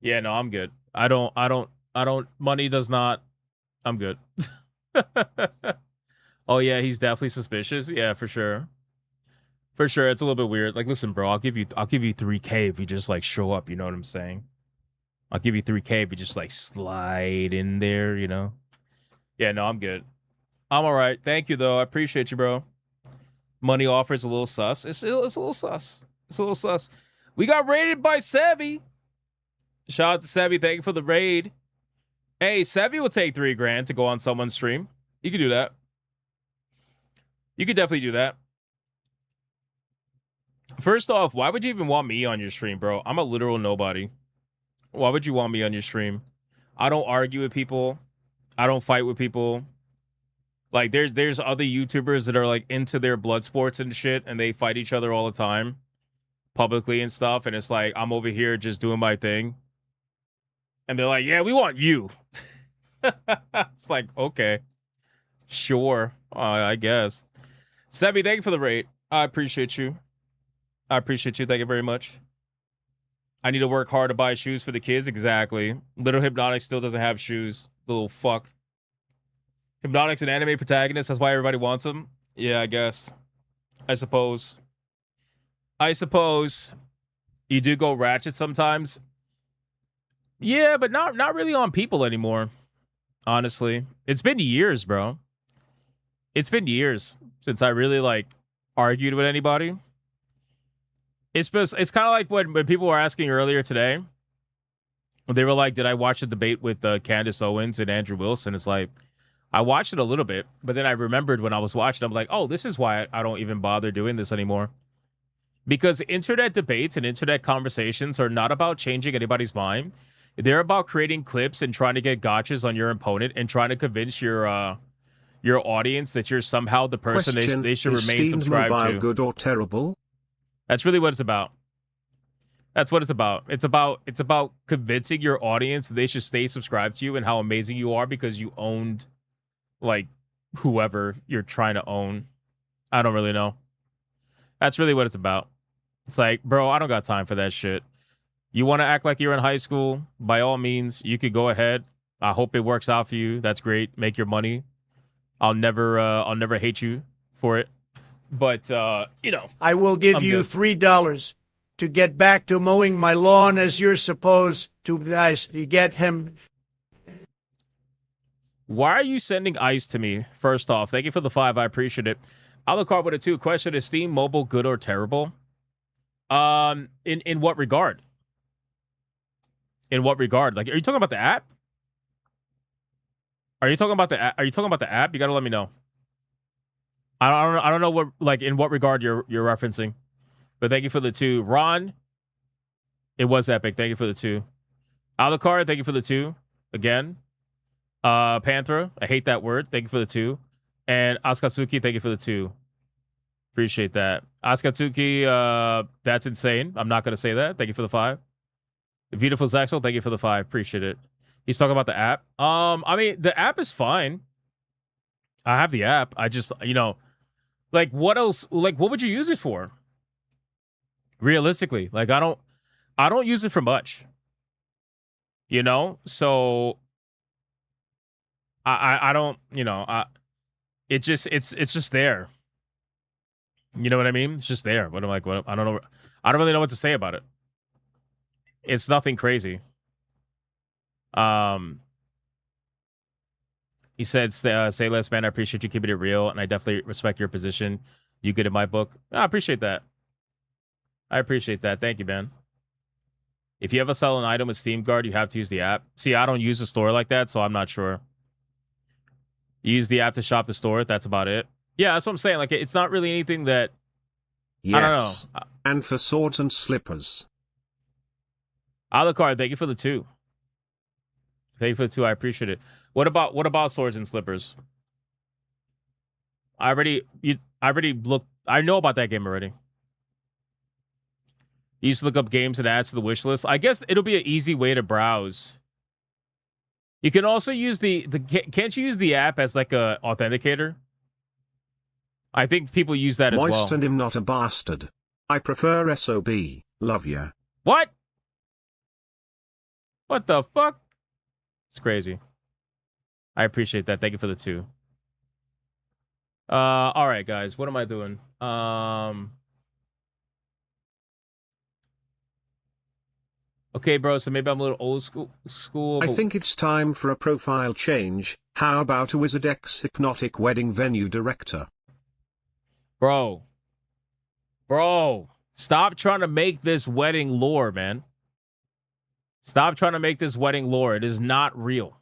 yeah, no, I'm good. Money does not, I'm good. Oh yeah, he's definitely suspicious. Yeah, for sure. For sure, it's a little bit weird. Like, listen, bro, I'll give you 3K if you just like show up, you know what I'm saying? I'll give you 3K if you just like slide in there, you know? Yeah, no, I'm good. I'm all right. Thank you, though. I appreciate you, bro. Money offer's a little sus. It's a little sus. It's a little sus. We got raided by Savvy. Shout out to Savvy. Thank you for the raid. Hey, Savvy will take $3,000 to go on someone's stream. You can do that. You could definitely do that. First off, why would you even want me on your stream, bro? I'm a literal nobody. Why would you want me on your stream? I don't argue with people. I don't fight with people. Like, there's other YouTubers that are, like, into their blood sports and shit, and they fight each other all the time, publicly and stuff, and it's like, I'm over here just doing my thing. And they're like, yeah, we want you. It's like, okay. Sure. I guess. Sebby, thank you for the raid. I appreciate you. Thank you very much. I need to work hard to buy shoes for the kids. Exactly. Little Hypnotic still doesn't have shoes. The little fuck. Hypnotic's an anime protagonist. That's why everybody wants him. Yeah, I guess. I suppose. You do go ratchet sometimes. Yeah, but not really on people anymore. Honestly. It's been years, bro. It's been years since I really, like, argued with anybody. It's kind of like when people were asking earlier today. They were like, did I watch the debate with Candace Owens and Andrew Wilson? It's like, I watched it a little bit, but then I remembered when I was watching, I'm like, oh, this is why I don't even bother doing this anymore. Because internet debates and internet conversations are not about changing anybody's mind. They're about creating clips and trying to get gotchas on your opponent and trying to convince your audience that you're somehow the person they should remain subscribed mobile to. Good or terrible? That's really what it's about. That's what it's about. It's about convincing your audience they should stay subscribed to you and how amazing you are because you owned, like, whoever you're trying to own. I don't really know. That's really what it's about. It's like, bro, I don't got time for that shit. You want to act like you're in high school? By all means, you could go ahead. I hope it works out for you. That's great. Make your money. I'll never hate you for it. But you know, I will give you $3 to get back to mowing my lawn as you're supposed to. Guys, you get him. Why are you sending ice to me? First off, thank you for the 5. I appreciate it. Alucard with a 2. Question: is Steam Mobile good or terrible? In what regard? In what regard? Like, are you talking about the app? Are you talking about the app? You gotta let me know. I don't know what, like, in what regard you're referencing. But thank you for the 2. Ron, it was epic. Thank you for the 2. Alucard, thank you for the 2. Again. Panthera, I hate that word. Thank you for the 2. And Askatsuki, thank you for the 2. Appreciate that. Askatsuki, that's insane. I'm not gonna say that. Thank you for the 5. Beautiful Zaxel, thank you for the 5. Appreciate it. He's talking about the app. I mean, the app is fine. I have the app. I just, you know, like, what else? Like, what would you use it for? Realistically, like, I don't use it for much. You know, so I don't, you know, it's just there. You know what I mean? It's just there. What I'm like, what I don't know. I don't really know what to say about it. It's nothing crazy. He said, say less, man. I appreciate you keeping it real, and I definitely respect your position. You good in my book. I appreciate that. I appreciate that. Thank you, man. If you ever sell an item with Steam Guard, you have to use the app. See, I don't use the store like that, so I'm not sure. You use the app to shop the store. That's about it. Yeah, that's what I'm saying. Like, it's not really anything that... Yes. I don't know. And for swords and slippers. Alucard, thank you for the 2. Thank you for the 2. I appreciate it. What about swords and slippers? I already looked. I know about that game already. You used to look up games and ads to the wish list. I guess it'll be an easy way to browse. You can also use can't you use the app as like a authenticator? I think people use that as well. Moist and him not a bastard. I prefer SOB. Love ya. What? What the fuck? It's crazy. I appreciate that. Thank you for the 2. All right, guys. What am I doing? Okay, bro. So maybe I'm a little old school. I think it's time for a profile change. How about a Wizard X Hypnotic Wedding Venue Director? Bro, stop trying to make this wedding lore, man. Stop trying to make this wedding lore. It is not real.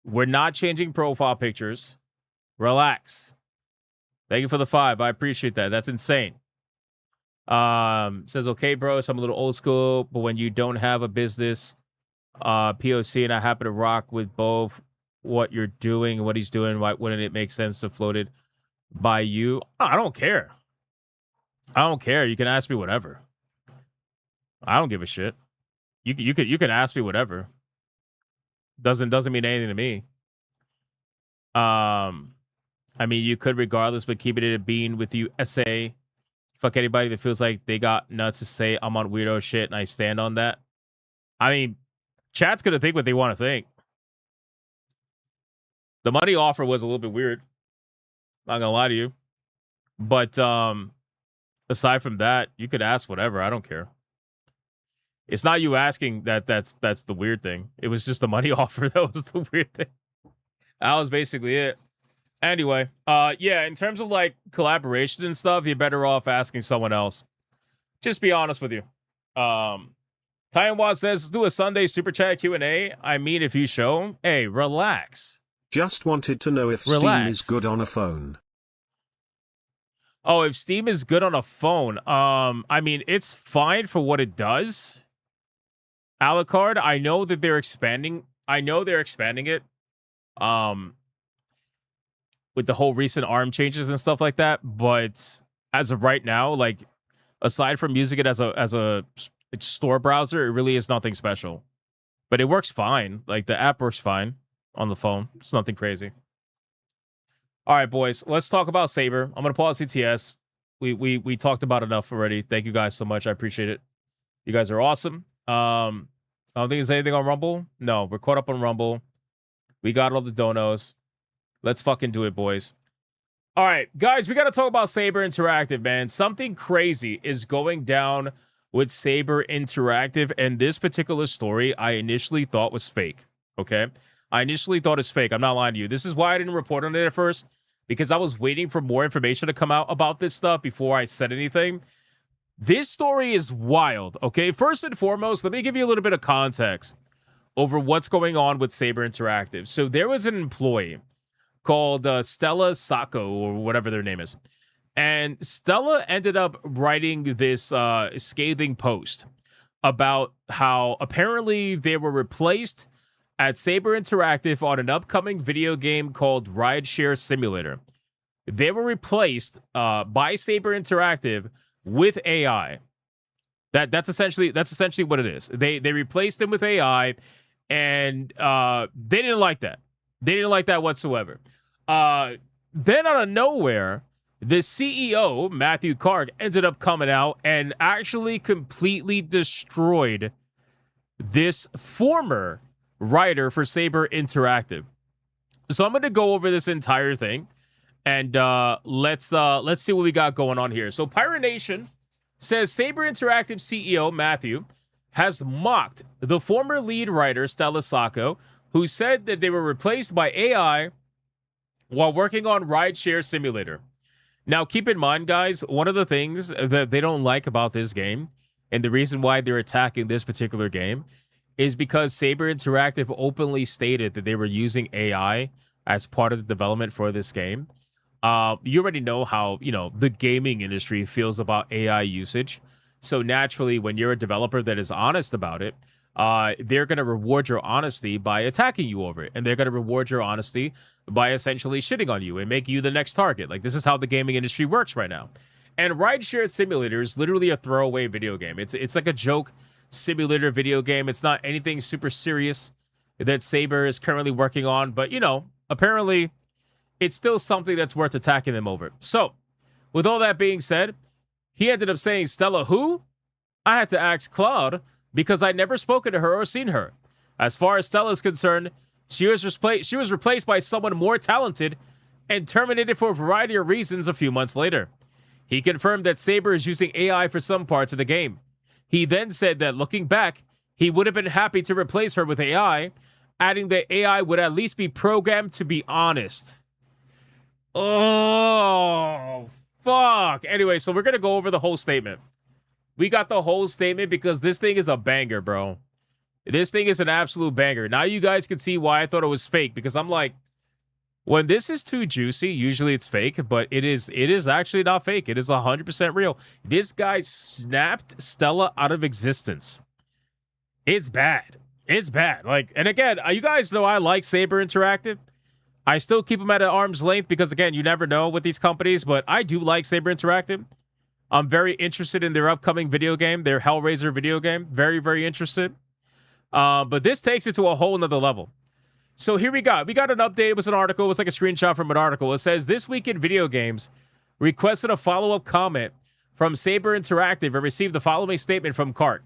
We're not changing profile pictures. Relax. Thank you for the 5. I appreciate that. That's insane. Says, okay, bro, so I'm a little old school, but when you don't have a business, POC, and I happen to rock with both what you're doing and what he's doing, why wouldn't it make sense to float it by you? I don't care. I don't care. You can ask me whatever. I don't give a shit. You can ask me whatever. Doesn't mean anything to me. I mean, you could regardless, but keeping it a bean with you, SA Fuck anybody that feels like they got nuts to say I'm on weirdo shit and I stand on that. I mean, chat's going to think what they want to think. The money offer was a little bit weird. Not going to lie to you. But aside from that, you could ask whatever. I don't care. It's not you asking that's the weird thing. It was just the money offer that was the weird thing. That was basically it. Anyway, yeah, in terms of like collaboration and stuff, you're better off asking someone else. Just be honest with you. Taiwan says, let's do a Sunday super chat Q&A. I mean, if you show, hey, relax. Just wanted to know if Steam is good on a phone. Oh, if Steam is good on a phone, I mean, it's fine for what it does. Alucard, I know that they're expanding. I know they're expanding it. With the whole recent ARM changes and stuff like that, but as of right now, like aside from using it as a store browser, it really is nothing special. But it works fine. Like the app works fine on the phone. It's nothing crazy. All right, boys, let's talk about Saber. I'm gonna pause CTS. We talked about enough already. Thank you guys so much. I appreciate it. You guys are awesome. I don't think there's anything on Rumble. No, we're caught up on Rumble. We got all the donos. Let's fucking do it, boys. All right, guys, we got to talk about Saber Interactive, man. Something crazy is going down with Saber Interactive, and this particular story I initially thought was fake, okay? I initially thought it's fake. I'm not lying to you. This is why I didn't report on it at first, because I was waiting for more information to come out about this stuff before I said anything. This story is wild, okay? First and foremost, let me give you a little bit of context over what's going on with Saber Interactive. So there was an employee called Stella Sacco, or whatever their name is. And Stella ended up writing this scathing post about how apparently they were replaced at Saber Interactive on an upcoming video game called Rideshare Simulator. They were replaced by Saber Interactive with AI. That's essentially what it is. They replaced them with AI, and they didn't like that. They didn't like that whatsoever. Then out of nowhere, the CEO, Matthew Karg, ended up coming out and actually completely destroyed this former writer for Saber Interactive. So I'm going to go over this entire thing, and let's see what we got going on here. So Pirate Nation says Saber Interactive CEO Matthew has mocked the former lead writer Stella Sacco, who said that they were replaced by AI while working on Rideshare Simulator. Now, keep in mind, guys, one of the things that they don't like about this game, and the reason why they're attacking this particular game, is because Saber Interactive openly stated that they were using AI as part of the development for this game. You already know how, the gaming industry feels about AI usage. So naturally, when you're a developer that is honest about it, they're going to reward your honesty by attacking you over it. And they're going to reward your honesty by essentially shitting on you and making you the next target. Like, this is how the gaming industry works right now. And Rideshare Simulator is literally a throwaway video game. It's like a joke simulator video game. It's not anything super serious that Saber is currently working on. But, apparently it's still something that's worth attacking them over. So, with all that being said, he ended up saying, Stella who? I had to ask Claude because I'd never spoken to her or seen her. As far as Stella is concerned, she was replaced by someone more talented and terminated for a variety of reasons a few months later. He confirmed that Saber is using AI for some parts of the game. He then said that looking back, he would have been happy to replace her with AI, adding that AI would at least be programmed to be honest. Oh, fuck. Anyway, so we're going to go over the whole statement. We got the whole statement because this thing is a banger, bro. This thing is an absolute banger. Now you guys can see why I thought it was fake, because I'm like, when this is too juicy, usually it's fake, but it is actually not fake. It is 100% real. This guy snapped Stella out of existence. It's bad. It's bad. Like, and again, you guys know I like Saber Interactive. I still keep them at an arm's length because, again, you never know with these companies, but I do like Saber Interactive. I'm very interested in their upcoming video game, their Hellraiser video game. Very, very interested. But this takes it to a whole nother level. So here we got an update. It was an article. It was like a screenshot from an article. It says, This Week in Video Games requested a follow-up comment from Saber Interactive and received the following statement from Cart.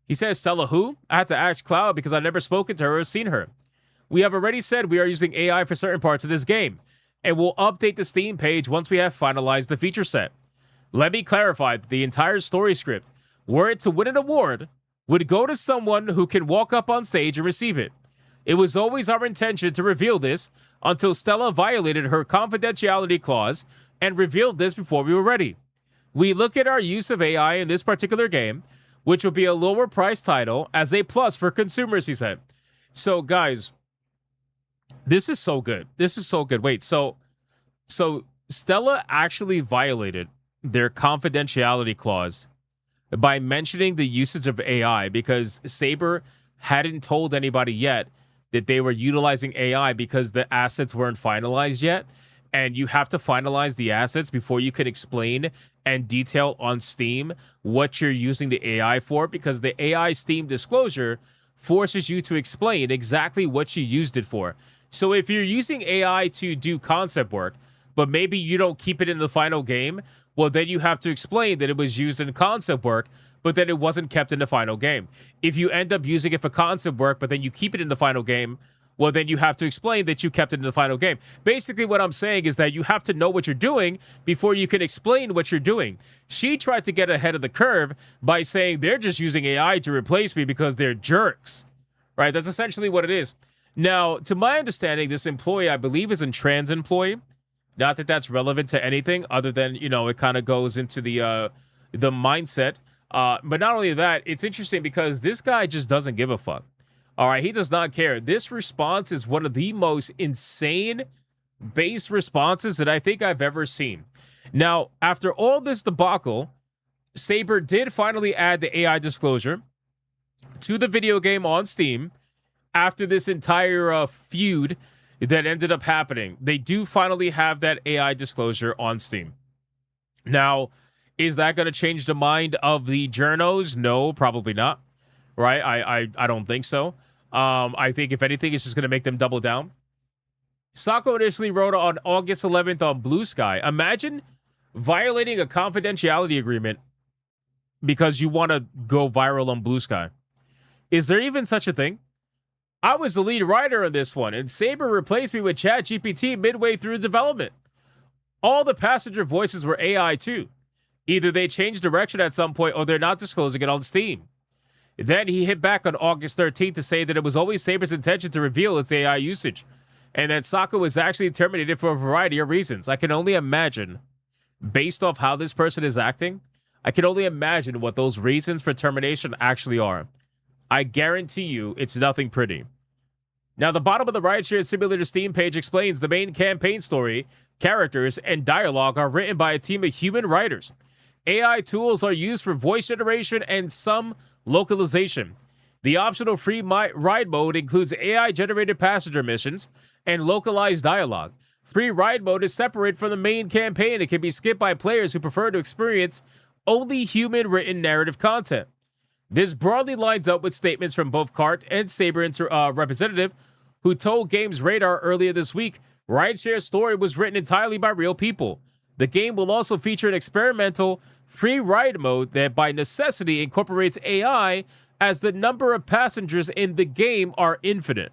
He says, Stella who? I had to ask Cloud because I've never spoken to her or seen her. We have already said we are using AI for certain parts of this game, and we'll update the Steam page once we have finalized the feature set. Let me clarify that the entire story script, were it to win an award, would go to someone who can walk up on stage and receive it. It was always our intention to reveal this until Stella violated her confidentiality clause and revealed this before we were ready. We look at our use of AI in this particular game, which will be a lower price title, as a plus for consumers, he said. So, guys, this is so good. This is so good. Wait, so Stella actually violated their confidentiality clause by mentioning the usage of AI because Saber hadn't told anybody yet that they were utilizing AI because the assets weren't finalized yet. And you have to finalize the assets before you can explain and detail on Steam what you're using the AI for, because the AI Steam disclosure forces you to explain exactly what you used it for. So if you're using AI to do concept work, but maybe you don't keep it in the final game, well, then you have to explain that it was used in concept work, but then it wasn't kept in the final game. If you end up using it for concept work, but then you keep it in the final game, well, then you have to explain that you kept it in the final game. Basically, what I'm saying is that you have to know what you're doing before you can explain what you're doing. She tried to get ahead of the curve by saying they're just using AI to replace me because they're jerks, right? That's essentially what it is. Now, to my understanding, this employee, I believe, is a trans employee. Not that that's relevant to anything other than, you know, it kind of goes into the mindset. But not only that, it's interesting because this guy just doesn't give a fuck. All right, he does not care. This response is one of the most insane base responses that I think I've ever seen. Now, after all this debacle, Saber did finally add the AI disclosure to the video game on Steam after this entire feud that ended up happening. They do finally have that AI disclosure on Steam. Now, is that going to change the mind of the journos? No, probably not. Right? I don't think so. I think if anything, it's just going to make them double down. Sako initially wrote on August 11th on Blue Sky, imagine violating a confidentiality agreement because you want to go viral on Blue Sky. Is there even such a thing? I was the lead writer on this one, and Saber replaced me with ChatGPT midway through development. All the passenger voices were AI too. Either they changed direction at some point or they're not disclosing it on Steam. Then he hit back on August 13th to say that it was always Saber's intention to reveal its AI usage, and that Sako was actually terminated for a variety of reasons. I can only imagine, based off how this person is acting, I can only imagine what those reasons for termination actually are. I guarantee you it's nothing pretty. Now, the bottom of the Rideshare Simulator Steam page explains the main campaign story, characters, and dialogue are written by a team of human writers. AI tools are used for voice generation and some localization. The optional free ride mode includes AI-generated passenger missions and localized dialogue. Free ride mode is separate from the main campaign and can be skipped by players who prefer to experience only human-written narrative content. This broadly lines up with statements from both Cart and Saber representative who told Games Radar earlier this week Rideshare's story was written entirely by real people. The game will also feature an experimental free ride mode that by necessity incorporates AI as the number of passengers in the game are infinite.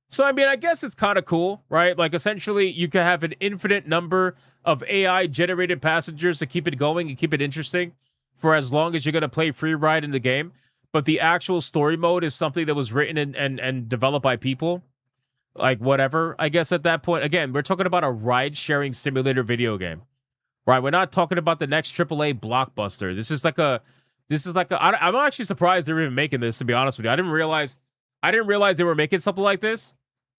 So, I mean, I guess it's kind of cool, right? Like, essentially, you can have an infinite number of AI-generated passengers to keep it going and keep it interesting for as long as you're going to play free ride in the game. But the actual story mode is something that was written and developed by people. Like, whatever, I guess at that point. Again, we're talking about a ride-sharing simulator video game. Right, we're not talking about the next AAA blockbuster. I'm actually surprised they're even making this, to be honest with you. I didn't realize they were making something like this,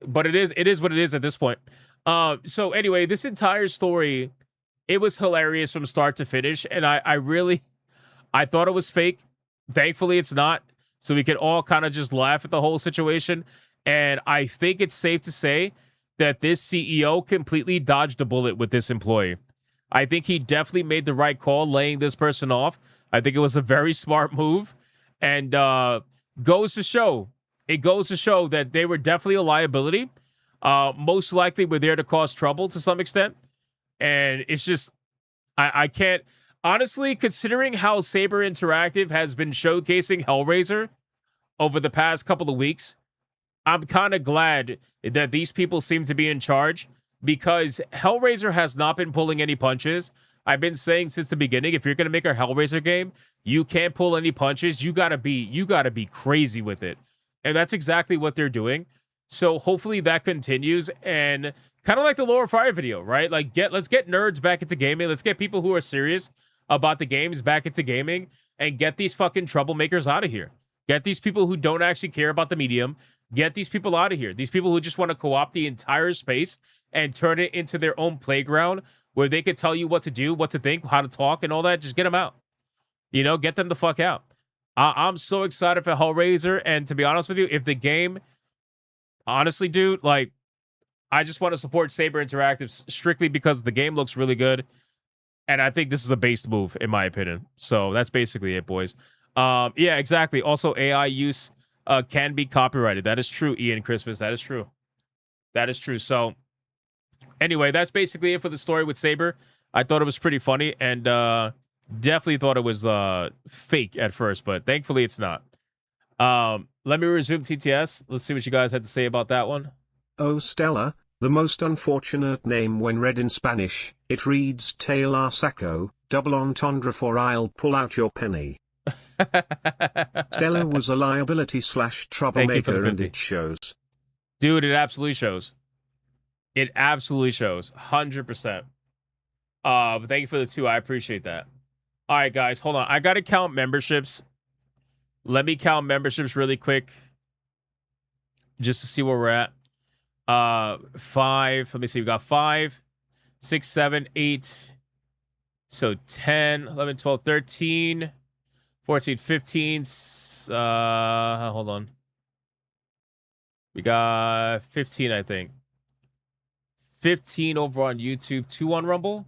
but it is what it is at this point. So anyway, this entire story, it was hilarious from start to finish, and I thought it was fake. Thankfully, it's not. So we can all kind of just laugh at the whole situation. And I think it's safe to say that this CEO completely dodged a bullet with this employee. I think he definitely made the right call laying this person off. I think it was a very smart move, and goes to show that they were definitely a liability. Most likely were there to cause trouble to some extent. And it's just, I can't Honestly, considering how Saber Interactive has been showcasing Hellraiser over the past couple of weeks, I'm kind of glad that these people seem to be in charge, because Hellraiser has not been pulling any punches. I've been saying since the beginning, if you're going to make a Hellraiser game, you can't pull any punches. You gotta be crazy with it. And that's exactly what they're doing. So hopefully that continues, and kind of like the Lower Fire video, right? Like let's get nerds back into gaming. Let's get people who are serious about the games back into gaming, and get these fucking troublemakers out of here. Get these people who don't actually care about the medium. Get these people out of here. These people who just want to co-opt the entire space and turn it into their own playground where they could tell you what to do, what to think, how to talk, and all that. Just get them out. You know, get them the fuck out. I'm so excited for Hellraiser, and to be honest with you, if the game, honestly, dude, like, I just want to support Saber Interactive strictly because the game looks really good. And I think this is a based move, in my opinion. So that's basically it, boys. Yeah, exactly. Also, AI use can be copyrighted. That is true, Ian Christmas. That is true. That is true. So anyway, that's basically it for the story with Saber. I thought it was pretty funny, and definitely thought it was fake at first, but thankfully it's not. Let me resume TTS. Let's see what you guys had to say about that one. Oh, Stella, the most unfortunate name when read in Spanish. It reads Taylor Sacco, double entendre for I'll pull out your penny. Stella was a liability / troublemaker, and it shows. Dude, it absolutely shows. It absolutely shows. 100%. But thank you for the 2. I appreciate that. All right, guys, hold on. I got to count memberships. Let me count memberships really quick, just to see where we're at. 5. Let me see. We got 5, 6, 7, 8. So 10, 11, 12, 13, 14, 15. Hold on. We got 15, I think. 15 over on YouTube, 2 on Rumble.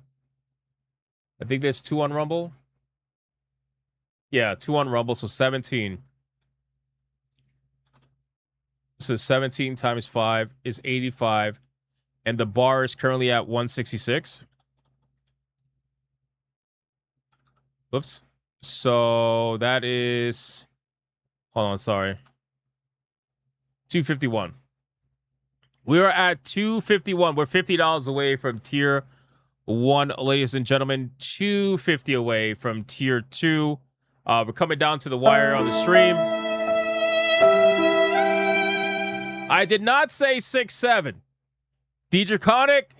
I think there's 2 on Rumble. Yeah, 2 on Rumble, so 17. So 17 times 5 is 85. And the bar is currently at 166. Whoops. So that is... Hold on, sorry. 251. We are at 251. We're $50 away from tier 1, ladies and gentlemen. 250 away from tier 2. We're coming down to the wire on the stream. I did not say 6-7. D-Draconic,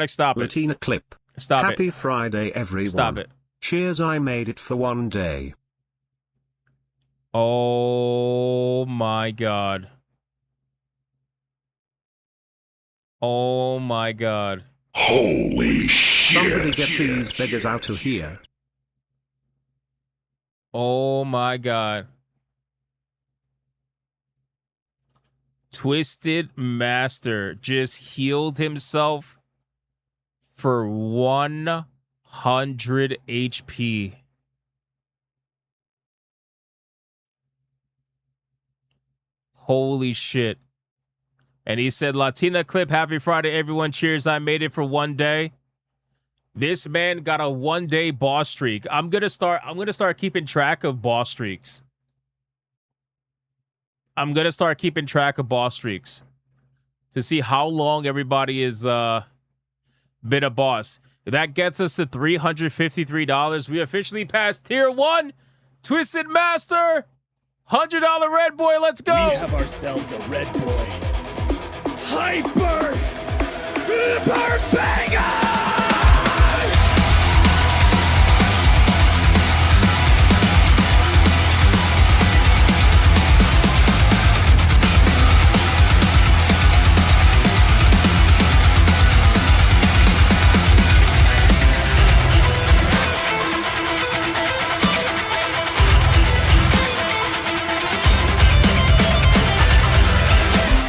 stop it. Latina clip. Stop Happy it. Friday, everyone. Stop it. Cheers, I made it for one day. Oh my God. Oh my God. Holy shit. Somebody get these beggars out of here. Oh my God. Twisted Master just healed himself for 100 HP. Holy shit. And he said, Latina clip, happy Friday, everyone. Cheers, I made it for one day. This man got a one-day boss streak. I'm gonna start keeping track of boss streaks. I'm gonna start keeping track of boss streaks to see how long everybody has been a boss. That gets us to $353. We officially passed tier 1. Twisted Master, $100 red boy. Let's go. We have ourselves a red boy. Hyper banger!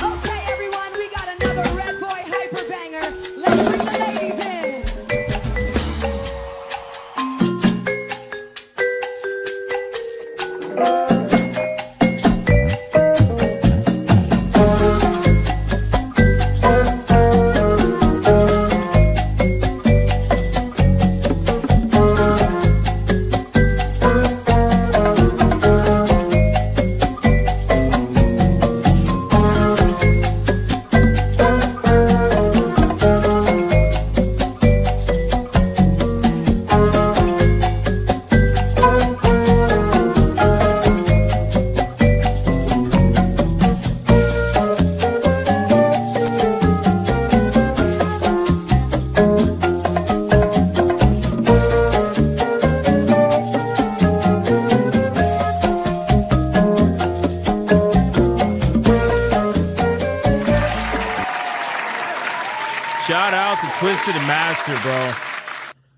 Okay, everyone, we got another red boy hyper banger. Let's bring the ladies in. Shout out to Twisted Master, bro.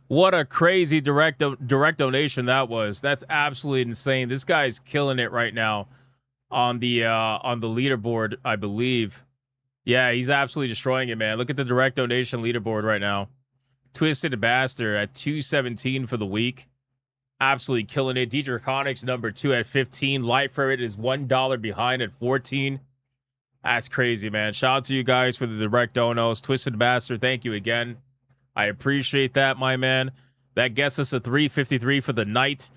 What a crazy direct donation that was. That's absolutely insane. This guy's killing it right now on the leaderboard, I believe. Yeah, he's absolutely destroying it, man. Look at the direct donation leaderboard right now. Twisted Bastard at 217 for the week. Absolutely killing it. D Draconics number 2 at 15. Light for it is $1 behind at 14. That's crazy, man. Shout out to you guys for the direct donos. Twisted Bastard, thank you again. I appreciate that, my man. That gets us a 353 for the night.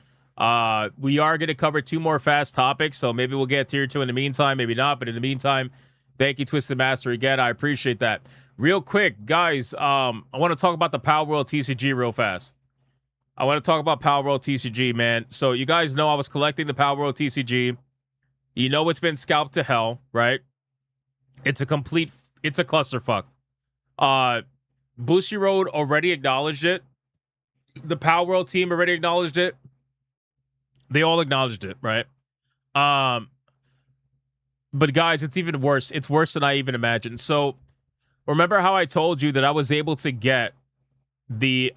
We are going to cover 2 more fast topics, so maybe we'll get tier 2 in the meantime, maybe not. But in the meantime, thank you, Twisted Master, again. I appreciate that. Real quick, guys, I want to talk about the Power World TCG real fast. I want to talk about Power World TCG, man. So you guys know I was collecting the Power World TCG. You know it's been scalped to hell, right? It's a clusterfuck. Bushiroad already acknowledged it. The Power World team already acknowledged it. They all acknowledged it, right? But guys, it's even worse. It's worse than I even imagined. So remember how I told you that I was able to get the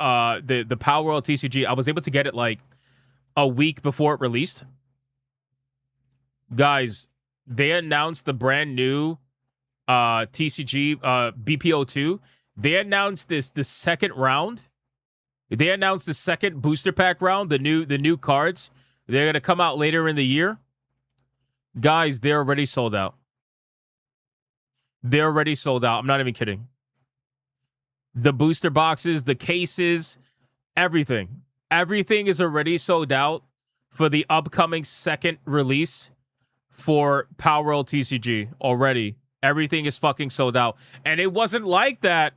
Power World TCG? I was able to get it like a week before it released. Guys, they announced the brand new TCG BPO2. They announced the second round. They announced the second booster pack round, the new cards. They're going to come out later in the year. Guys, they're already sold out. They're already sold out. I'm not even kidding. The booster boxes, the cases, everything. Everything is already sold out for the upcoming second release for Power World TCG already. Everything is fucking sold out. And it wasn't like that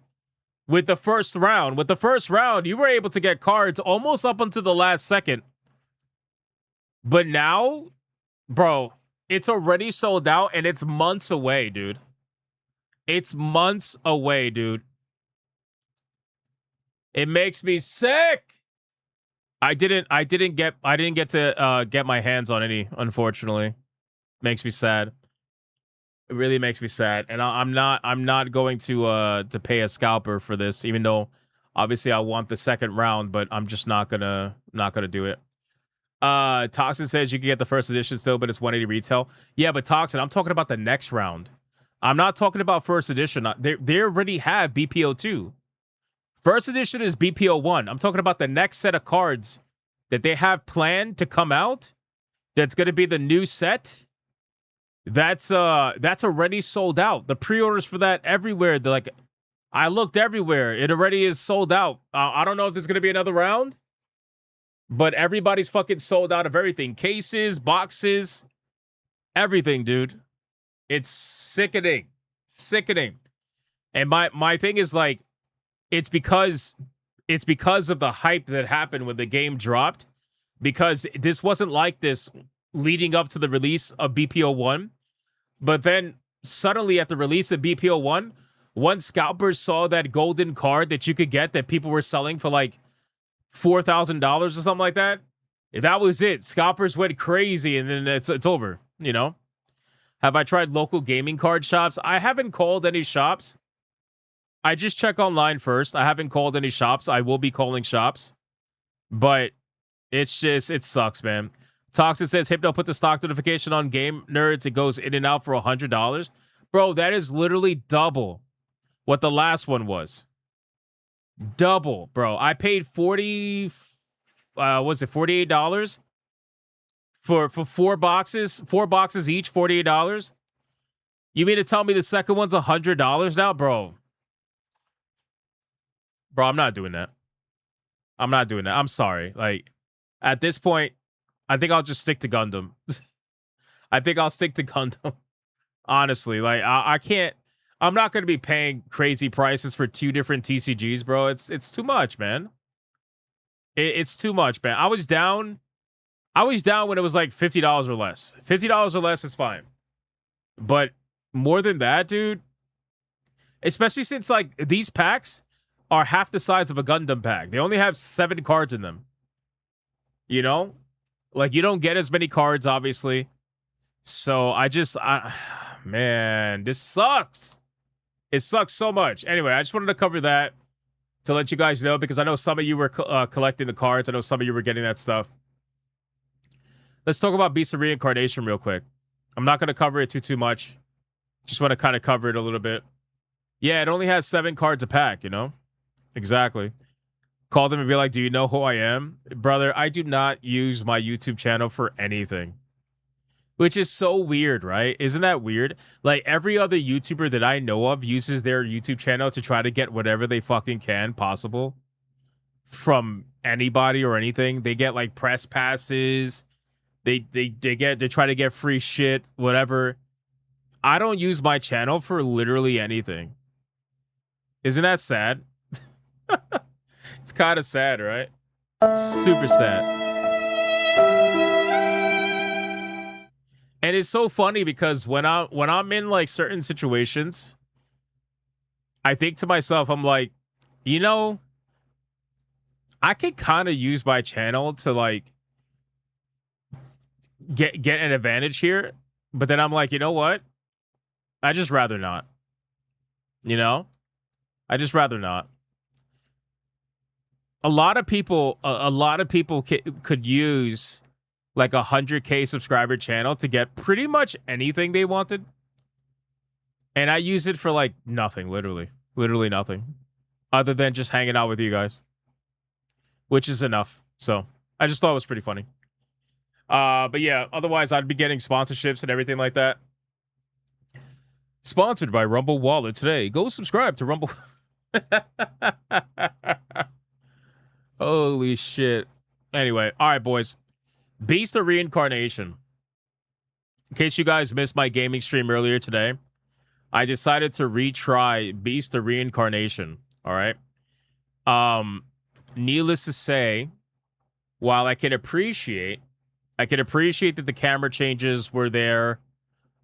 with the first round. With the first round, you were able to get cards almost up until the last second. But now, bro, it's already sold out and it's months away, dude. It's months away, dude. It makes me sick. I didn't get to get my hands on any, unfortunately. Makes me sad. It really makes me sad. And I'm not going to pay a scalper for this, even though obviously I want the second round, but I'm just not gonna do it. Toxin says you can get the first edition still, but it's 180 retail. Yeah, but Toxin, I'm talking about the next round. I'm not talking about first edition. They already have BPO2. First edition is BPO1. I'm talking about the next set of cards that they have planned to come out. That's going to be the new set. That's already sold out. The pre-orders for that everywhere. They're like, I looked everywhere. It already is sold out. I don't know if there's going to be another round, but everybody's fucking sold out of everything. Cases, boxes, everything, dude. It's sickening. Sickening. And my thing is like, it's because of the hype that happened when the game dropped, because this wasn't like this leading up to the release of BPO1. But then suddenly at the release of BPO1, once scalpers saw that golden card that you could get that people were selling for like $4,000 or something like that, that was it. Scalpers went crazy and then it's over, you know? Have I tried local gaming card shops? I haven't called any shops. I just check online first. I haven't called any shops. I will be calling shops. But it's just, it sucks, man. Toxic says, Hypno put the stock notification on Game Nerds. It goes in and out for $100. Bro, that is literally double what the last one was. Double, bro. I paid $48 for 4 boxes? 4 boxes each, $48? You mean to tell me the second one's $100 now? Bro, I'm not doing that. I'm not doing that. I'm sorry. Like, at this point, I think I'll just stick to Gundam. I think I'll stick to Gundam. Honestly, like, I can't. I'm not going to be paying crazy prices for 2 different TCGs, bro. It's too much, man. It's too much, man. I was down when it was like $50 or less. $50 or less is fine. But more than that, dude, especially since like these packs are half the size of a Gundam pack. They only have 7 cards in them. You know? Like, you don't get as many cards, obviously. So man, this sucks. It sucks so much. Anyway, I just wanted to cover that to let you guys know, because I know some of you were collecting the cards. I know some of you were getting that stuff. Let's talk about Beast of Reincarnation real quick. I'm not going to cover it too much. Just want to kind of cover it a little bit. Yeah, it only has 7 cards a pack, you know? Exactly. Call them and be like, do you know who I am? Brother, I do not use my YouTube channel for anything. Which is so weird, right? Isn't that weird? Like, every other YouTuber that I know of uses their YouTube channel to try to get whatever they fucking can possible from anybody or anything. They get, like, press passes. They try to get free shit, whatever. I don't use my channel for literally anything. Isn't that sad? It's kind of sad, right? Super sad. And it's so funny because when I'm in like certain situations, I think to myself, I'm like, you know, I could kind of use my channel to like get an advantage here, but then I'm like, you know what? I just rather not. You know? I just rather not. A lot of people could use like 100K subscriber channel to get pretty much anything they wanted. And I use it for like nothing, literally nothing, other than just hanging out with you guys, which is enough. So I just thought it was pretty funny. But yeah, otherwise I'd be getting sponsorships and everything like that. Sponsored by Rumble Wallet today. Go subscribe to Rumble. Holy shit. Anyway, all right, boys. Beast of Reincarnation. In case you guys missed my gaming stream earlier today, I decided to retry Beast of Reincarnation. All right. Needless to say, while I can appreciate that the camera changes were there,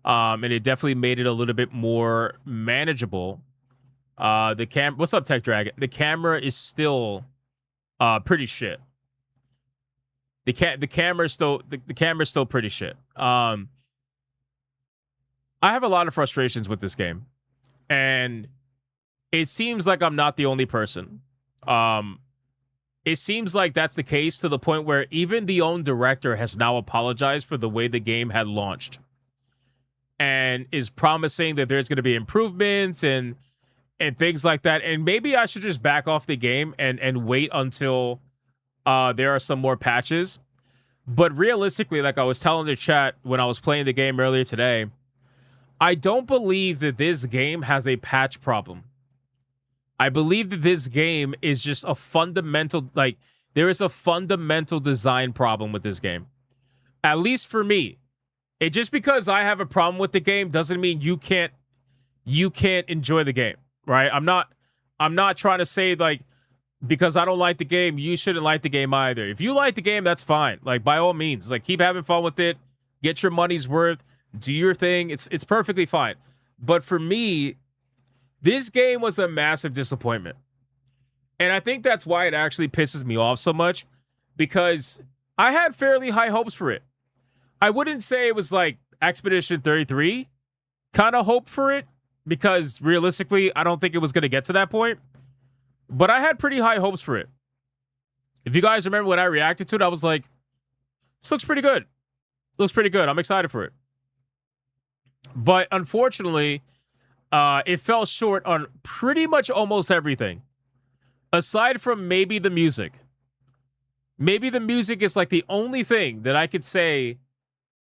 and it definitely made it a little bit more manageable. What's up, Tech Dragon? The camera is still pretty shit. The camera's still pretty shit. I have a lot of frustrations with this game, and it seems like I'm not the only person. It seems like that's the case to the point where even the own director has now apologized for the way the game had launched, and is promising that there's going to be improvements and things like that. And maybe I should just back off the game and wait until there are some more patches. But realistically, like I was telling the chat when I was playing the game earlier today, I don't believe that this game has a patch problem. I believe that this game is just a fundamental, like, there is a fundamental design problem with this game. At least for me. It just because I have a problem with the game doesn't mean you can't enjoy the game, right? I'm not trying to say, like, because I don't like the game, you shouldn't like the game either. If you like the game, that's fine. Like, by all means, like, keep having fun with it. Get your money's worth. Do your thing. It's perfectly fine. But for me, this game was a massive disappointment. And I think that's why it actually pisses me off so much, because I had fairly high hopes for it. I wouldn't say it was like Expedition 33 kind of hope for it, because realistically, I don't think it was going to get to that point. But I had pretty high hopes for it. If you guys remember when I reacted to it, I was like, this looks pretty good. Looks pretty good. I'm excited for it. But unfortunately, it fell short on pretty much almost everything. Aside from maybe the music. Maybe the music is like the only thing that I could say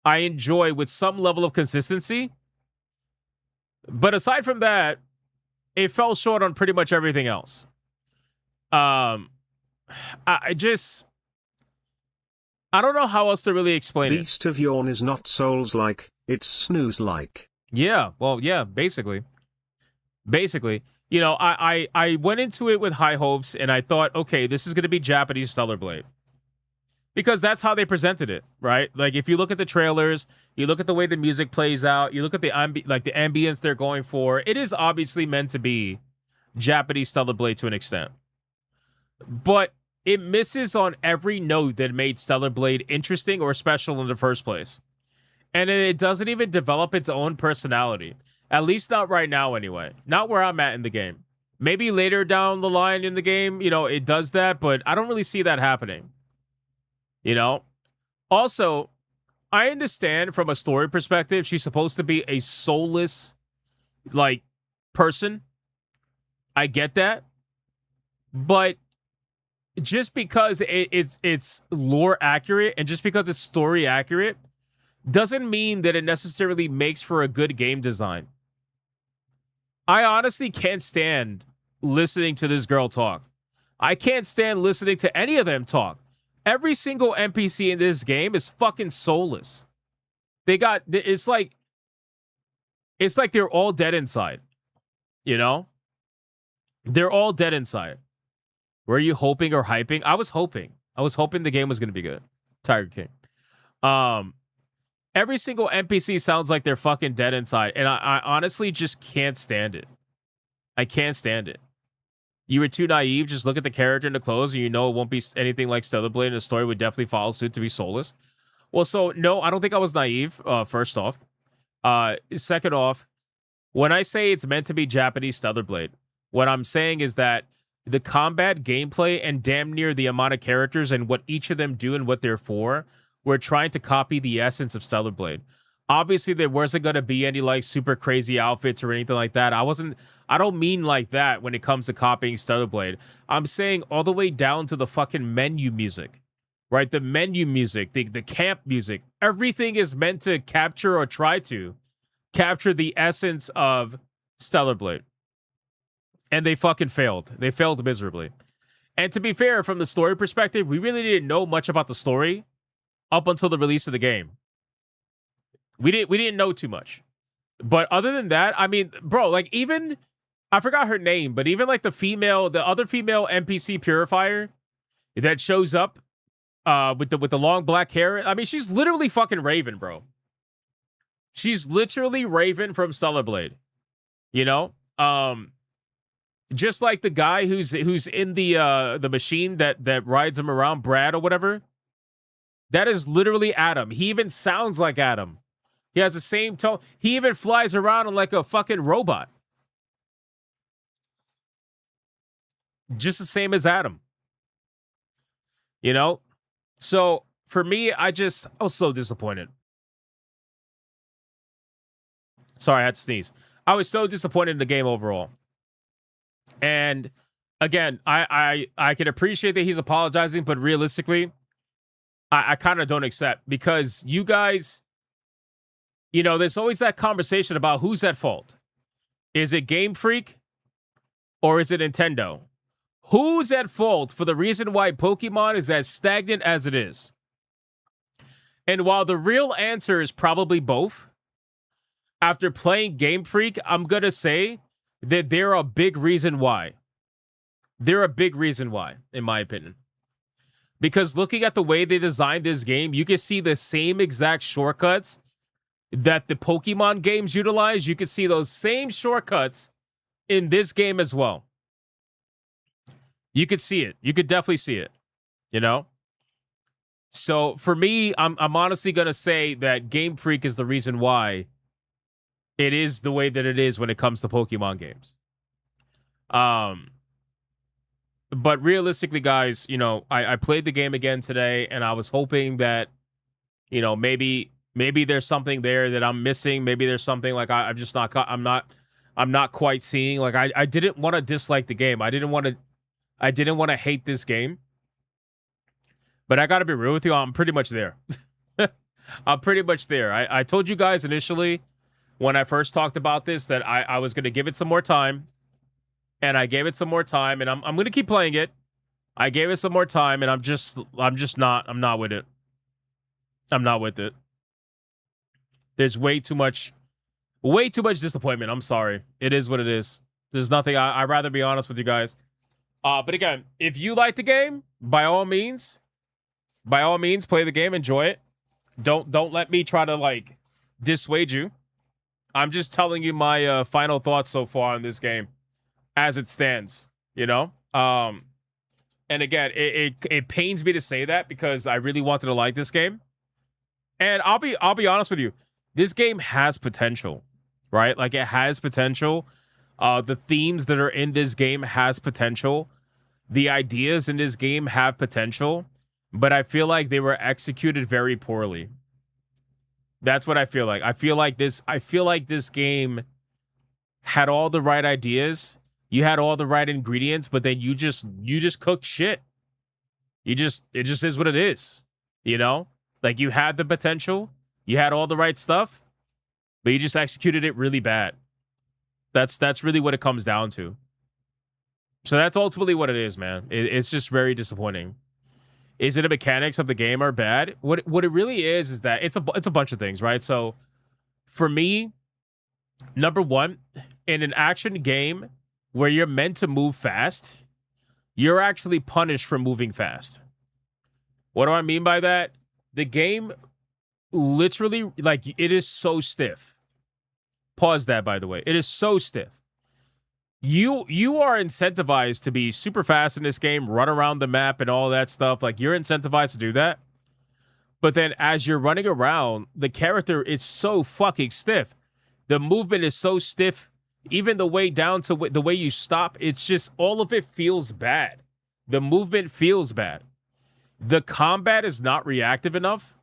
I enjoy with some level of consistency. But aside from that, it fell short on pretty much everything else. I don't know how else to really explain it. Beast of Yawn is not Souls-like, it's snooze-like. Yeah, well, yeah, basically. You know, I went into it with high hopes, and I thought, okay, this is going to be Japanese Stellar Blade. Because that's how they presented it, right? Like, if you look at the trailers, you look at the way the music plays out, you look at the ambience they're going for, it is obviously meant to be Japanese Stellar Blade to an extent. But it misses on every note that made Stellar Blade interesting or special in the first place. And it doesn't even develop its own personality. At least not right now, anyway. Not where I'm at in the game. Maybe later down the line in the game, it does that, but I don't really see that happening. Also, I understand from a story perspective, she's supposed to be a soulless, person. I get that. But just because it's lore accurate and just because it's story accurate doesn't mean that it necessarily makes for a good game design. I honestly can't stand listening to this girl talk. I can't stand listening to any of them talk. Every single NPC in this game is fucking soulless. It's like they're all dead inside. They're all dead inside. Were you hoping or hyping? I was hoping the game was going to be good. Tiger King. Every single NPC sounds like they're fucking dead inside. And I honestly just can't stand it. I can't stand it. You were too naive. Just look at the character and the clothes and it won't be anything like Stellar Blade, and the story would definitely follow suit to be soulless. Well, so no, I don't think I was naive, first off. Second off, when I say it's meant to be Japanese Stellar Blade, what I'm saying is that the combat gameplay and damn near the amount of characters and what each of them do and what they're for, we're trying to copy the essence of Stellar Blade. Obviously, there wasn't going to be any super crazy outfits or anything like that. I don't mean like that when it comes to copying Stellar Blade. I'm saying all the way down to the fucking menu music, right? The menu music, the camp music, everything is meant to capture or try to capture the essence of Stellar Blade. And they fucking failed. They failed miserably. And to be fair, from the story perspective, we really didn't know much about the story up until the release of the game. We didn't know too much. But other than that, I mean, bro, even I forgot her name, but even the other female NPC purifier that shows up with the long black hair, I mean, she's literally fucking Raven, bro. She's literally Raven from Stellar Blade. Just like the guy who's in the machine that rides him around, Brad or whatever. That is literally Adam. He even sounds like Adam. He has the same tone. He even flies around on like a fucking robot. Just the same as Adam. So for me, I was so disappointed. Sorry, I had to sneeze. I was so disappointed in the game overall. And again, I can appreciate that he's apologizing, but realistically, I kind of don't accept, because you guys, there's always that conversation about who's at fault. Is it GameFreak or is it Nintendo? Who's at fault for the reason why Pokemon is as stagnant as it is? And while the real answer is probably both, after playing GameFreak, I'm going to say that they're a big reason why. They're a big reason why, in my opinion. Because looking at the way they designed this game, you can see the same exact shortcuts that the Pokemon games utilize. You can see those same shortcuts in this game as well. You could see it. You could definitely see it. So for me, I'm honestly going to say that Game Freak is the reason why it is the way that it is when it comes to Pokemon games. But realistically, guys, I played the game again today, and I was hoping that, maybe there's something there that I'm missing. Maybe there's something I'm not quite seeing. Like I didn't want to dislike the game. I didn't want to hate this game. But I got to be real with you. I'm pretty much there. I'm pretty much there. I told you guys initially when I first talked about this that I was going to give it some more time. And I gave it some more time, and I'm going to keep playing it. I gave it some more time, and I'm not with it. I'm not with it. There's way too much disappointment. I'm sorry. It is what it is. There's nothing. I'd rather be honest with you guys. But again, if you like the game, by all means, play the game, enjoy it. Don't let me try to dissuade you. I'm just telling you my final thoughts so far on this game as it stands, And again, it pains me to say that because I really wanted to like this game. And I'll be honest with you. This game has potential. right? Like it has potential. The themes that are in this game has potential. The ideas in this game have potential, but I feel like they were executed very poorly. That's what I feel like. I feel like this game had all the right ideas. You had all the right ingredients, but then you just cooked shit. It just is what it is. You know? Like you had the potential, you had all the right stuff, but you just executed it really bad. That's really what it comes down to. So that's ultimately what it is, man. It's just very disappointing. Is it the mechanics of the game are bad? What it really is that it's a bunch of things, right? So for me, number one, in an action game where you're meant to move fast, you're actually punished for moving fast. What do I mean by that? The game literally, like, it is so stiff. Pause that, by the way. It is so stiff. You are incentivized to be super fast in this game, run around the map and all that stuff. Like, you're incentivized to do that. But then as you're running around, the character is so fucking stiff. The movement is so stiff. Even the way down to the way you stop, it's just, all of it feels bad. The movement feels bad. The combat is not reactive enough.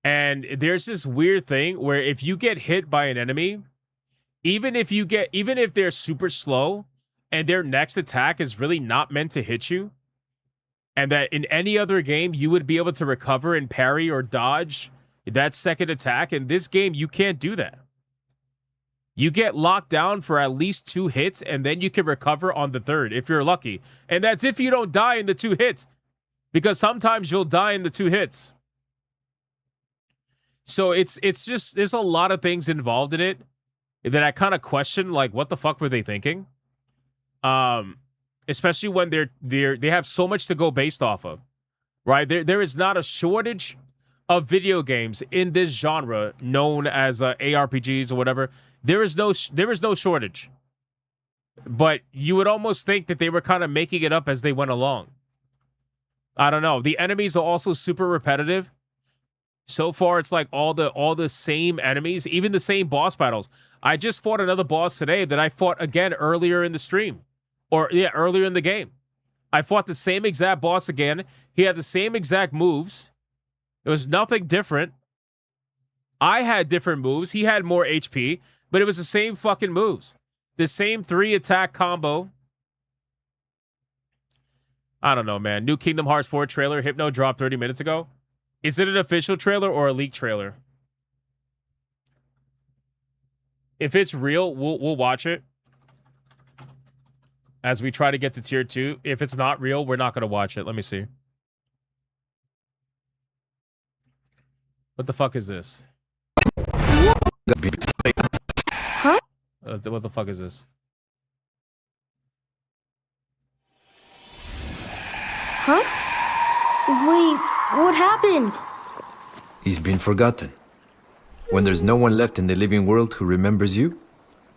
And there's this weird thing where if you get hit by an enemy, even if they're super slow and their next attack is really not meant to hit you, and that in any other game you would be able to recover and parry or dodge that second attack, in this game you can't do that. You get locked down for at least 2 hits, and then you can recover on the third if you're lucky. And that's if you don't die in the 2 hits, because sometimes you'll die in the 2 hits. So it's just, there's a lot of things involved in it that I kind of question, like, what the fuck were they thinking? Especially when they have so much to go based off of, right? There is not a shortage of video games in this genre known as ARPGs or whatever. There is no shortage. But you would almost think that they were kind of making it up as they went along. I don't know. The enemies are also super repetitive. So far, it's like all the same enemies, even the same boss battles. I just fought another boss today that I fought again earlier in the stream. Earlier in the game. I fought the same exact boss again. He had the same exact moves. There was nothing different. I had different moves. He had more HP, but it was the same fucking moves. The same 3-attack combo. I don't know, man. New Kingdom Hearts 4 trailer. Hypno dropped 30 minutes ago. Is it an official trailer or a leak trailer? If it's real, we'll watch it as we try to get to tier 2. If it's not real, we're not going to watch it. Let me see. What the fuck is this? Huh? What the fuck is this? Huh? Wait, what happened? He's been forgotten. When there's no one left in the living world who remembers you,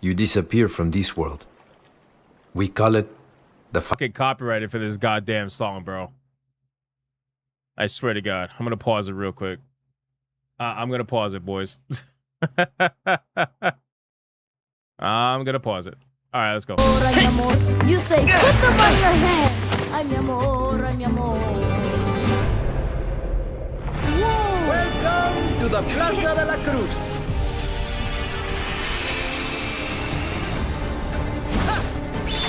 you disappear from this world. We call it the fucking copyrighted for this goddamn song, bro. I swear to God. I'm going to pause it real quick. I'm going to pause it, boys. I'm going to pause it. All right, let's go. You say, put them on your hand. Ay, mi amor, ay, mi amor. Welcome to the Plaza de la Cruz.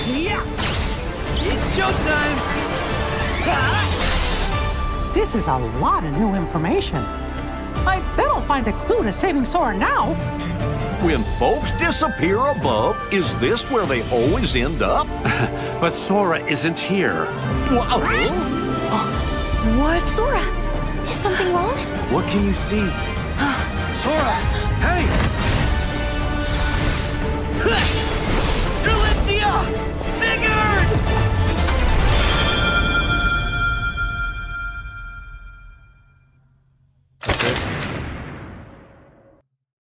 Yeah. It's showtime. This is a lot of new information. I bet I'll find a clue to saving Sora now. When folks disappear above, is this where they always end up? But Sora isn't here. What? Sora, is something wrong? What can you see? Sora, hey! Strelitzia! Sigurd!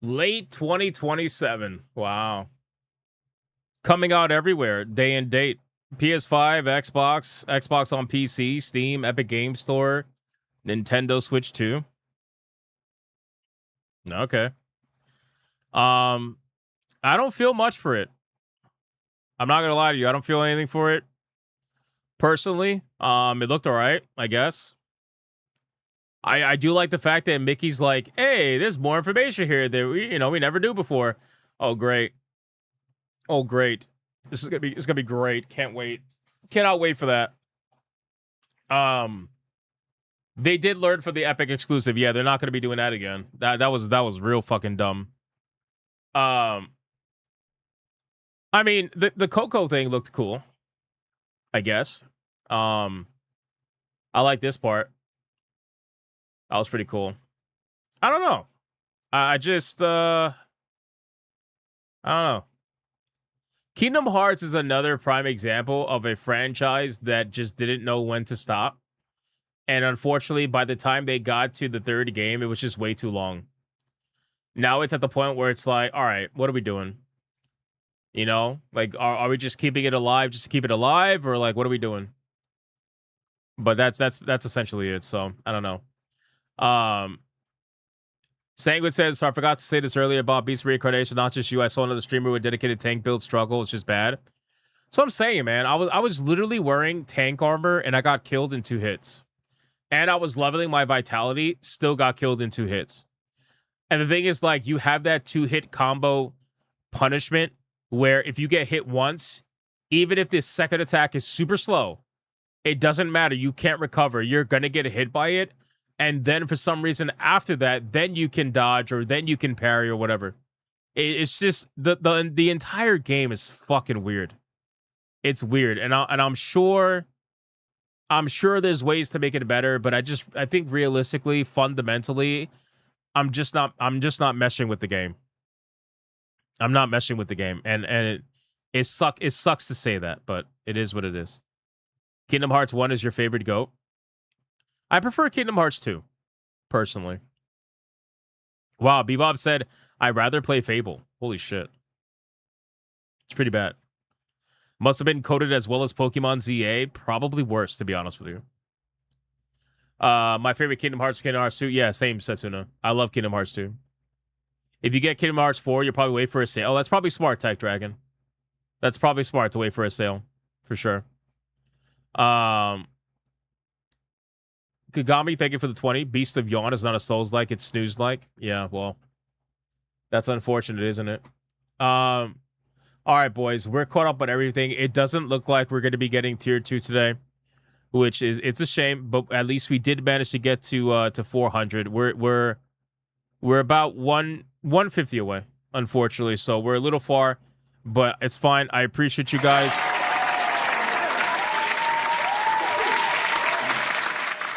Late 2027. Wow. Coming out everywhere, day and date. PS5, Xbox on PC, Steam, Epic Games Store, Nintendo Switch 2. Okay. I don't feel much for it. I'm not gonna lie to you. I don't feel anything for it personally. It looked all right, I guess. I do like the fact that Mickey's like, hey, there's more information here that we never knew before. Oh great. Oh great. It's gonna be great. Can't wait. Cannot wait for that. They did learn for the Epic exclusive. Yeah, they're not gonna be doing that again. That was real fucking dumb. I mean, the Coco thing looked cool, I guess. I like this part. That was pretty cool. I don't know. I just I don't know. Kingdom Hearts is another prime example of a franchise that just didn't know when to stop. And unfortunately, by the time they got to the third game, it was just way too long. Now it's at the point where it's like, all right, what are we doing? You know, like, are we just keeping it alive just to keep it alive? Or like, what are we doing? But that's essentially it. So I don't know. Sanguine says, so I forgot to say this earlier about Beast Reincarnation. Not just you. I saw another streamer with dedicated tank build struggle. It's just bad. So I'm saying, man, I was literally wearing tank armor and I got killed in 2 hits. And I was leveling my vitality, still got killed in 2 hits. And the thing is, like, you have that 2-hit combo punishment where if you get hit once, even if this second attack is super slow, it doesn't matter. You can't recover. You're going to get hit by it. And then for some reason after that, then you can dodge or then you can parry or whatever. It's just the entire game is fucking weird. It's weird. And I'm sure there's ways to make it better, but I think realistically, fundamentally, I'm just not meshing with the game. I'm not meshing with the game. And it sucks to say that, but it is what it is. Kingdom Hearts 1 is your favorite GOAT? I prefer Kingdom Hearts 2, personally. Wow, Bebop said, I'd rather play Fable. Holy shit. It's pretty bad. Must have been coded as well as Pokemon ZA. Probably worse, to be honest with you. My favorite Kingdom Hearts 2. Yeah, same, Setsuna. I love Kingdom Hearts 2. If you get Kingdom Hearts 4, you'll probably wait for a sale. Oh, that's probably smart, Tech Dragon. That's probably smart to wait for a sale. For sure. Kagami, thank you for the 20. Beast of Yawn is not a Souls-like, it's Snooze-like. Yeah, well, that's unfortunate, isn't it? All right, boys, we're caught up on everything. It doesn't look like we're going to be getting tier 2 today, which is it's a shame, but at least we did manage to get to 400. We're about 150 away, unfortunately, so we're a little far, but it's fine. I appreciate you guys.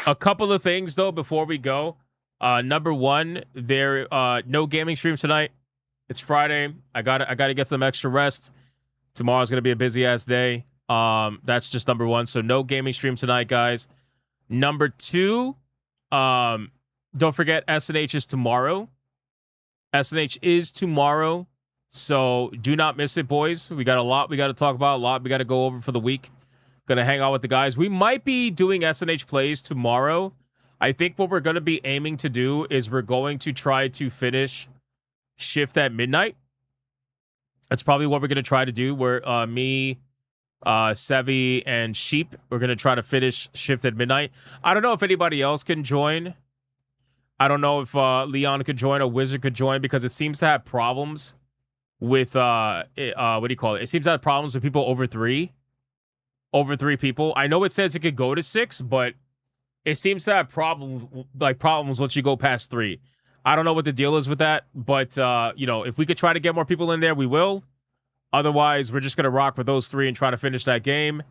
A couple of things, though, before we go. Number one, there no gaming stream tonight. It's Friday. I gotta get some extra rest. Tomorrow's gonna be a busy ass day. That's just number one. So no gaming stream tonight, guys. Number two, don't forget SNH is tomorrow. SNH is tomorrow. So do not miss it, boys. We got a lot we got to talk about, a lot we got to go over for the week. Gonna hang out with the guys. We might be doing SNH plays tomorrow. I think what we're gonna be aiming to do is we're going to try to finish Shift at midnight. That's probably what we're gonna try to do. Where me, Sevi, and Sheep, we're gonna try to finish Shift at midnight. I don't know if anybody else can join. I don't know if Leon could join or Wizard could join because it seems to have problems with what do you call it? It seems to have problems with people over 3. Over 3 people. I know it says it could go to 6, but it seems to have problems once you go past 3. I don't know what the deal is with that, but if we could try to get more people in there, we will. Otherwise, we're just gonna rock with those 3 and try to finish that game.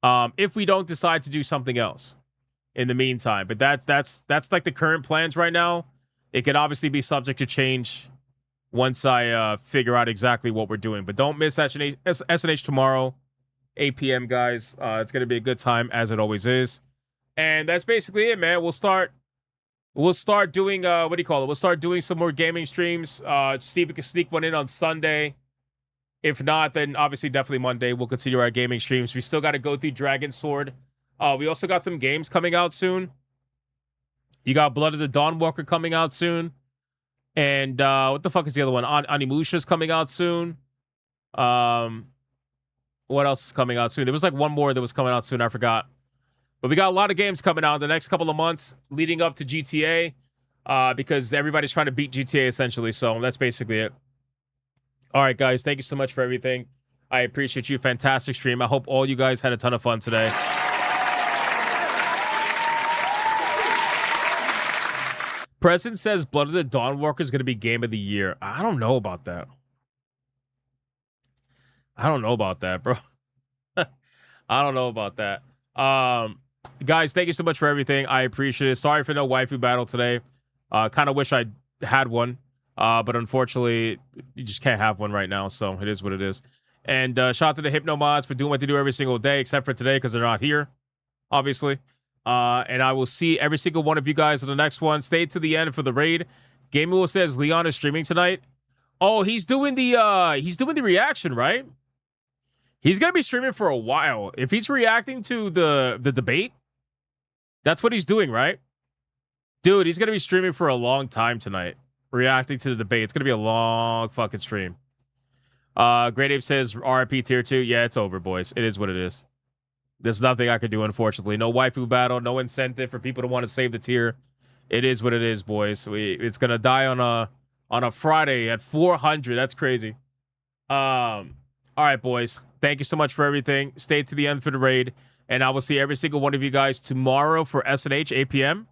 If we don't decide to do something else in the meantime, but that's like the current plans right now. It could obviously be subject to change once I figure out exactly what we're doing. But don't miss SNH tomorrow. 8 p.m. guys. It's gonna be a good time as it always is, and that's basically it, man. We'll start doing We'll start doing some more gaming streams. See if we can sneak one in on Sunday. If not, then obviously definitely Monday we'll continue our gaming streams. We still got to go through Dragon Sword. We also got some games coming out soon. You got Blood of the Dawnwalker coming out soon. And what the fuck is the other one? Animusha's coming out soon. What else is coming out soon? There was like one more that was coming out soon. I forgot. But we got a lot of games coming out in the next couple of months leading up to GTA because everybody's trying to beat GTA essentially. So that's basically it. All right, guys. Thank you so much for everything. I appreciate you. Fantastic stream. I hope all you guys had a ton of fun today. President says Blood of the Dawnwalker is going to be game of the year. I don't know about that. I don't know about that, bro. I don't know about that. Guys, thank you so much for everything. I appreciate it. Sorry for no waifu battle today. Kind of wish I had one. But unfortunately, you just can't have one right now. So it is what it is. And shout out to the Hypno mods for doing what they do every single day, except for today because they're not here, obviously. And I will see every single one of you guys in the next one. Stay to the end for the raid. Gamewell says Leon is streaming tonight. Oh, he's doing the reaction, right? He's gonna be streaming for a while. If he's reacting to the debate, that's what he's doing, right? Dude, he's gonna be streaming for a long time tonight. Reacting to the debate. It's gonna be a long fucking stream. Great Ape says RIP tier 2. Yeah, it's over, boys. It is what it is. There's nothing I could do, unfortunately. No waifu battle, no incentive for people to want to save the tier. It is what it is, boys. It's gonna die on a Friday at 400. That's crazy. All right, boys. Thank you so much for everything. Stay to the end for the raid, and I will see every single one of you guys tomorrow for SNH 8 p.m.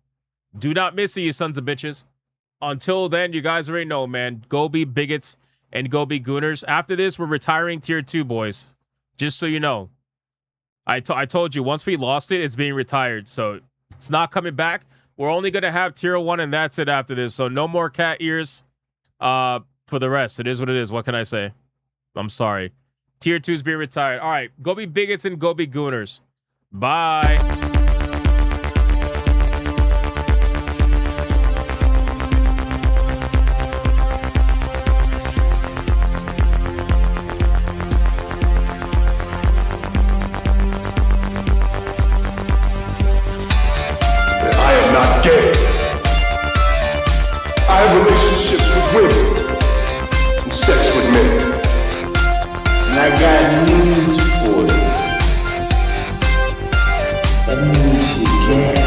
Do not miss it, you sons of bitches. Until then, you guys already know, man. Go be bigots and go be gooners. After this, we're retiring tier 2, boys. Just so you know. I told you, once we lost it, it's being retired. So it's not coming back. We're only going to have tier 1, and that's it after this. So no more cat ears for the rest. It is what it is. What can I say? I'm sorry. Tier 2 is being retired. All right. Go be bigots and go be gooners. Bye. Not gay. I have relationships with women and sex with men. And I got news for you. That means you gay.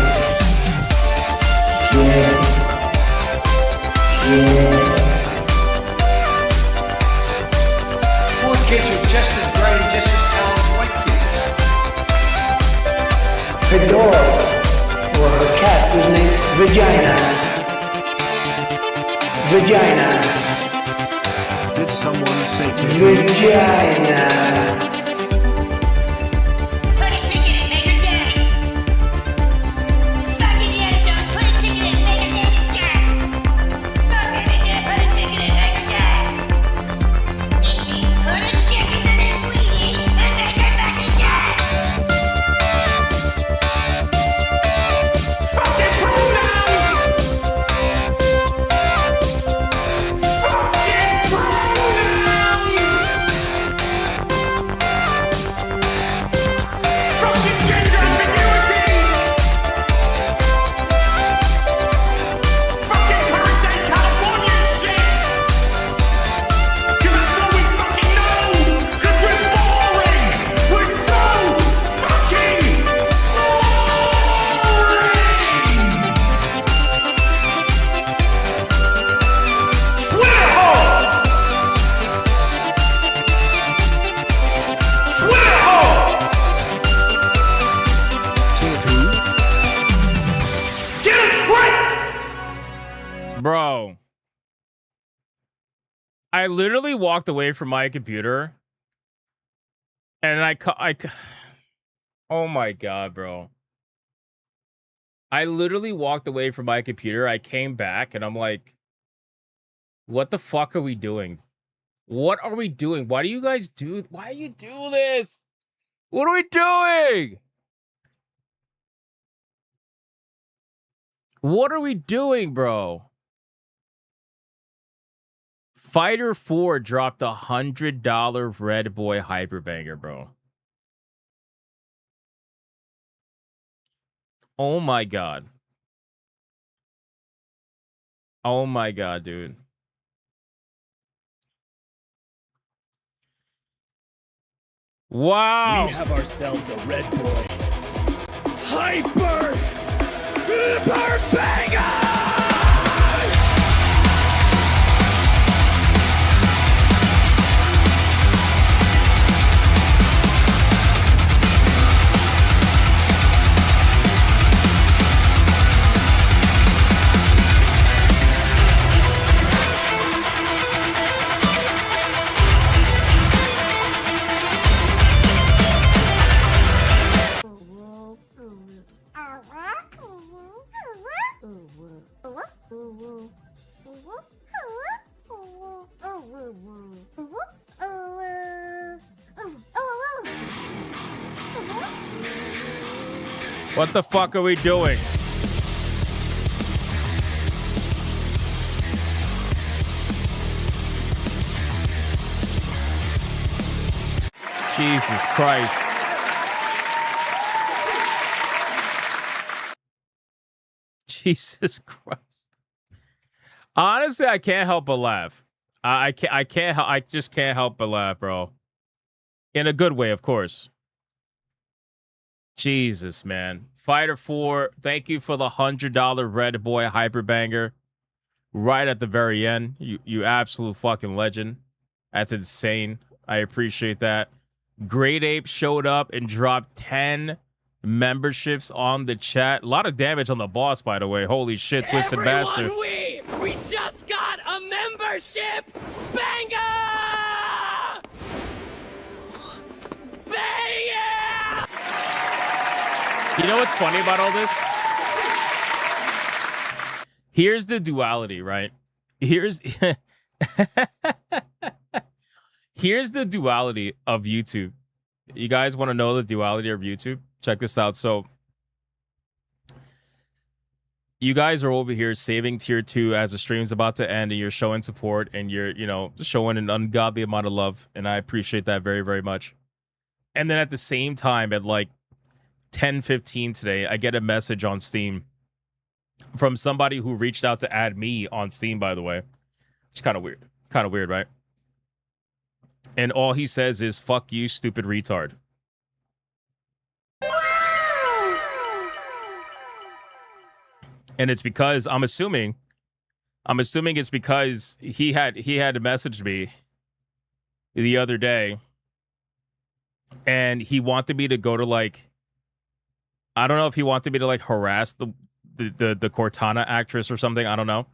Poor kids are just as bright and just as talented as white kids. Fedora. Or her cat was named Vagina. Did someone say to Vagina? Put a ticket in, make her gay. Suck Indiana Jones, put a ticket in, make her lady gay. Suck Indiana, put a ticket in, make her gay. It means put a chicken in a queenie and make her fucking gay. Bro, I literally walked away from my computer and oh my God, bro. I literally walked away from my computer. I came back and I'm like, what the fuck are we doing? What are we doing? Why do you do this? What are we doing? What are we doing, bro? Fighter 4 dropped $100 Red Boy Hyperbanger, bro. Oh my God. Oh my God, dude. Wow. We have ourselves a red boy. Hyper Banger! What the fuck are we doing? Jesus Christ. Jesus Christ. Honestly, I can't help but laugh. I just can't help but laugh, bro. In a good way, of course. Jesus, man. Fighter 4, thank you for the $100 Red Boy Hyperbanger. Right at the very end. You absolute fucking legend. That's insane. I appreciate that. Great Ape showed up and dropped 10 memberships on the chat. A lot of damage on the boss, by the way. Holy shit, Twisted Bastard. We just got a membership banger! Banger! You know what's funny about all this? Here's the duality, right? Here's the duality of YouTube. You guys want to know the duality of YouTube? Check this out. So you guys are over here saving tier 2 as the stream's about to end, and you're showing support, and you're, showing an ungodly amount of love, and I appreciate that very, very much. And then at the same time, at like 10:15 today, I get a message on Steam from somebody who reached out to add me on Steam, by the way. It's kind of weird. Kind of weird, right? And all he says is, fuck you, stupid retard. And it's because I'm assuming it's because he had messaged me the other day, and he wanted me to go to, like, I don't know if he wanted me to, like, harass the Cortana actress or something. I don't know.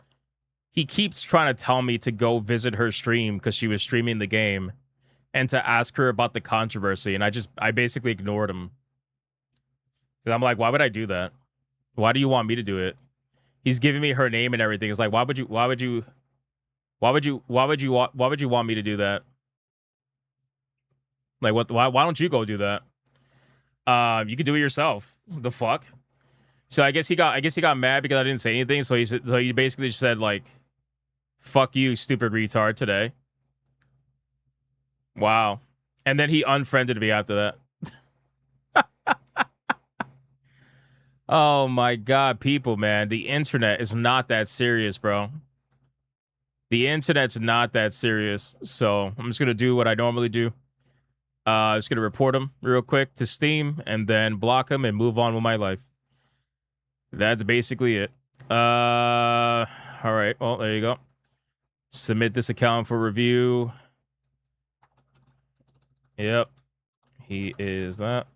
He keeps trying to tell me to go visit her stream because she was streaming the game, and to ask her about the controversy. And I basically ignored him. Because I'm like, why would I do that? Why do you want me to do it? He's giving me her name and everything. It's like, why would you want me to do that? Like, why don't you go do that? You could do it yourself. What the fuck? So I guess he got mad because I didn't say anything. So he basically just said, like, fuck you, stupid retard, today. Wow. And then he unfriended me after that. Oh my God, people, man. The internet is not that serious, bro. The internet's not that serious. So I'm just going to do what I normally do. I'm just going to report him real quick to Steam and then block him and move on with my life. That's basically it. All right. Well, there you go. Submit this account for review. Yep. He is that.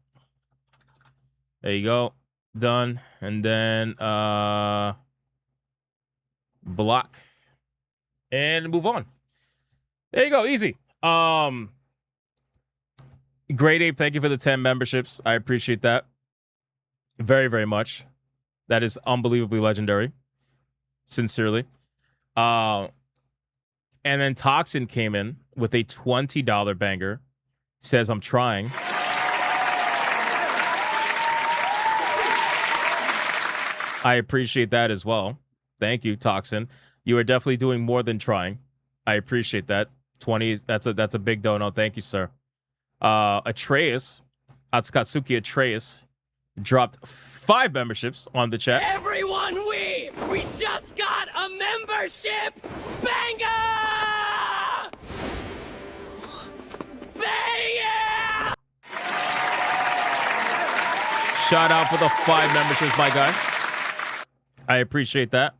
There you go. Done. And then block and move on. There you go. Easy. Great Ape, thank you for the 10 memberships. I appreciate that very, very much. That is unbelievably legendary. Sincerely. And then Toxin came in with a $20 banger. Says, I'm trying. I appreciate that as well. Thank you, Toxin. You are definitely doing more than trying. I appreciate that. 20, that's a big dono. Thank you, sir. Atreus, Atsukatsuki Atreus, dropped 5 memberships on the chat. Everyone, we just got a membership banger! Banger! Shout out for the 5 memberships, my guy. I appreciate that.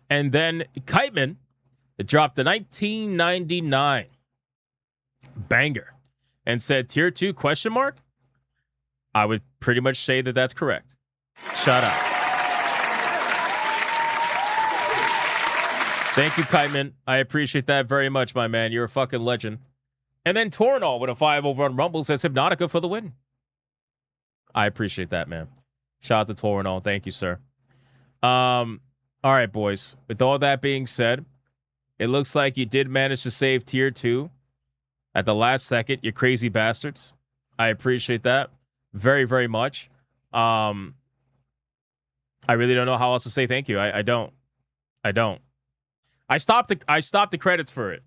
And then Kiteman dropped the 1999 banger and said tier 2 question mark. I would pretty much say that that's correct. Shout out. Thank you, Kiteman. I appreciate that very much, my man. You're a fucking legend. And then Torinol with a 5 over on Rumble says Hypnotica for the win. I appreciate that, man. Shout out to Torinol. Thank you, sir. All right, boys. With all that being said, it looks like you did manage to save tier 2 at the last second, you crazy bastards. I appreciate that very, very much. I really don't know how else to say thank you. I don't. I stopped the credits for it.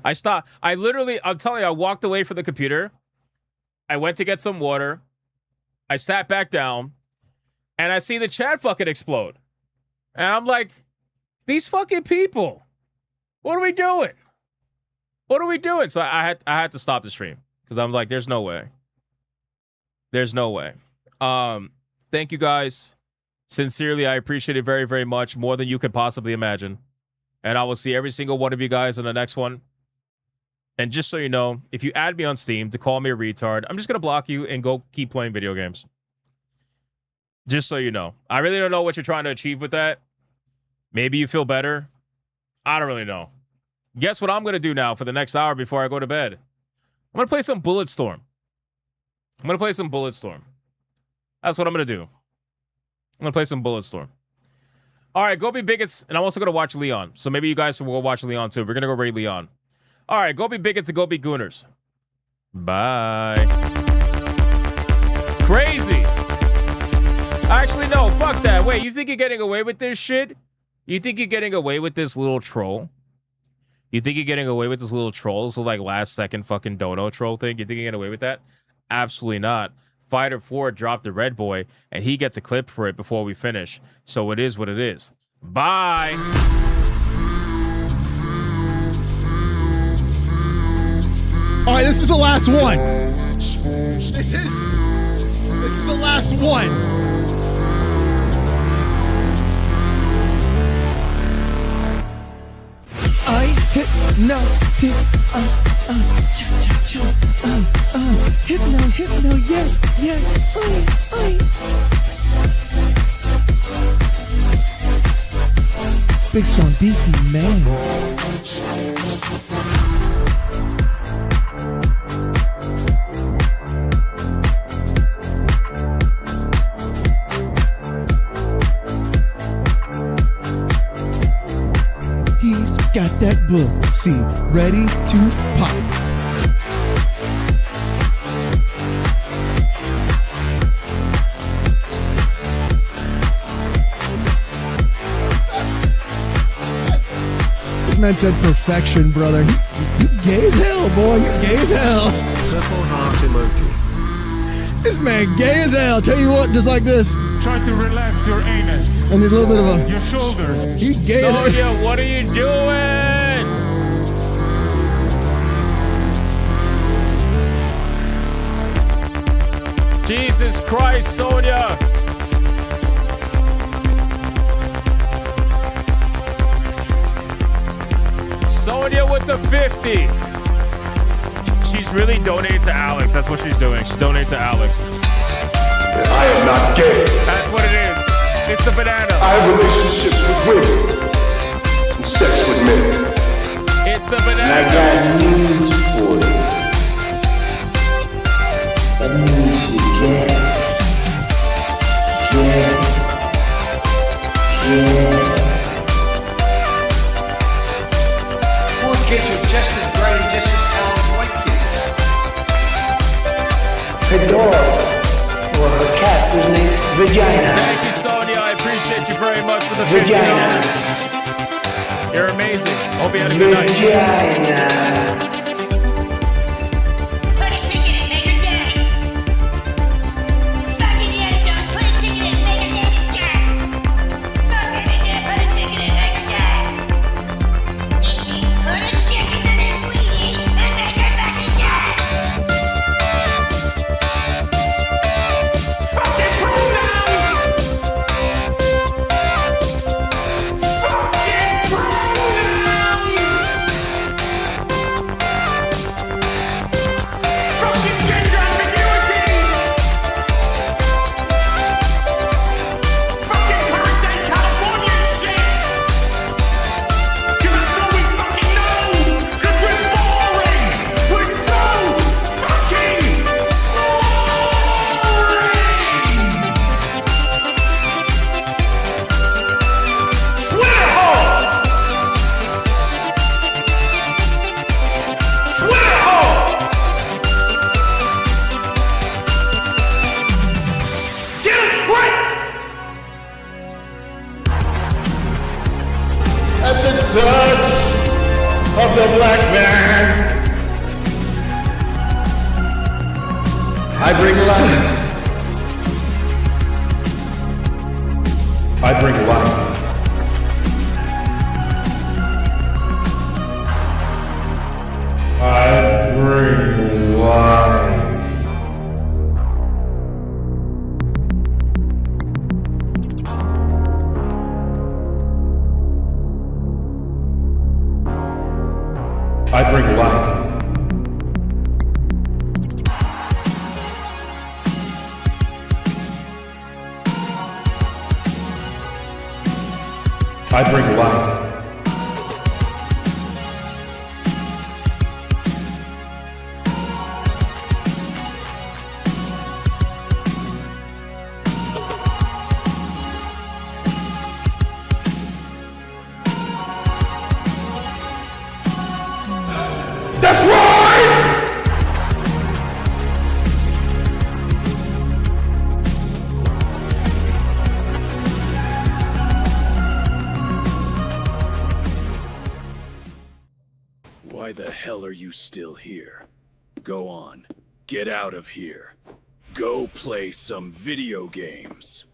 I'm telling you, I walked away from the computer. I went to get some water. I sat back down and I see the chat fucking explode. And I'm like, these fucking people, what are we doing? What are we doing? So I had to stop the stream because I'm like, there's no way. There's no way. Thank you guys. Sincerely, I appreciate it very, very much. More than you could possibly imagine. And I will see every single one of you guys in the next one. And just so you know, if you add me on Steam to call me a retard, I'm just going to block you and go keep playing video games. Just so you know. I really don't know what you're trying to achieve with that. Maybe you feel better. I don't really know. Guess what I'm going to do now for the next hour before I go to bed? I'm going to play some Bulletstorm. That's what I'm going to do. I'm going to play some Bulletstorm. All right, go be bigots. And I'm also going to watch Leon. So maybe you guys will go watch Leon too. We're going to go raid Leon. All right, go be bigots and go be gooners. Bye. Crazy. Actually, no, fuck that. Wait, you think you're getting away with this shit? You think you're getting away with this little troll? This little, like, last-second fucking dono troll thing? You think you're getting away with that? Absolutely not. Fighter 4 dropped the red boy, and he gets a clip for it before we finish. So it is what it is. Bye. All right, this is the last one. This is the last one. I hypnotic, hypno, yeah, big strong beefy man. He's got that bull-see ready to pop. This man said perfection, brother. You gay as hell, boy. You gay as hell. Purple heart emoji. This man gay as hell. Tell you what, just like this. Try to relax your anus. And there's a little bit of your shoulders. He gay as hell. Sonia, what are you doing? Jesus Christ, Sonia. Sonia with the 50. She's really donating to Alex. That's what she's doing. She's donating to Alex. I am not gay. That's what it is. It's the banana. I have relationships with women and sex with men. It's the banana. And I got news for you. That means you gay. Poor kids are just as bright and just as talented as white kids. Her dog, or her cat, was named Vagina. Thank you, Sonia. I appreciate you very much for the Vagina. You're amazing. Hope you had a good night. Vagina. Put a ticket in, make her gay. Suck in the end zone, put a ticket in, make her lady gay. Fuck it, nigga, put a ticket in, make her gay. It means put a chicken in that weenie and make her fucking gay. I bring light. I bring light. I bring light. I bring light. I bring light. That's right! Why the hell are you still here? Go on. Get out of here. Go play some video games.